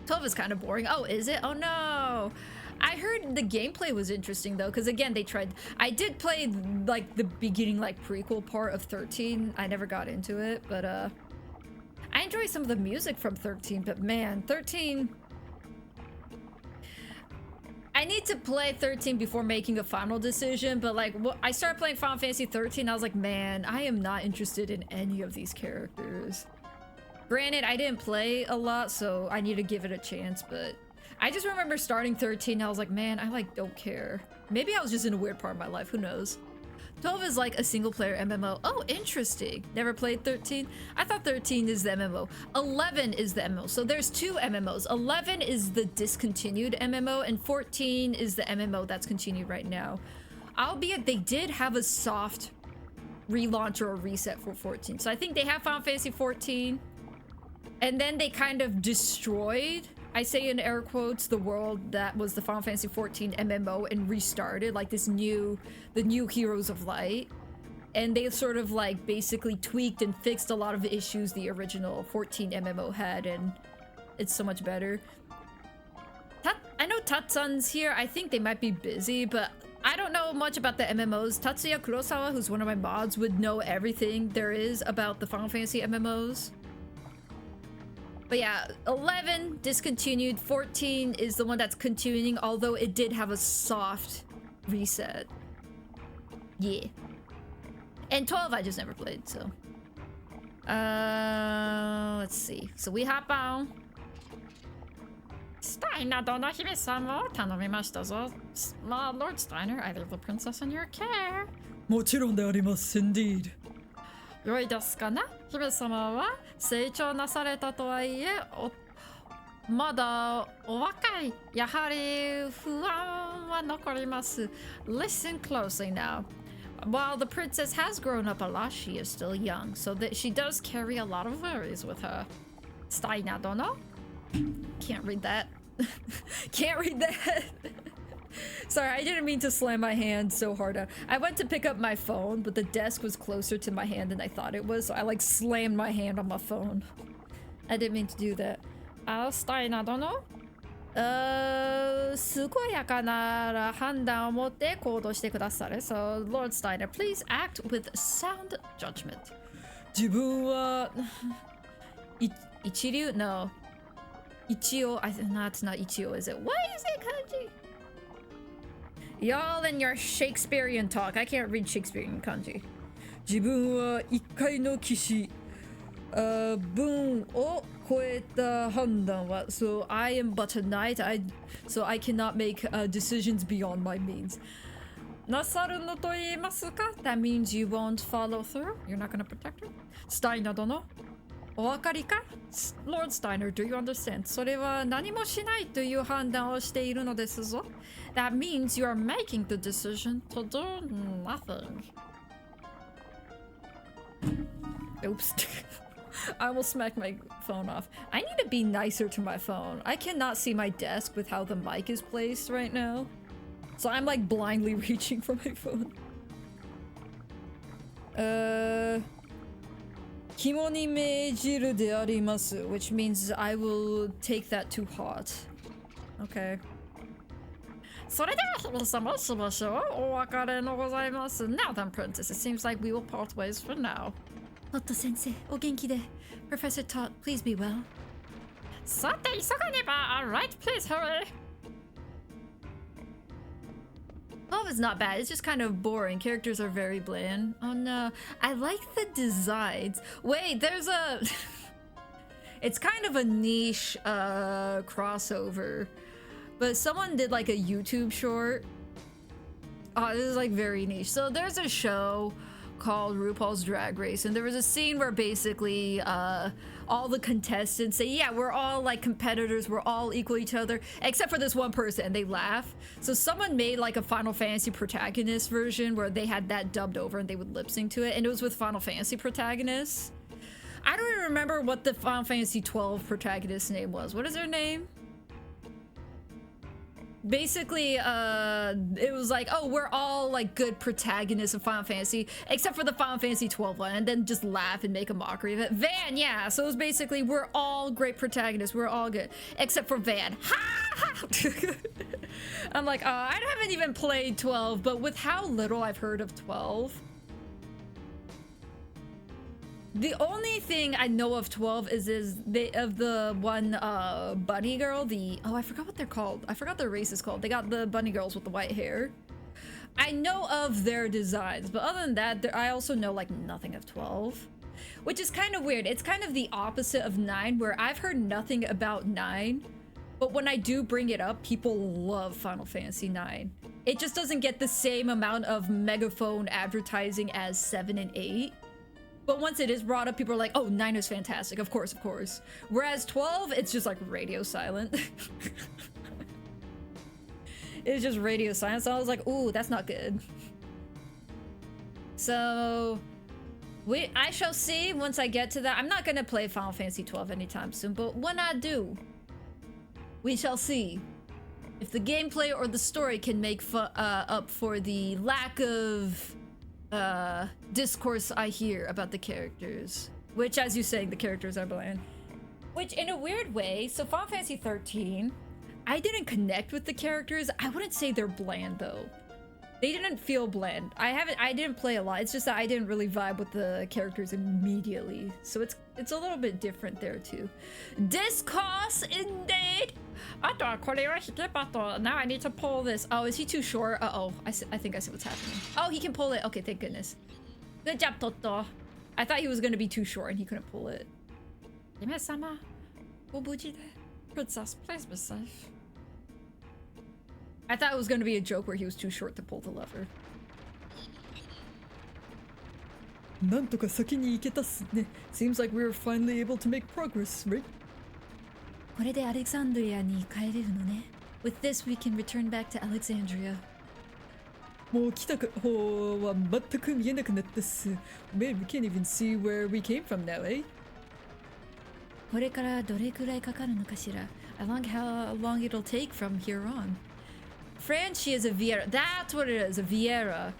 S1: 12 is kind of boring. Oh, is it? Oh no. I heard the gameplay was interesting though, because again, they tried. I did play like the beginning, like prequel part of 13. I never got into it, but I enjoy some of the music from 13, but man, 13... I need to play 13 before making a final decision, but like, I started playing Final Fantasy 13, I was like, man, I am not interested in any of these characters. Granted, I didn't play a lot, so I need to give it a chance, but I just remember starting 13, I was like, man, I like don't care. Maybe I was just in a weird part of my life, who knows? 12 is like a single player MMO. Oh, interesting. Never played 13? I thought 13 is the MMO. 11 is the MMO. So there's two MMOs. 11 is the discontinued MMO and 14 is the MMO that's continued right now. Albeit they did have a soft relaunch or a reset for 14. So I think they have Final Fantasy 14 and then they kind of destroyed, I say in air quotes, the world that was the Final Fantasy 14 MMO and restarted like the new Heroes of Light. And they sort of like basically tweaked and fixed a lot of the issues the original 14 MMO had, and it's so much better. I know Tatsun's here. I think they might be busy, but I don't know much about the MMOs. Tatsuya Kurosawa, who's one of my mods, would know everything there is about the Final Fantasy MMOs. But yeah, 11 discontinued, 14 is the one that's continuing, although it did have a soft reset. Yeah. And 12 I just never played, so. Let's see. So we hop on.
S2: スタイナ殿姫様を頼みましたぞ。まあ、Lord Steiner, I leave the princess in your care.
S3: もちろんであります、indeed。
S2: 良いですかな？姫様は成長なされたとはいえ、まだお若い。やはり不安は残ります。Listen closely now. While the princess has grown up a lot, she is still young, so that she does carry a lot of worries with her. Steiner殿?
S1: Can't read that. Can't read that. Sorry, I didn't mean to slam my hand so hard. I went to pick up my phone, but the desk was closer to my hand than I thought it was, so I like slammed my hand on my phone. I didn't mean to do that.
S2: スタイナ殿?
S1: 健やかな判断を持って行動してくだされ。So, Lord Steiner, please act with sound judgment.
S3: 自分は
S1: 一流? No. Ichio. No, it's not Ichio, is it? Why is it kanji? Y'all and your Shakespearean talk. I can't read Shakespearean kanji.
S3: 自分は一階の騎士分を超えた判断は
S1: So I am but a knight. So I cannot make decisions beyond my means.
S2: nasaru no to iimasu ka? That means you won't follow through? You're not gonna protect her? Steiner dono? Owakari ka? Lord Steiner, do you understand? それは何もしないという判断をしているのですぞ。That means you are making the decision to do nothing. Oops. I almost smacked my phone off. I need to be nicer to my phone. I cannot see my desk with how the mic is placed right now. So I'm like blindly reaching for my phone.
S3: 肝に銘じるであります which means I will take that to heart.
S2: Okay. それでは姫様しましょう。お別れのございます。Now then, Princess, it seems like we will part ways for now.
S1: Totta sensei, o genki de. Professor Tot, please be well.
S2: さて、急がねば。Alright, please hurry.
S1: 12 is not bad. It's just kind of boring. Characters are very bland. Oh no. I like the designs. Wait, there's a... It's kind of a niche crossover. But someone did like a YouTube short. Oh, this is like very niche. So there's a show called RuPaul's Drag Race, and there was a scene where basically all the contestants say, yeah, we're all like competitors, we're all equal to each other, except for this one person, and they laugh. So someone made like a Final Fantasy protagonist version where they had that dubbed over and they would lip sync to it, and it was with Final Fantasy protagonists. I don't even remember what the Final Fantasy 12 protagonist's name was. What is her name? Basically, it was like, oh, we're all like good protagonists of Final Fantasy, except for the Final Fantasy 12 one, and then just laugh and make a mockery of it. Van, yeah, so it was basically, we're all great protagonists, we're all good, except for Van. Ha! I'm like, I haven't even played 12, but with how little I've heard of 12, the only thing I know of 12 is the one bunny girl, I forgot what they're called. I forgot their race is called. They got the bunny girls with the white hair. I know of their designs, but other than that, I also know like nothing of 12, which is kind of weird. It's kind of the opposite of 9, where I've heard nothing about 9, but when I do bring it up, people love Final Fantasy 9. It just doesn't get the same amount of megaphone advertising as 7 and 8. But once it is brought up, people are like, oh, 9 is fantastic. Of course, of course. Whereas 12, it's just like radio silent. It's just radio silent. So I was like, ooh, that's not good. So I shall see once I get to that. I'm not going to play Final Fantasy 12 anytime soon, but when I do, we shall see if the gameplay or the story can make up for the lack of discourse I hear about the characters, which, as you say, the characters are bland, which in a weird way, so Final Fantasy 13, I didn't connect with the characters. I wouldn't say they're bland though. They didn't feel bland. I didn't play a lot. It's just that I didn't really vibe with the characters immediately, so it's a little bit different there too. Discourse indeed.
S2: Now I need to pull this.
S1: Oh, is he too short? Uh-oh. I think I see what's happening. Oh, he can pull it. Okay, thank goodness. Good job, Toto. I thought he was gonna be too short and he couldn't pull it.
S2: Hime-sama, Princess, please be safe.
S1: I thought it was gonna be a joke where he was too short to pull the lever.
S3: なんとか先に行けたっすね. Seems like we were finally able to make progress, right?
S1: これでアレクサンドリアに帰れるのね. With this, we can return back to Alexandria.
S3: もう来た方は全く見えなくなったっす. Man, we can't even see where we came from now, eh?
S1: これからどれくらいかかるのかしら? How long it'll take from here on. Fran, she is a Viera. That's what it is, a Viera.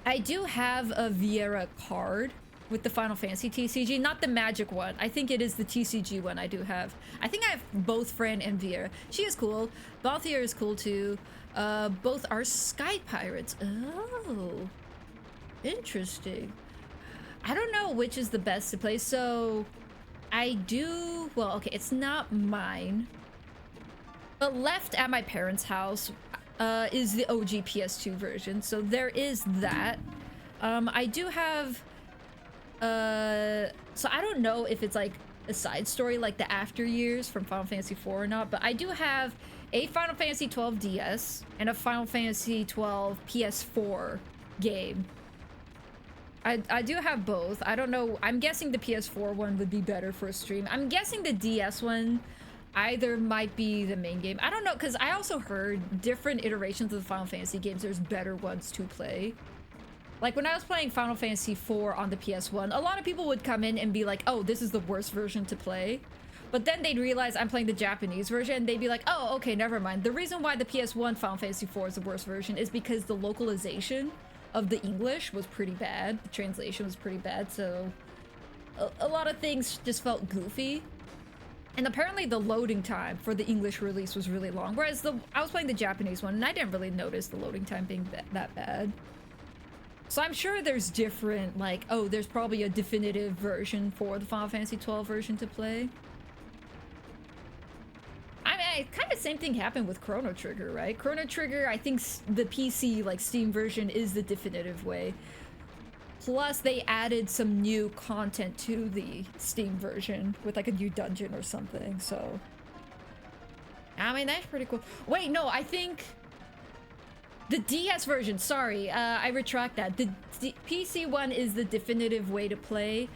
S1: I do have a Viera card with the Final Fantasy TCG, not the magic one. I think it is the TCG one I do have. I think I have both Fran and Viera. She is cool. Balthier is cool too. Both are Sky Pirates. Oh, interesting. I don't know which is the best to play. So I do, well, okay, it's not mine, but left at my parents' house is the OG PS2 version. So there is that. I do have, so I don't know if it's like a side story like the after years from Final Fantasy IV or not, but I do have a Final Fantasy 12 DS and a Final Fantasy 12 PS4 game. I do have both. I don't know. I'm guessing the PS4 one would be better for a stream. I'm guessing the DS one either might be the main game. I don't know, because I also heard different iterations of the Final Fantasy games, there's better ones to play. Like when I was playing Final Fantasy IV on the PS1, a lot of people would come in and be like, oh, this is the worst version to play. But then they'd realize I'm playing the Japanese version and they'd be like, oh, okay, never mind. The reason why the PS1 Final Fantasy IV is the worst version is because the localization of the English was pretty bad. The translation was pretty bad, so a lot of things just felt goofy. And apparently the loading time for the English release was really long, whereas I was playing the Japanese one and I didn't really notice the loading time being that bad. So I'm sure there's different, like, oh, there's probably a definitive version for the Final Fantasy 12 version to play. I mean, kind of same thing happened with Chrono Trigger, right? Chrono Trigger, I think the PC, like, Steam version is the definitive way. Plus, they added some new content to the Steam version with, like, a new dungeon or something, so... I mean, that's pretty cool. Wait, no, I think... The DS version, sorry, I retract that. The PC one is the definitive way to play.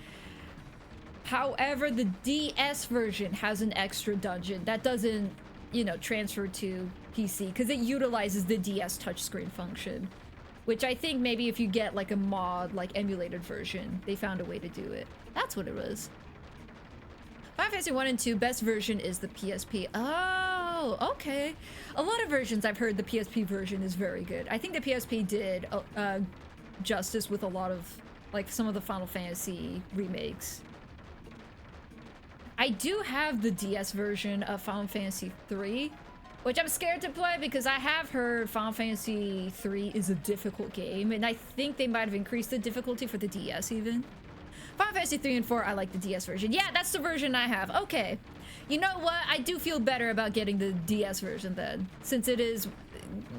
S1: However, the DS version has an extra dungeon that doesn't, you know, transfer to PC because it utilizes the DS touchscreen function, which I think maybe if you get like a mod, like emulated version, they found a way to do it. That's what it was. Final Fantasy 1 and 2, best version is the PSP. Oh, okay. A lot of versions I've heard the PSP version is very good. I think the PSP did justice with a lot of, like, some of the Final Fantasy remakes. I do have the DS version of Final Fantasy 3, which I'm scared to play because I have heard Final Fantasy 3 is a difficult game, and I think they might have increased the difficulty for the DS even. Final Fantasy 3 and 4, I like the DS version. Yeah, that's the version I have. Okay. You know what? I do feel better about getting the DS version then, since it is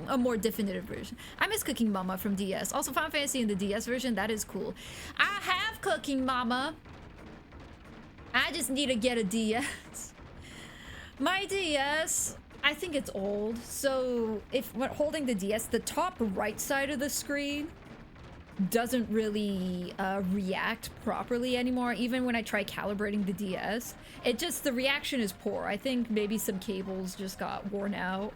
S1: a more definitive version. I miss Cooking Mama from DS. Also, Final Fantasy in the DS version, that is cool. I have Cooking Mama. I just need to get a DS. My DS, I think it's old. So if when holding the DS, the top right side of the screen doesn't really react properly anymore. Even when I try calibrating the DS, the reaction is poor. I think maybe some cables just got worn out.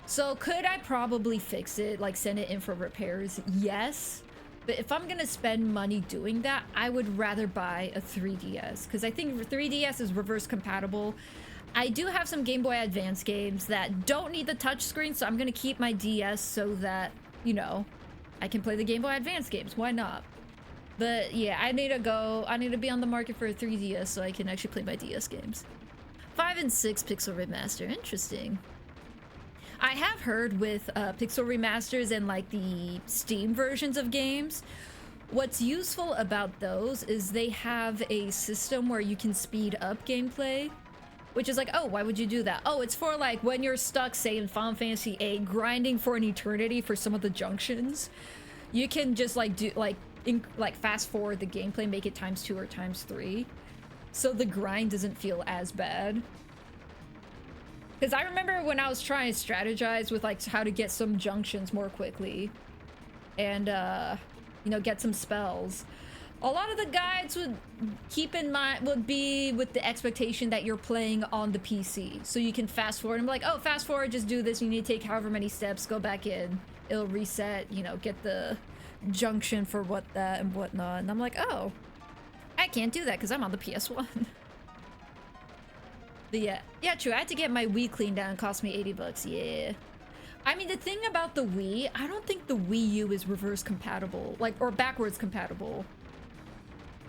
S1: So could I probably fix it, like send it in for repairs? Yes. But if I'm gonna spend money doing that, I would rather buy a 3DS because I think 3DS is reverse compatible. I do have some Game Boy Advance games that don't need the touchscreen, so I'm gonna keep my DS so that, you know, I can play the Game Boy Advance games. Why not? But yeah, I need to be on the market for a 3DS so I can actually play my DS games. 5 and 6 Pixel Remaster. Interesting. I have heard with Pixel Remasters and like the Steam versions of games, what's useful about those is they have a system where you can speed up gameplay, which is like, oh, why would you do that? Oh, it's for like when you're stuck, say in Final Fantasy VIII, grinding for an eternity for some of the junctions, you can just like do like fast forward the gameplay, make it ×2 or ×3, so the grind doesn't feel as bad. Because I remember when I was trying to strategize with like how to get some junctions more quickly and you know, get some spells, a lot of the guides would be with the expectation that you're playing on the PC, so you can fast forward and be like, oh, fast forward, just do this, you need to take however many steps, go back in, it'll reset, you know, get the junction for what that and whatnot. And I'm like, oh, I can't do that because I'm on the PS1. But yeah, true. I had to get my Wii cleaned out. It cost me $80. Yeah. I mean, the thing about the Wii, I don't think the Wii U is reverse compatible, like, or backwards compatible.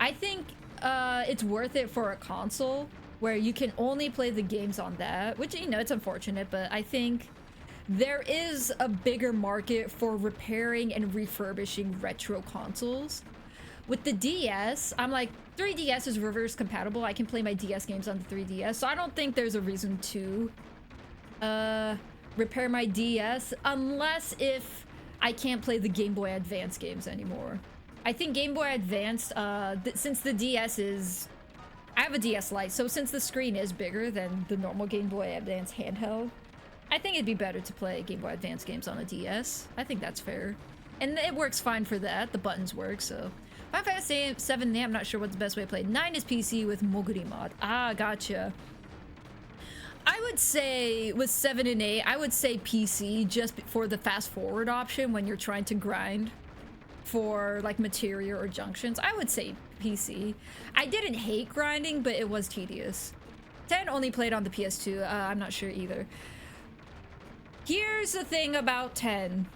S1: I think it's worth it for a console where you can only play the games on that, which, you know, it's unfortunate, but I think there is a bigger market for repairing and refurbishing retro consoles. With the DS, I'm like, 3DS is reverse compatible. I can play my DS games on the 3DS, so I don't think there's a reason to repair my DS unless if I can't play the Game Boy Advance games anymore. I think Game Boy Advance, since the DS is I have a DS Lite, so since the screen is bigger than the normal Game Boy Advance handheld, I think it'd be better to play Game Boy Advance games on a DS. I think that's fair. And it works fine for that. The buttons work, so. Final Fantasy 7, I'm not sure what's the best way to play. 9 is PC with Moguri mod. Ah, gotcha. I would say with 7 and 8, I would say PC just for the fast forward option when you're trying to grind for like materia or junctions. I would say PC. I didn't hate grinding, but it was tedious. 10 only played on the PS2. I'm not sure either. Here's the thing about 10.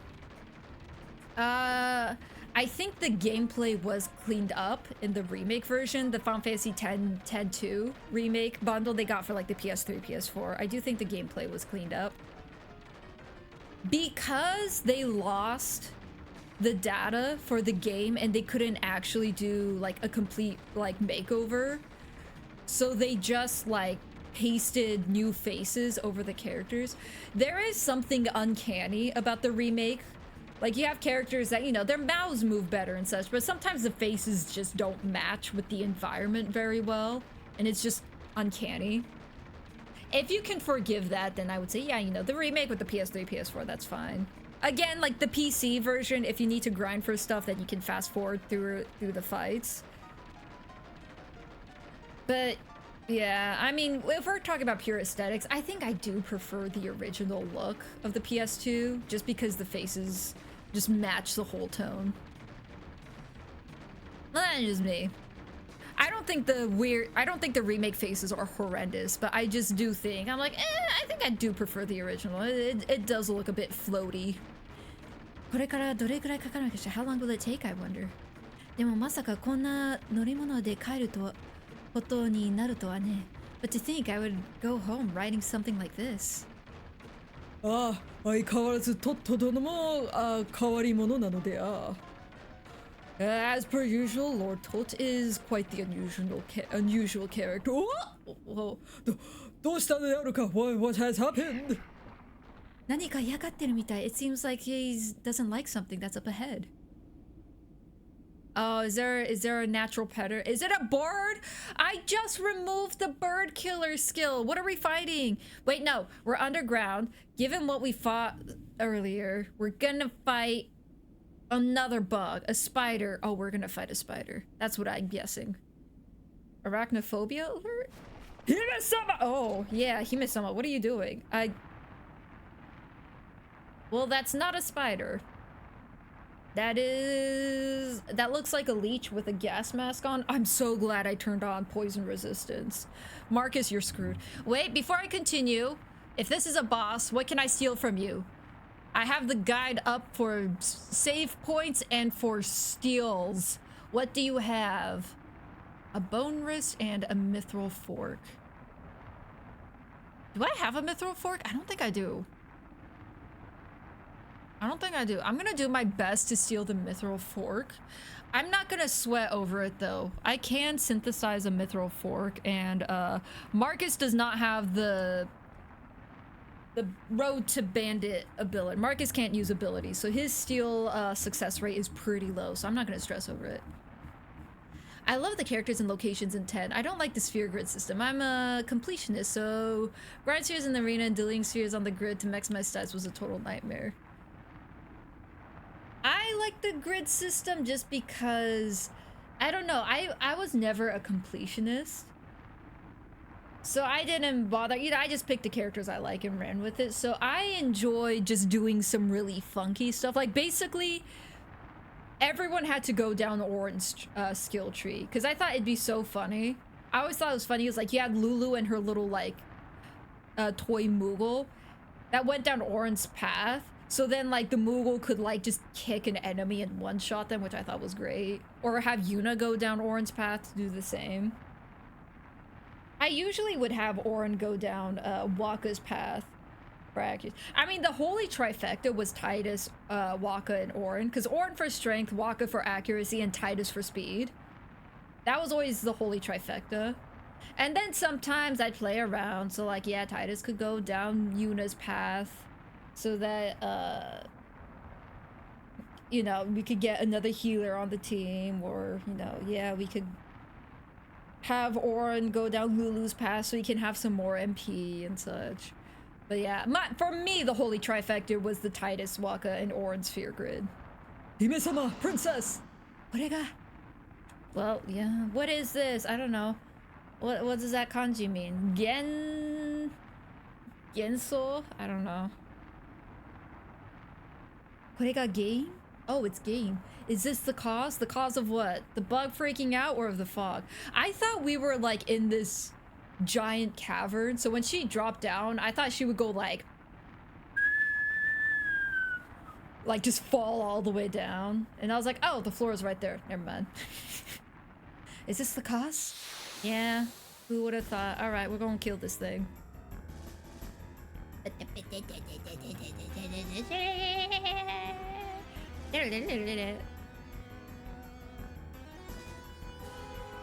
S1: I think the gameplay was cleaned up in the remake version, the Final Fantasy X 2 remake bundle they got for like the PS3, PS4. I do think the gameplay was cleaned up. Because they lost the data for the game and they couldn't actually do like a complete like makeover, so they just like pasted new faces over the characters. There is something uncanny about the remake. Like, you have characters that, you know, their mouths move better and such, but sometimes the faces just don't match with the environment very well, and it's just uncanny. If you can forgive that, then I would say, yeah, you know, the remake with the PS3, PS4, that's fine. Again, like the PC version, if you need to grind for stuff, then you can fast forward through the fights. But yeah, I mean, if we're talking about pure aesthetics, I think I do prefer the original look of the PS2, just because the faces just match the whole tone. That's just me. I don't think the remake faces are horrendous, but I just do think, I'm like, I think I do prefer the original. It does look a bit floaty. これからどれくらいかかるのかしら? How long will it take, I wonder? でもまさかこんな乗り物で帰るとことになるとはね. But to think I would go home riding something like this.
S3: ああ、相変わらずトット殿も変わり者なので
S1: As per usual, Lord Tot is quite the unusual character. Whoa.
S3: どうしたのであるか? What has happened?
S1: 何か嫌がってるみたい. It seems like he doesn't like something that's up ahead. Oh, is there a natural predator? Is it a bird? I just removed the bird killer skill. What are we fighting? Wait, no. We're underground. Given what we fought earlier, we're gonna fight another bug. A spider. Oh, we're gonna fight a spider. That's what I'm guessing. Arachnophobia alert? Hime-sama! Oh, yeah, Hime-sama. What are you doing? Well, that's not a spider. That looks like a leech with a gas mask on. I'm so glad I turned on poison resistance. Marcus, you're screwed. Wait, before I continue, if this is a boss, what can I steal from you? I have the guide up for save points and for steals. What do you have? A bone wrist and a mithril fork. Do I have a mithril fork? I don't think I do. I'm gonna do my best to steal the mithril fork. I'm not gonna sweat over it though. I can synthesize a mithril fork, and Marcus does not have the road to bandit ability. Marcus can't use abilities, so his steal success rate is pretty low, so I'm not gonna stress over it. I love the characters and locations in 10. I don't like the sphere grid system. I'm a completionist, so grind spheres in the arena and deleting spheres on the grid to maximize stats was a total nightmare. I like the grid system just because, I don't know, I was never a completionist. So I didn't bother, I just picked the characters I like and ran with it. So I enjoy just doing some really funky stuff. Like basically, everyone had to go down Orin's skill tree because I thought it'd be so funny. I always thought it was funny. It was like you had Lulu and her little like toy Moogle that went down Orin's path. So then, like, the Moogle could, like, just kick an enemy and one-shot them, which I thought was great. Or have Yuna go down Orin's path to do the same. I usually would have Orin go down Wakka's path for accuracy. I mean, the holy trifecta was Tidus, Wakka, and Orin. Because Orin for strength, Wakka for accuracy, and Tidus for speed. That was always the holy trifecta. And then sometimes I'd play around. So, like, yeah, Tidus could go down Yuna's path. So that, you know, we could get another healer on the team, or, you know, yeah, we could have Orin go down Lulu's path so he can have some more MP and such. But yeah, for me, the holy trifecta was the Titus, Waka, and Orin's Fear Grid. Hime-sama, princess! Orega! Well, yeah, what is this? I don't know. What does that kanji mean? Genso? I don't know. Orega game? Oh, it's game. Is this the cause? The cause of what? The bug freaking out or of the fog? I thought we were like in this giant cavern, so when she dropped down, I thought she would go like just fall all the way down. And I was like, oh, the floor is right there. Never mind. Is this the cause? Yeah. Who would have thought? All right, we're gonna kill this thing.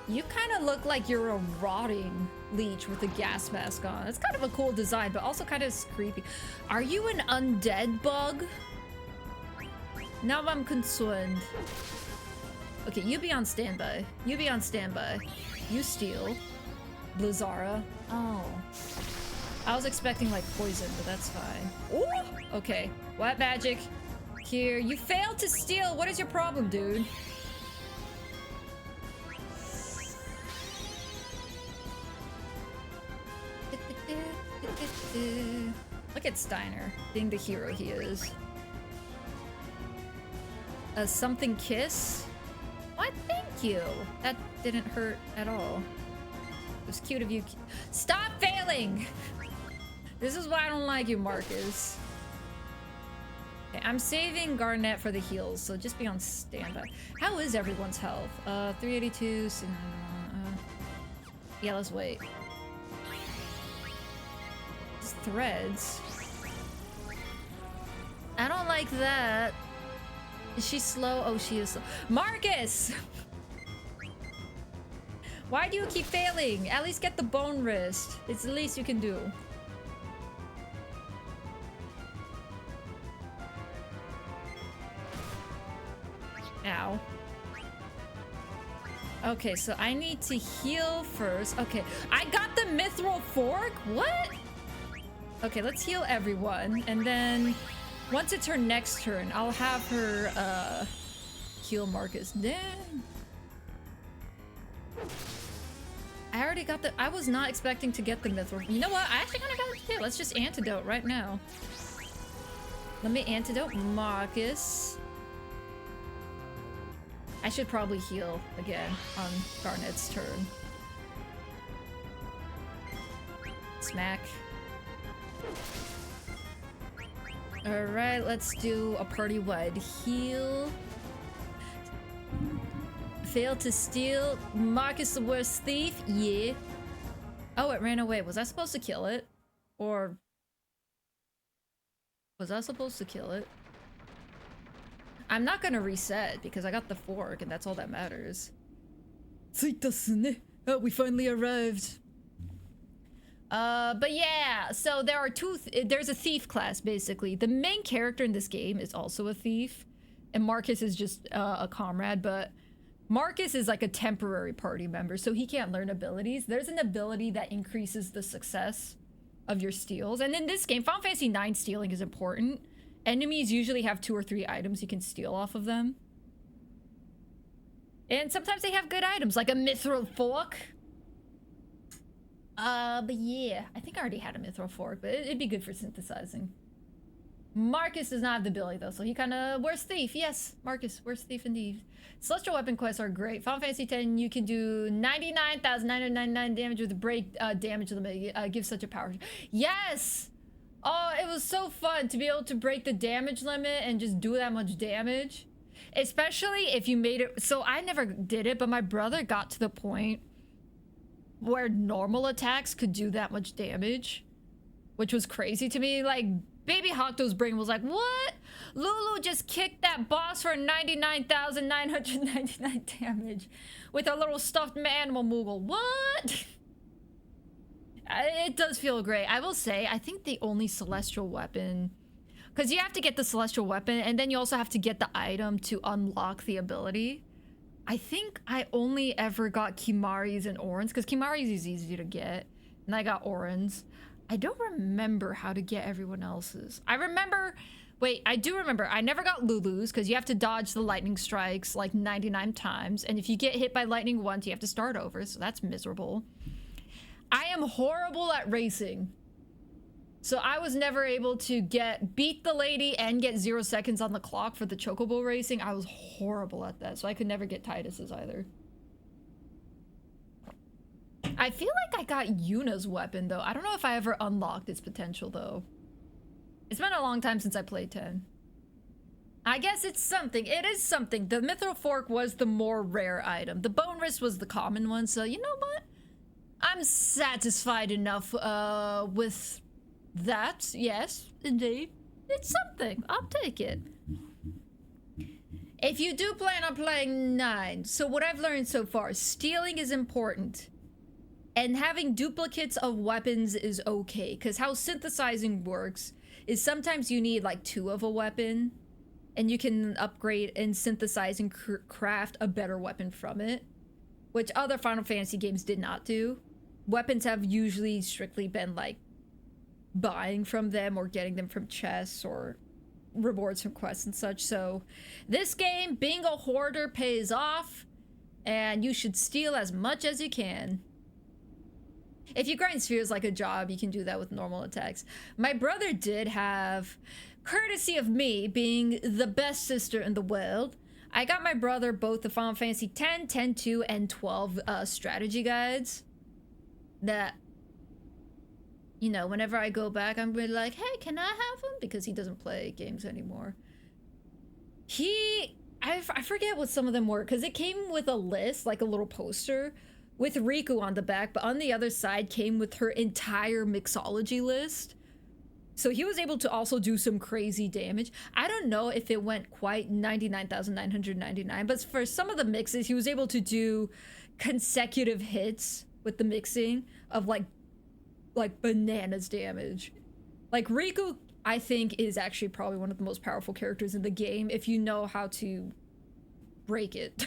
S1: You kind of look like you're a rotting leech with a gas mask on. It's kind of a cool design, but also kind of creepy. Are you an undead bug? Now I'm concerned. Okay, you be on standby. You be on standby. You steal. Blizzara. Oh. I was expecting like poison, but that's fine. Ooh! Okay. What magic? Here. You failed to steal. What is your problem, dude? Look at Steiner, being the hero he is. A something kiss? What? Thank you. That didn't hurt at all. It was cute of you. Stop failing! This is why I don't like you, Marcus. Okay, I'm saving Garnet for the heals, so just be on standby. How is everyone's health? 382. Yeah, let's wait. Threads. I don't like that. Is she slow? Oh, she is slow. Marcus! Why do you keep failing? At least get the bone wrist. It's the least you can do. Ow. Okay, so I need to heal first. Okay, I got the mithril fork? What? Okay, let's heal everyone, and then once it's her next turn, I'll have her heal Marcus. Dang. I already got the— I was not expecting to get the mithril. You know what? I actually kind of got it too. Let's just antidote right now. Let me antidote Marcus. I should probably heal again on Garnet's turn. Smack. Alright, let's do a party-wide heal. Failed to steal. Marcus the worst thief? Yeah. Oh, it ran away. Was I supposed to kill it? Or was I supposed to kill it? I'm not gonna reset because I got the fork and that's all that matters. Oh, we finally arrived. But yeah, so there are there's a thief class basically. The main character in this game is also a thief, and Marcus is just a comrade, but Marcus is like a temporary party member, so he can't learn abilities. There's an ability that increases the success of your steals, and in this game, Final Fantasy IX stealing is important. Enemies usually have 2 or 3 items you can steal off of them. And sometimes they have good items, like a mithril fork. But yeah, I think I already had a mithril fork, but it'd be good for synthesizing. Marcus does not have the ability though, so he kinda— worst thief, yes, Marcus, worst thief indeed. Celestial weapon quests are great. Final Fantasy X, you can do 99,999 damage with the break damage limit. Gives such a power. Yes! Oh, it was so fun to be able to break the damage limit and just do that much damage. Especially if you made it— so I never did it, but my brother got to the point where normal attacks could do that much damage, which was crazy to me. Like, Baby Hocto's brain was like, what? Lulu just kicked that boss for 99,999 damage with a little stuffed animal Moogle. What? It does feel great. I will say, I think the only celestial weapon— because you have to get the celestial weapon, and then you also have to get the item to unlock the ability. I think I only ever got Kimari's and Orin's because Kimari's is easy to get, and I got Orin's. I don't remember how to get everyone else's. I remember. Wait, I do remember. I never got Lulu's because you have to dodge the lightning strikes like 99 times, and if you get hit by lightning once, you have to start over. So that's miserable. I am horrible at racing. So I was never able to beat the lady and get 0 seconds on the clock for the chocobo racing. I was horrible at that, so I could never get Titus's either. I feel like I got Yuna's weapon though. I don't know if I ever unlocked its potential though. It's been a long time since I played 10. I guess it's something. It is something. The Mithril Fork was the more rare item. The Bone Wrist was the common one, so you know what? I'm satisfied enough with that. Yes, indeed. It's something. I'll take it. If you do plan on playing 9, so what I've learned so far, stealing is important. And having duplicates of weapons is okay, because how synthesizing works is sometimes you need like 2 of a weapon, and you can upgrade and synthesize and craft a better weapon from it, which other Final Fantasy games did not do. Weapons have usually strictly been like buying from them or getting them from chests or rewards from quests and such. So this game, being a hoarder pays off, and you should steal as much as you can. If you grind spheres like a job, you can do that with normal attacks. My brother did have, courtesy of me being the best sister in the world, I got my brother both the Final Fantasy 10, 10-2, and 12 strategy guides that, you know, whenever I go back, I'm gonna be like, hey, can I have them? Because he doesn't play games anymore. I forget what some of them were, because it came with a list, like a little poster, with Riku on the back, but on the other side came with her entire mixology list. So he was able to also do some crazy damage. I don't know if it went quite 99,999, but for some of the mixes, he was able to do consecutive hits with the mixing of like bananas damage. Like Riku, I think, is actually probably one of the most powerful characters in the game if you know how to break it.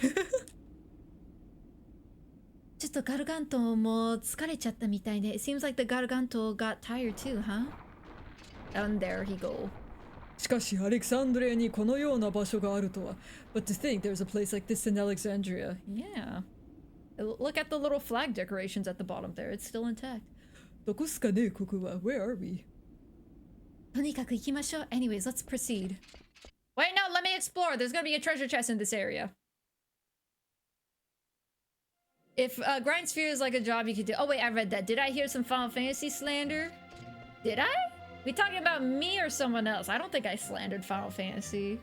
S1: ちょっとガルガントも疲れちゃったみたいで It seems like the Garganto got tired too, huh? And there he go.
S3: しかしアレクサンドリアにこのような場所があるとは。But to think there's a place like this in Alexandria.
S1: Yeah. Look at the little flag decorations at the bottom there. It's still intact.
S3: どこっすかね、ここは。Where are we?
S1: とにかく行きましょう. Anyways, let's proceed. Wait, no, let me explore. There's gonna be a treasure chest in this area. If grind sphere is like a job you could do. Oh wait, I read that. Did I hear some Final Fantasy slander? Did I? We talking about me or someone else? I don't think I slandered Final Fantasy.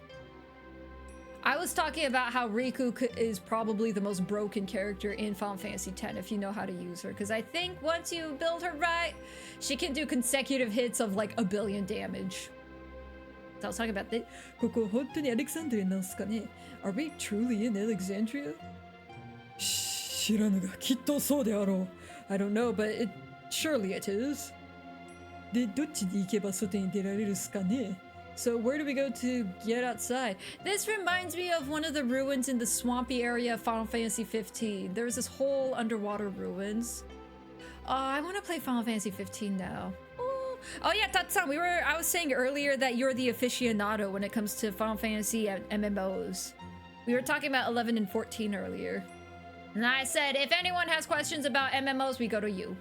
S1: I was talking about how Riku is probably the most broken character in Final Fantasy X if you know how to use her. Because I think once you build her right, she can do consecutive hits of like 1 billion damage. So I was talking about that.
S3: ここ本当にアレクサンドリアなんすかね? Are we truly in Alexandria? 知らぬがきっとそうであろう。I don't know, but surely it is. で、どっちに行けば外に出られるっすかね? So where do we go to get outside?
S1: This reminds me of one of the ruins in the swampy area of Final Fantasy 15. There's this whole underwater ruins. I want to play Final Fantasy 15 now. Oh yeah, Tatsan, I was saying earlier that you're the aficionado when it comes to Final Fantasy and MMOs. We were talking about 11 and 14 earlier. And I said, if anyone has questions about MMOs, we go to you.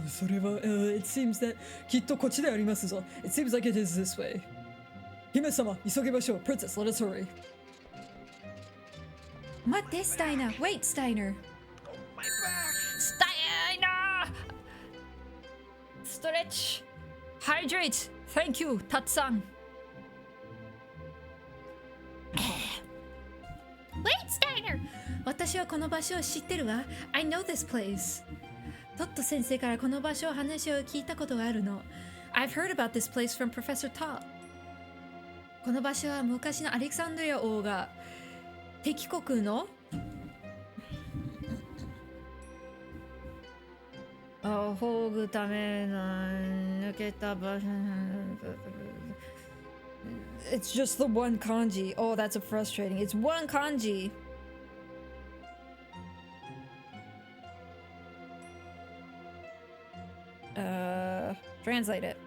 S3: それは、it seems that きっとこっちでありますぞ. It seems like it is this way. 姫様、急ぎましょう. Princess, let us hurry.
S1: 待って、Steiner. Wait, Steiner.
S5: My back!
S1: Steiner! Stretch. Hydrate. Thank you, Tatsan.
S4: Wait, Steiner!
S1: 私はこの場所を知ってるわ. I know this place. トット先生からこの場所の話を聞いたことがあるの. I've heard about this place from Professor Todd. この場所は昔のアレクサンドリア王が敵国の葬ぐための抜けた場所
S3: It's just the one kanji. Oh, that's a frustrating. It's one kanji. Translate it.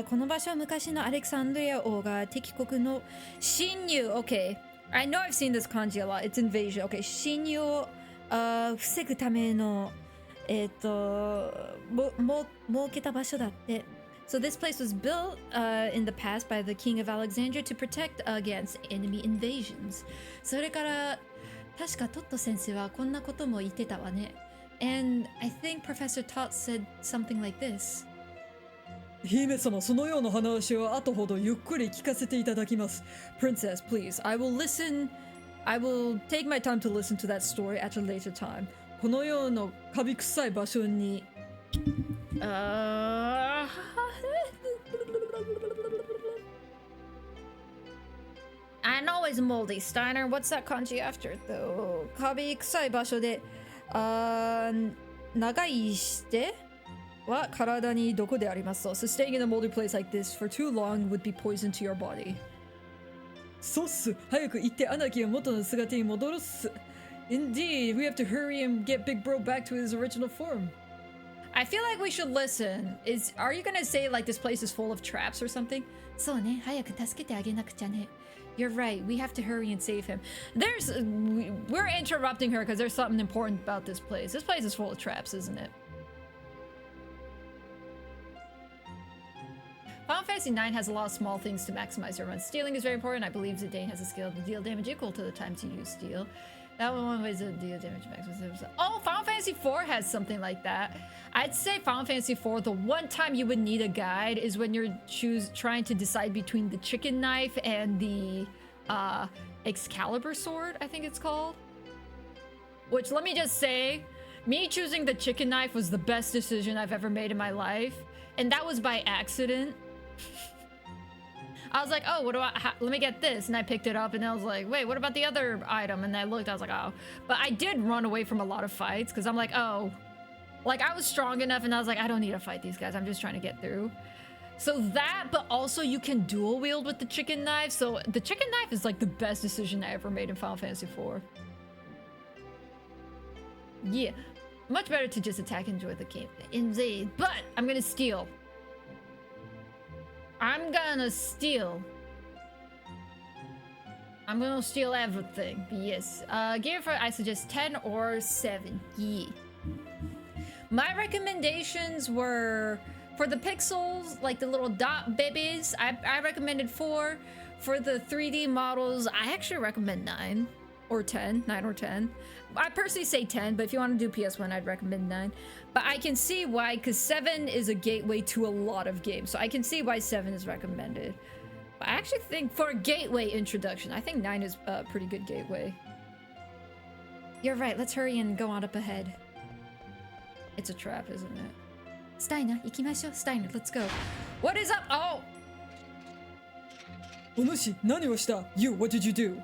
S3: この場所は昔のアレクサンドリア王が敵国の侵入 Okay, I know I've seen this kanji a lot. It's invasion. Okay, 侵入を防ぐための設けた場所だって。So this place was built in the past by the king of Alexandria to protect against enemy invasions. それから確かトット先生はこんなことも言ってたわね。And I think Professor Tot said something like this. 姫様、そのような話は後ほどゆっくり聞かせていただきます。Princess, please, I will listen. I will take my time to listen to that story at a later time. このようなカビ臭い場所にI know it's moldy. Steiner, what's that kanji after though? カビ臭い場所で長いしては体に毒であります。So staying in a moldy place like this for too long would be poison to your body. そうっす。早く行ってアナキを元の姿に戻るっす。Indeed, we have to hurry and get Big Bro back to his original form. I feel like we should listen. Are you gonna say like this place is full of traps or something? そうね。早く助けてあげなくちゃね。You're right. We have to hurry and save him. We're interrupting her because there's something important about this place. This place is full of traps, isn't it? Final Fantasy IX has a lot of small things to maximize your run. Stealing is very important. I believe Zidane has a skill to deal damage equal to the times you use steal. That one way to deal damage maximum. Oh, Final Fantasy IV has something like that. I'd say Final Fantasy IV, the one time you would need a guide is when you're trying to decide between the chicken knife and the Excalibur sword, I think it's called. Which, let me just say, me choosing the chicken knife was the best decision I've ever made in my life. And that was by accident. I was like, oh, let me get this. And I picked it up and I was like, wait, what about the other item? And I looked, I was like, oh. But I did run away from a lot of fights because I'm like, oh. Like, I was strong enough and I was like, I don't need to fight these guys. I'm just trying to get through. So that, but also you can dual wield with the chicken knife. So the chicken knife is like the best decision I ever made in Final Fantasy IV. Yeah. Much better to just attack and enjoy the game. Indeed. But I'm gonna steal. I'm gonna steal everything. Yes. Gear for I suggest 10 or 7. Yeah. My recommendations were for the pixels, like the little dot babies, I recommended 4. For the 3D models, I actually recommend 9 or 10. 9 or 10. I personally say 10, but if you want to do PS1, I'd recommend 9. But I can see why, because 7 is a gateway to a lot of games. So I can see why 7 is recommended. But I actually think for a gateway introduction, I think 9 is a pretty good gateway. You're right, let's hurry and go on up ahead. It's a trap, isn't it? Steiner, ikimashou. Steiner, let's go. What is up? Oh! Onushi, nani wa shita? You, what did you do?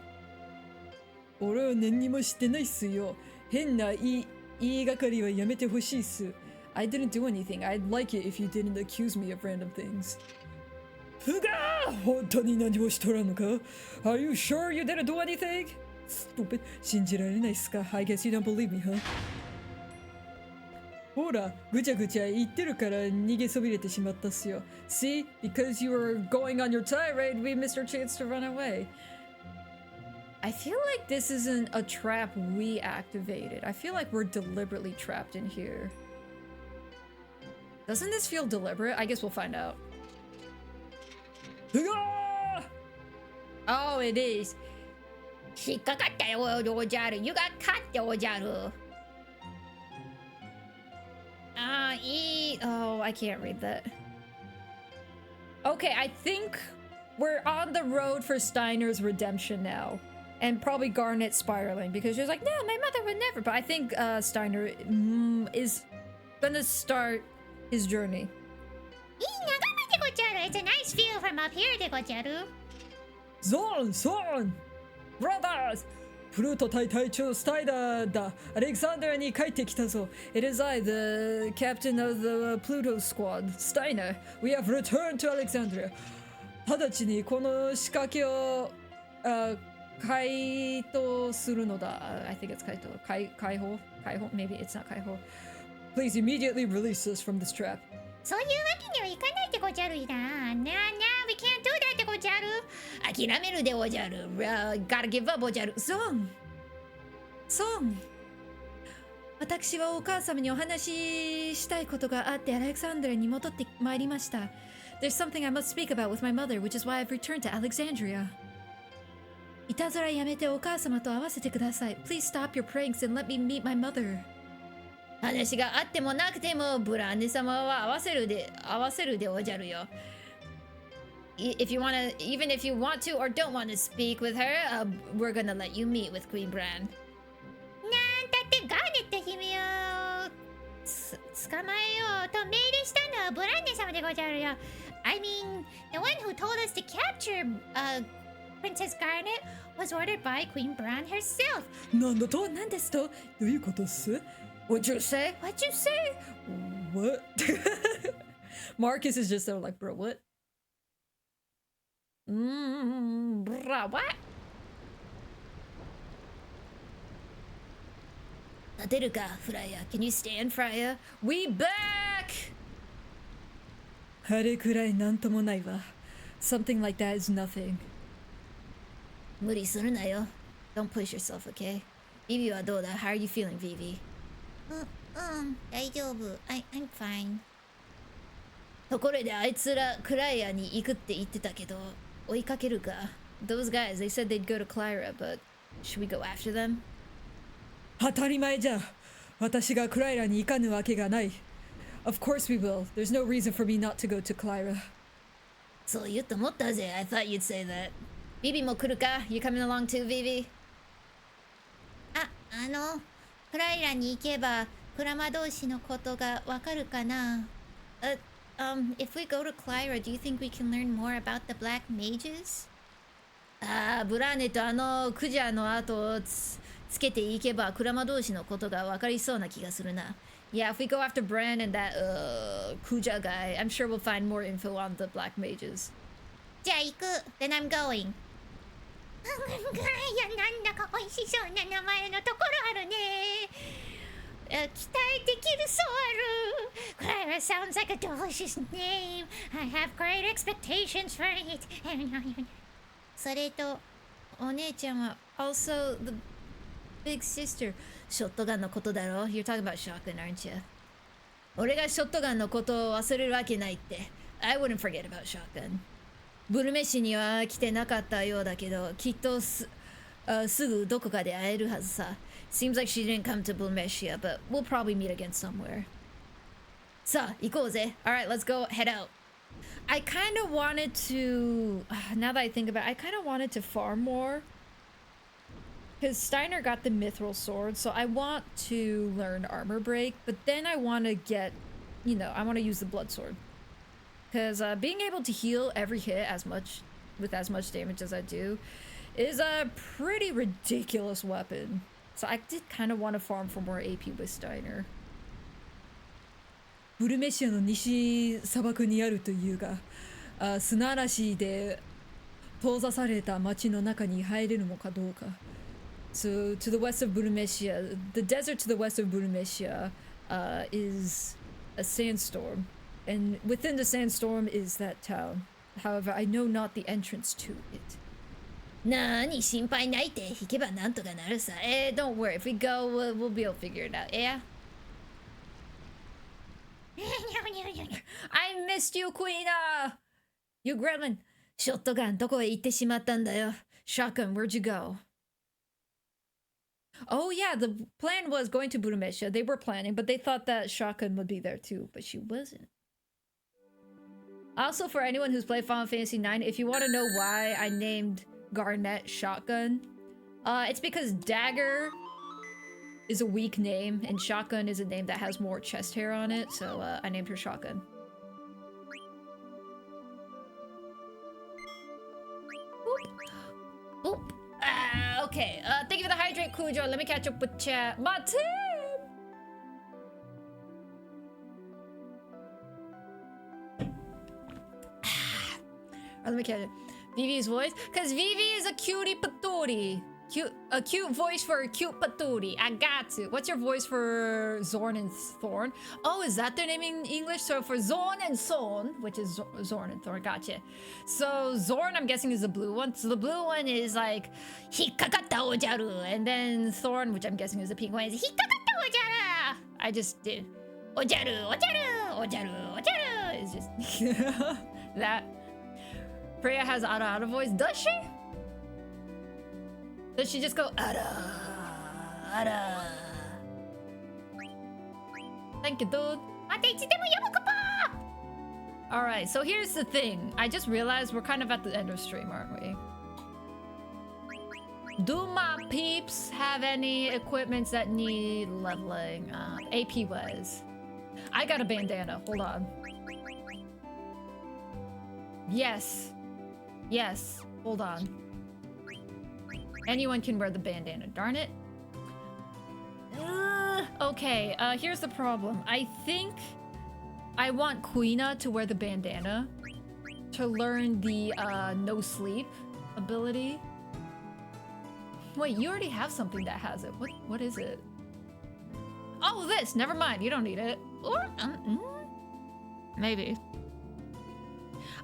S3: 俺は何にもしてないっすよ。変な言いがかりはやめてほしいっす。I didn't do anything. I'd like it if you didn't accuse me of random things. ふがー！本当に何もしとらんのか？ Are you sure you didn't do anything? Stupid. 信じられないっすか？ I guess you don't believe me, huh? ほら、ぐちゃぐちゃ言ってるから逃げそびれてしまったっすよ。See? Because you were going on your tirade, we missed our chance to run away. I feel like this isn't a trap we activated. I feel like we're deliberately trapped in here. Doesn't this feel deliberate? I guess we'll find out. Oh, it is. 引っかかったよ、おじゃる。You got caught, おじゃる。Oh, I can't read that. Okay, I think we're on the road for Steiner's redemption now. And probably Garnet spiraling because she's like, no, my mother would never. But I think Steiner is gonna start his journey.
S4: It's a nice view from up here,
S3: Zon! Brothers! Pluto 隊長スタイナーだ。Alexander に帰ってきたぞ。It is I, the captain of the Pluto squad, Steiner. We have returned to Alexandria. 直ちにこの仕掛けを解凍するのだ。I think it's 解放 Maybe it's not 解放 Please immediately release us from this trap.
S4: そういうわけにはいかないってこじゃるいな。なあなあ、we can't do that ってこじゃる。諦めるでおじゃる。gotta give up おじゃる。
S1: ソン私はお母様にお話ししたいことがあってアレクサンドラに戻ってまいりました。There's something I must speak about with my mother, which is why I've returned to Alexandria. いたずらやめてお母様と会わせてください。Please stop your pranks and let me meet my mother.
S4: 話があってもなくてもブランデ様は合わせるでおじゃるよ。If you wanna, even if you want to or don't want to speak with her, we're gonna let you meet with Queen Brand. なんだってガーネット姫を捕まえようと命令したのはブランデ様でござるよ。I mean, the one who told us to capture Princess Garnet was ordered by Queen Brand herself.
S3: なんだと何ですとどういうことっす
S1: What'd you say?
S4: What'd you say?
S3: What?
S1: Marcus is just there like, bro, what?
S4: Bruh, what? 立てるか、フライヤー。Can you stand, フライヤー
S1: We back!
S3: あれくらいなんともないわ Something like that is nothing
S4: 無理するなよ。Don't push yourself, okay? ビビはどうだ How are you feeling, Vivi? 大丈夫。I'm fine. ところであいつらクライアに行くって言ってたけど、追いかけるか
S1: Those guys, they said they'd go to Clyra, but should we go after them?
S3: 当たり前じゃ私がクライラに行かぬわけがない Of course we will There's no reason for me not to go to Clyra
S4: そう言うと思ったぜ。I thought you'd say that. ビビも来るか You coming along too, Vivi? クライラに行けばクラマ同士のことがわかるかな If we go to Clyra, do you think we can learn more about the Black Mages? ブラーネとクジャの後をつけていけばクラマ同士のことがわかりそうな気がするな。
S1: Yeah, if we go after Bran and that Kuja guy, I'm sure we'll find more info on the Black Mages.
S4: じゃあ行く。Then I'm going. クライアなんだか美味しそうな名前のところあるね。期待できるそうある。Clara sounds like a delicious name. I have great expectations for it. それと、お姉ちゃんは
S1: Also, the big sister.
S4: ショットガンのことだろ You're talking about shotgun, aren't you? 俺がショットガンのことを忘れるわけないって。I wouldn't forget about shotgun. ブルメ市には来てなかったようだけど、きっとすぐどこかで会えるはずさ。Seems like she didn't come to Bulmeshia, but we'll probably meet again somewhere. さあ、行こうぜ。Alright, let's go head out.
S1: I kind of wanted to, now that I think about it, I kind of wanted to farm more. Because Steiner got the Mithril Sword, so I want to learn Armor Break, but then I want to get, I want to use the Blood Sword. Because being able to heal every hit with as much damage as I do is a pretty ridiculous weapon. So I did kind of want to farm for more AP with Steiner.
S3: ブルメシアの西砂漠にあるというが砂嵐で閉ざされた町の中に入れるのかどうか So to the west of Burmecia, the desert to the west of Burmecia is a sandstorm, and within the sandstorm is that town. However, I know not the entrance to it.
S4: なーに心配ないって引けばなんとかなるさ。
S1: Don't worry. If we go, we'll be able to figure it out. Yeah? I missed you, Queena! You gremlin!
S4: ショットガンどこへ行ってしまったんだよ。
S1: Shotgun, where'd you go? Oh yeah, the plan was going to Burmecia. They were planning, but they thought that Shotgun would be there too, but she wasn't. Also, for anyone who's played Final Fantasy IX, if you want to know why I named Garnet Shotgun, it's because Dagger is a weak name, and Shotgun is a name that has more chest hair on it, so I named her Shotgun.
S4: Boop.
S1: Okay, thank you for the hydrate, Cujo. Let me catch up with chat. My team! Let me catch it. Vivi's voice? Because Vivi is a cutie patootie. A cute voice for a cute patootie. I got to. What's your voice for Zorn and Thorn? Oh, is that their name in English? So for Zorn and Son, which is Zorn and Thorn, gotcha. So Zorn, I'm guessing, is the blue one. So the blue one is like Hikakata ojaru. And then Thorn, which I'm guessing is the pink one, is Hikakata ojara. I just did ojaru, ojaru, ojaru, ojaru. It's just that. Freya has Ara voice. Does she? Does she just go Ara? Ara? Thank you, dude. Alright, so here's the thing. I just realized we're kind of at the end of stream, aren't we? Do my peeps have any equipments that need leveling up? AP was. I got a bandana. Hold on. Yes. Yes. Hold on. Anyone can wear the bandana. Darn it. Okay, here's the problem. I think I want Quina to wear the bandana to learn the no sleep ability. Wait, you already have something that has it. What is it? Oh, this. Never mind. You don't need it. Or maybe.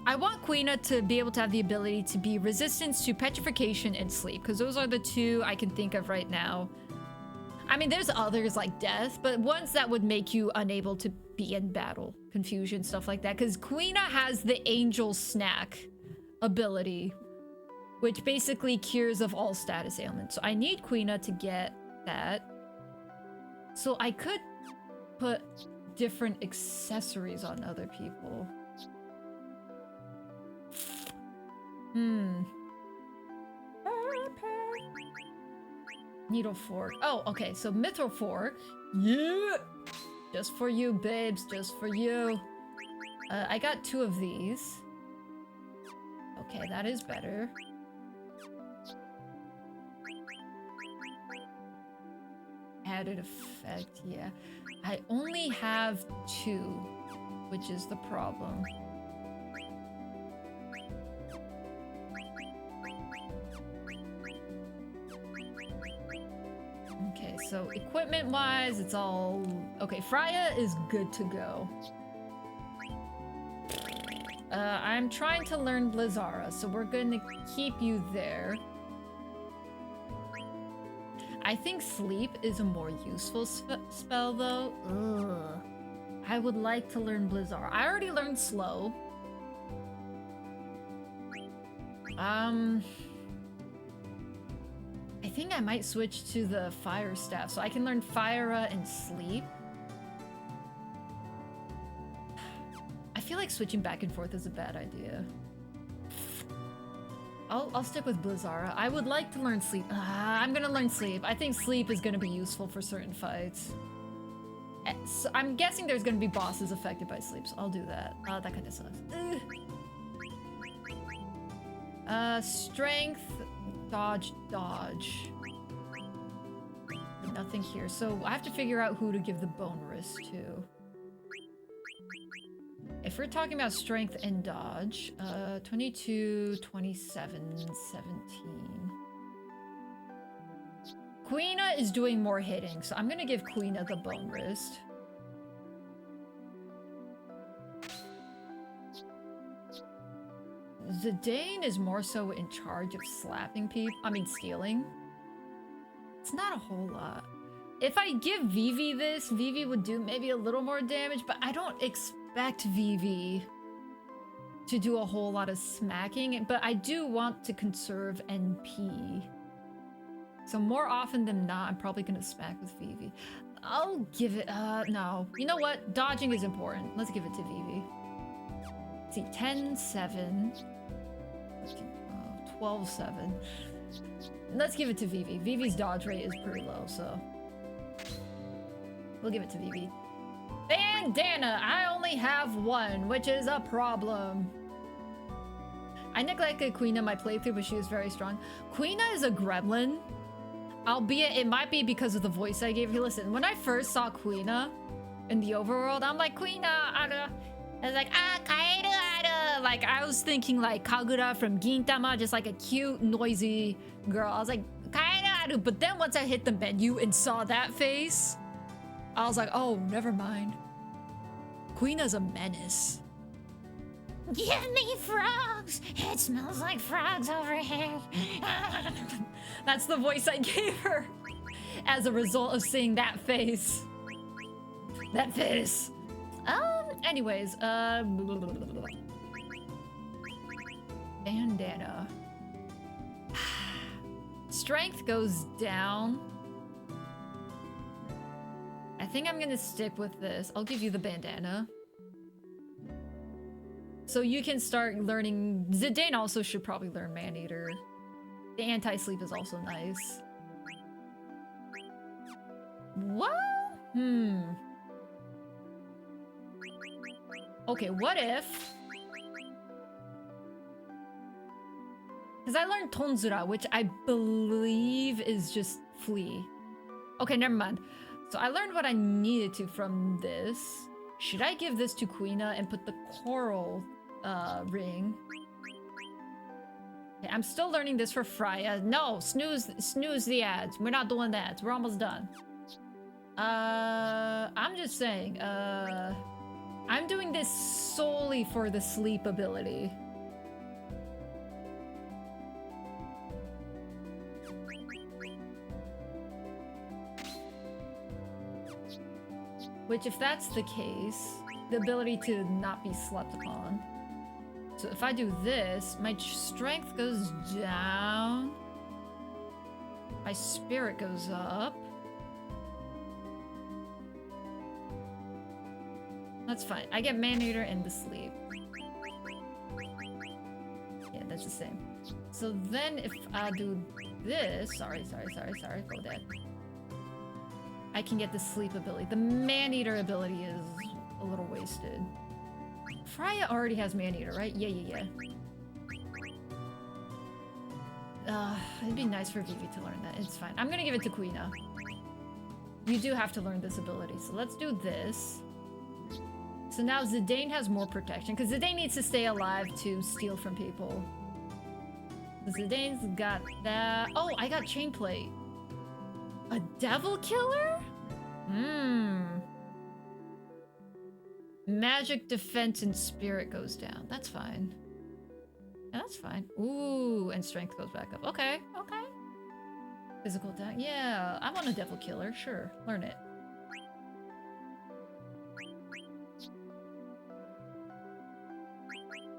S1: I want Quina to be able to have the ability to be resistance to petrification and sleep, because those are the two I can think of right now. I mean, there's others like death, but ones that would make you unable to be in battle, confusion, stuff like that. Because Quina has the angel snack ability, which basically cures of all status ailments. So I need Quina to get that. So I could put different accessories on other people. Needle fork. Oh, okay. So mithril fork. Yeah. Just for you, babes. Just for you. I got 2 of these. Okay, that is better. Added effect. Yeah. I only have 2, which is the problem. Okay, so equipment-wise, it's all... Okay, Freya is good to go. I'm trying to learn Blizzara, so we're going to keep you there. I think Sleep is a more useful spell, though. Ugh. I would like to learn Blizzara. I already learned Slow. I think I might switch to the Fire Staff, so I can learn Fyra and Sleep. I feel like switching back and forth is a bad idea. I'll stick with Blizzara. I would like to learn Sleep. I'm gonna learn Sleep. I think Sleep is gonna be useful for certain fights. So I'm guessing there's gonna be bosses affected by Sleep, so I'll do that. That kind of sucks. Strength, dodge. Nothing here, so I have to figure out who to give the bone wrist to. If we're talking about strength and dodge, 22, 27, 17. Quina is doing more hitting, so I'm gonna give Quina the bone wrist. Zidane is more so in charge of slapping people. I mean, stealing. It's not a whole lot. If I give Vivi this, Vivi would do maybe a little more damage, but I don't expect Vivi to do a whole lot of smacking, but I do want to conserve NP. So more often than not, I'm probably gonna smack with Vivi. I'll give it, no. You know what? Dodging is important. Let's give it to Vivi. Let's see, 10, 7. 12, 7. Let's give it to Vivi. Vivi's dodge rate is pretty low, so we'll give it to Vivi. Bandana! I only have 1, which is a problem. I neglected Quina in my playthrough, but she was very strong. Quina is a gremlin, albeit it might be because of the voice I gave you. Listen, when I first saw Quina in the overworld, I'm like, Quina, I was like, kaeru aru, like I was thinking like Kagura from Gintama, just like a cute, noisy girl. I was like, Kaenaru. But then once I hit the menu and saw that face, I was like, oh, never mind. Kuina's a menace.
S4: Give me frogs! It smells like frogs over here.
S1: That's the voice I gave her as a result of seeing that face. That face. Anyways, bandana. Strength goes down. I think I'm gonna stick with this. I'll give you the bandana. So you can start learning. Zidane also should probably learn Man-Eater. The anti-sleep is also nice. What? Okay, what if... Because I learned Tonzura, which I believe is just flee. Okay, never mind. So I learned what I needed to from this. Should I give this to Kuina and put the coral ring? Okay, I'm still learning this for Freya. No, snooze the ads. We're not doing that. We're almost done. I'm just saying, I'm doing this solely for the sleep ability. Which, if that's the case, the ability to not be slept upon. So if I do this, my strength goes down. My spirit goes up. That's fine. I get Man-Eater and the sleep. Yeah, that's the same. So then if I do this... Sorry, go dead. I can get the sleep ability. The Man-Eater ability is a little wasted. Freya already has Man-Eater, right? Yeah. It'd be nice for Vivi to learn that. It's fine. I'm gonna give it to Kuina. You do have to learn this ability. So let's do this. So now Zidane has more protection, because Zidane needs to stay alive to steal from people. Zidane's got that. Oh, I got chain plate. A devil killer? Magic defense and spirit goes down. That's fine. Yeah, that's fine. Ooh, and strength goes back up. Okay. Physical attack. Yeah, I want a devil killer. Sure, learn it.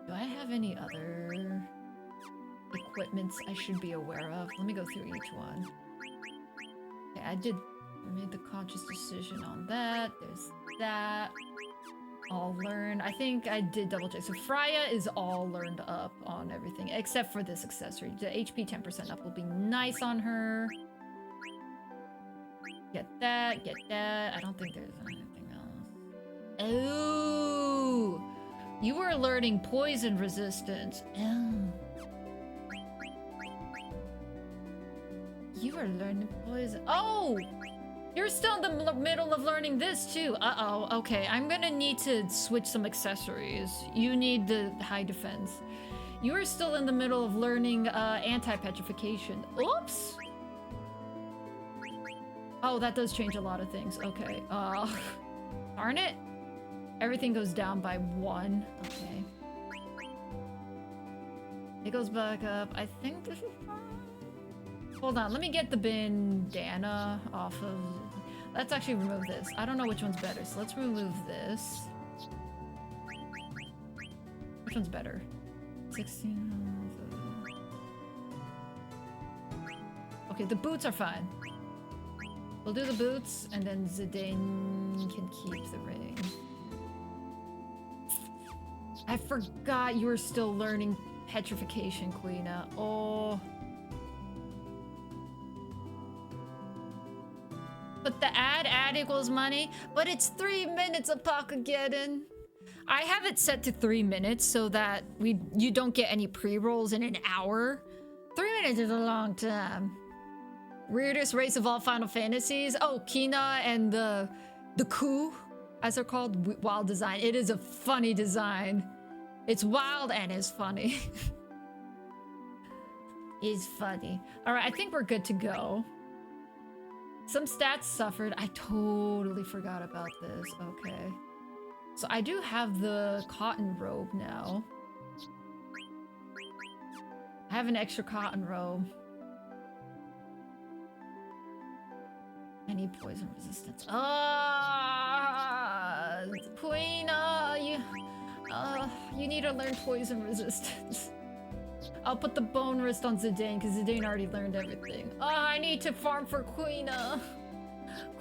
S1: Do I have any other equipments I should be aware of? Let me go through each one. Okay, I made the conscious decision on that. There's that. All learn. I think I did double check. So Freya is all learned up on everything, except for this accessory. The HP 10% up will be nice on her. Get that. I don't think there's anything else. Oh! You were learning poison resistance. Oh. You are learning poison. Oh! You're still in the middle of learning this too. Uh-oh. Okay, I'm gonna need to switch some accessories. You need the high defense. You are still in the middle of learning anti-petrification. Oops! Oh, that does change a lot of things. Okay. Darn it. Everything goes down by 1. Okay. It goes back up. I think this is fine. Hold on, let me get the bandana off of... Let's actually remove this. I don't know which one's better, so let's remove this. Which one's better? 16... Okay, the boots are fine. We'll do the boots, and then Zidane can keep the ring. I forgot you were still learning petrification, Kuina. Oh... But the ad equals money, but it's 3 minutes of Pakageddon. I have it set to 3 minutes so that you don't get any pre-rolls in an hour. 3 minutes is a long time. Weirdest race of all Final Fantasies. Oh, Kina and the Ku, as they're called, wild design. It is a funny design. It's wild and it's funny. It's funny. All right, I think we're good to go. Some stats suffered. I totally forgot about this. Okay. So I do have the cotton robe now. I have an extra cotton robe. I need poison resistance. Queen, you need to learn poison resistance. I'll put the bone wrist on Zidane because Zidane already learned everything. I need to farm for Queena.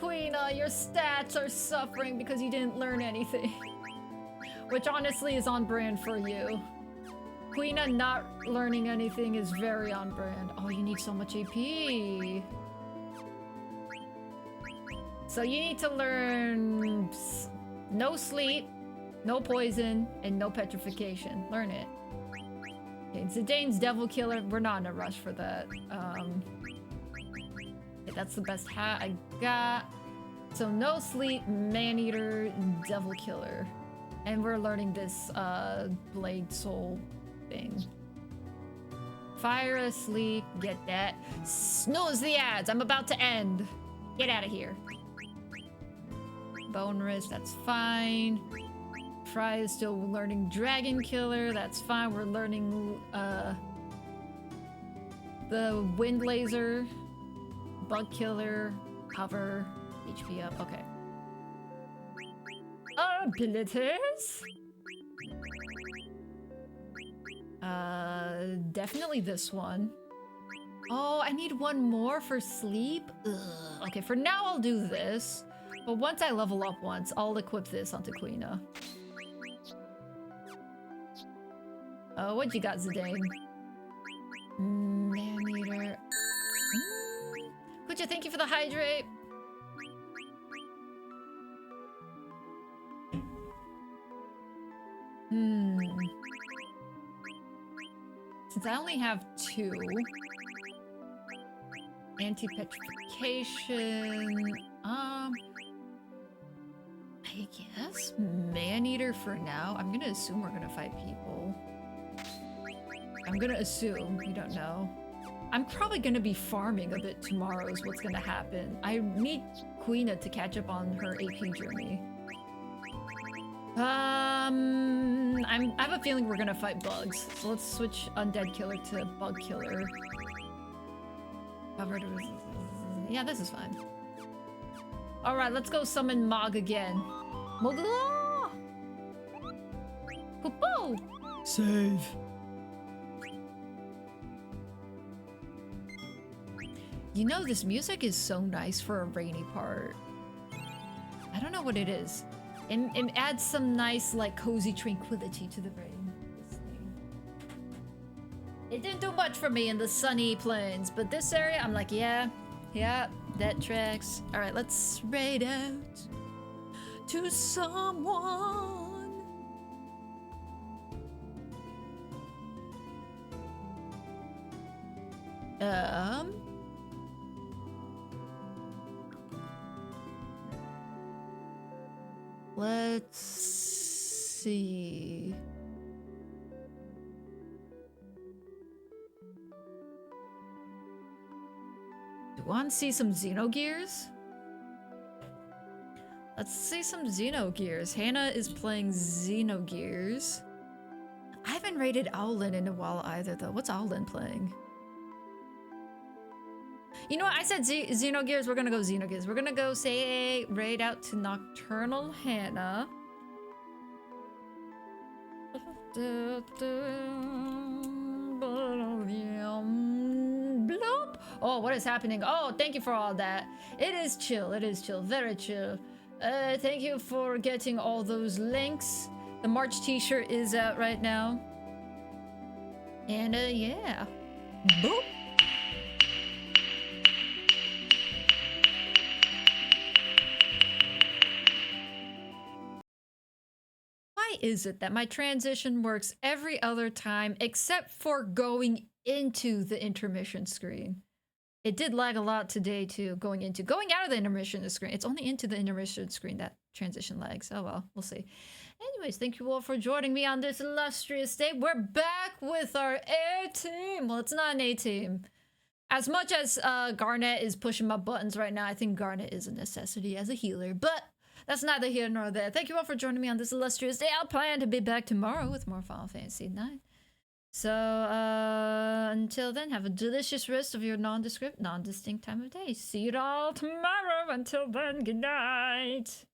S1: Queena, your stats are suffering because you didn't learn anything. Which honestly is on brand for you. Queena not learning anything is very on brand. Oh, you need so much AP. So you need to learn no sleep, no poison, and no petrification. Learn it. Okay, Zidane's Devil Killer. We're not in a rush for that. Okay, that's the best hat I got. So no sleep, Man-Eater, Devil Killer. And we're learning this Blade Soul thing. Fire asleep, get that. Snooze the ads, I'm about to end. Get out of here. Bone wrist, that's fine. Fry is still learning Dragon Killer, that's fine. We're learning the Wind Laser, Bug Killer, Hover, HP up, okay. Abilities? Definitely this one. Oh, I need one more for sleep? Ugh. Okay, for now I'll do this. But once I level up once, I'll equip this onto Queena. What you got, Zidane? Man-Eater. Kucha, thank you for the hydrate. Since I only have 2. Anti-petrification. I guess Man-Eater for now. I'm gonna assume we're gonna fight people. I'm gonna assume, you don't know. I'm probably gonna be farming a bit tomorrow is what's gonna happen. I need Queena to catch up on her AP journey. I have a feeling we're gonna fight bugs. So let's switch Undead Killer to Bug Killer. Yeah, this is fine. Alright, let's go summon Mog again. Mogla! Poo-poo!
S3: Save.
S1: You know, this music is so nice for a rainy part. I don't know what it is. It adds some nice, like, cozy tranquility to the rain. It didn't do much for me in the sunny plains, but this area, I'm like, yeah, that tracks. All right, let's raid out to someone. Let's see. Do you want to see some Xenogears? Let's see some Xenogears. Hannah is playing Xenogears. I haven't raided Owlin in a while either, though. What's Owlin playing? You know what? I said Xenogears. We're gonna go Xenogears. We're gonna go say raid out to Nocturnal Hannah. Bloop. Oh, what is happening? Oh, thank you for all that. It is chill. It is chill. Very chill. Thank you for getting all those links. The March t-shirt is out right now. And yeah. Boop. Why is it that my transition works every other time except for going into the intermission screen? It did lag a lot today too, going out of the intermission screen. It's only into the intermission screen that transition lags. Oh well, we'll see. Anyways, thank you all for joining me on this illustrious day. We're back with our A team. Well, it's not an A team. As much as Garnet is pushing my buttons right now, I think Garnet is a necessity as a healer. But that's neither here nor there. Thank you all for joining me on this illustrious day. I'll plan to be back tomorrow with more Final Fantasy IX. So, until then, have a delicious rest of your nondescript, non-distinct time of day. See you all tomorrow. Until then, good night.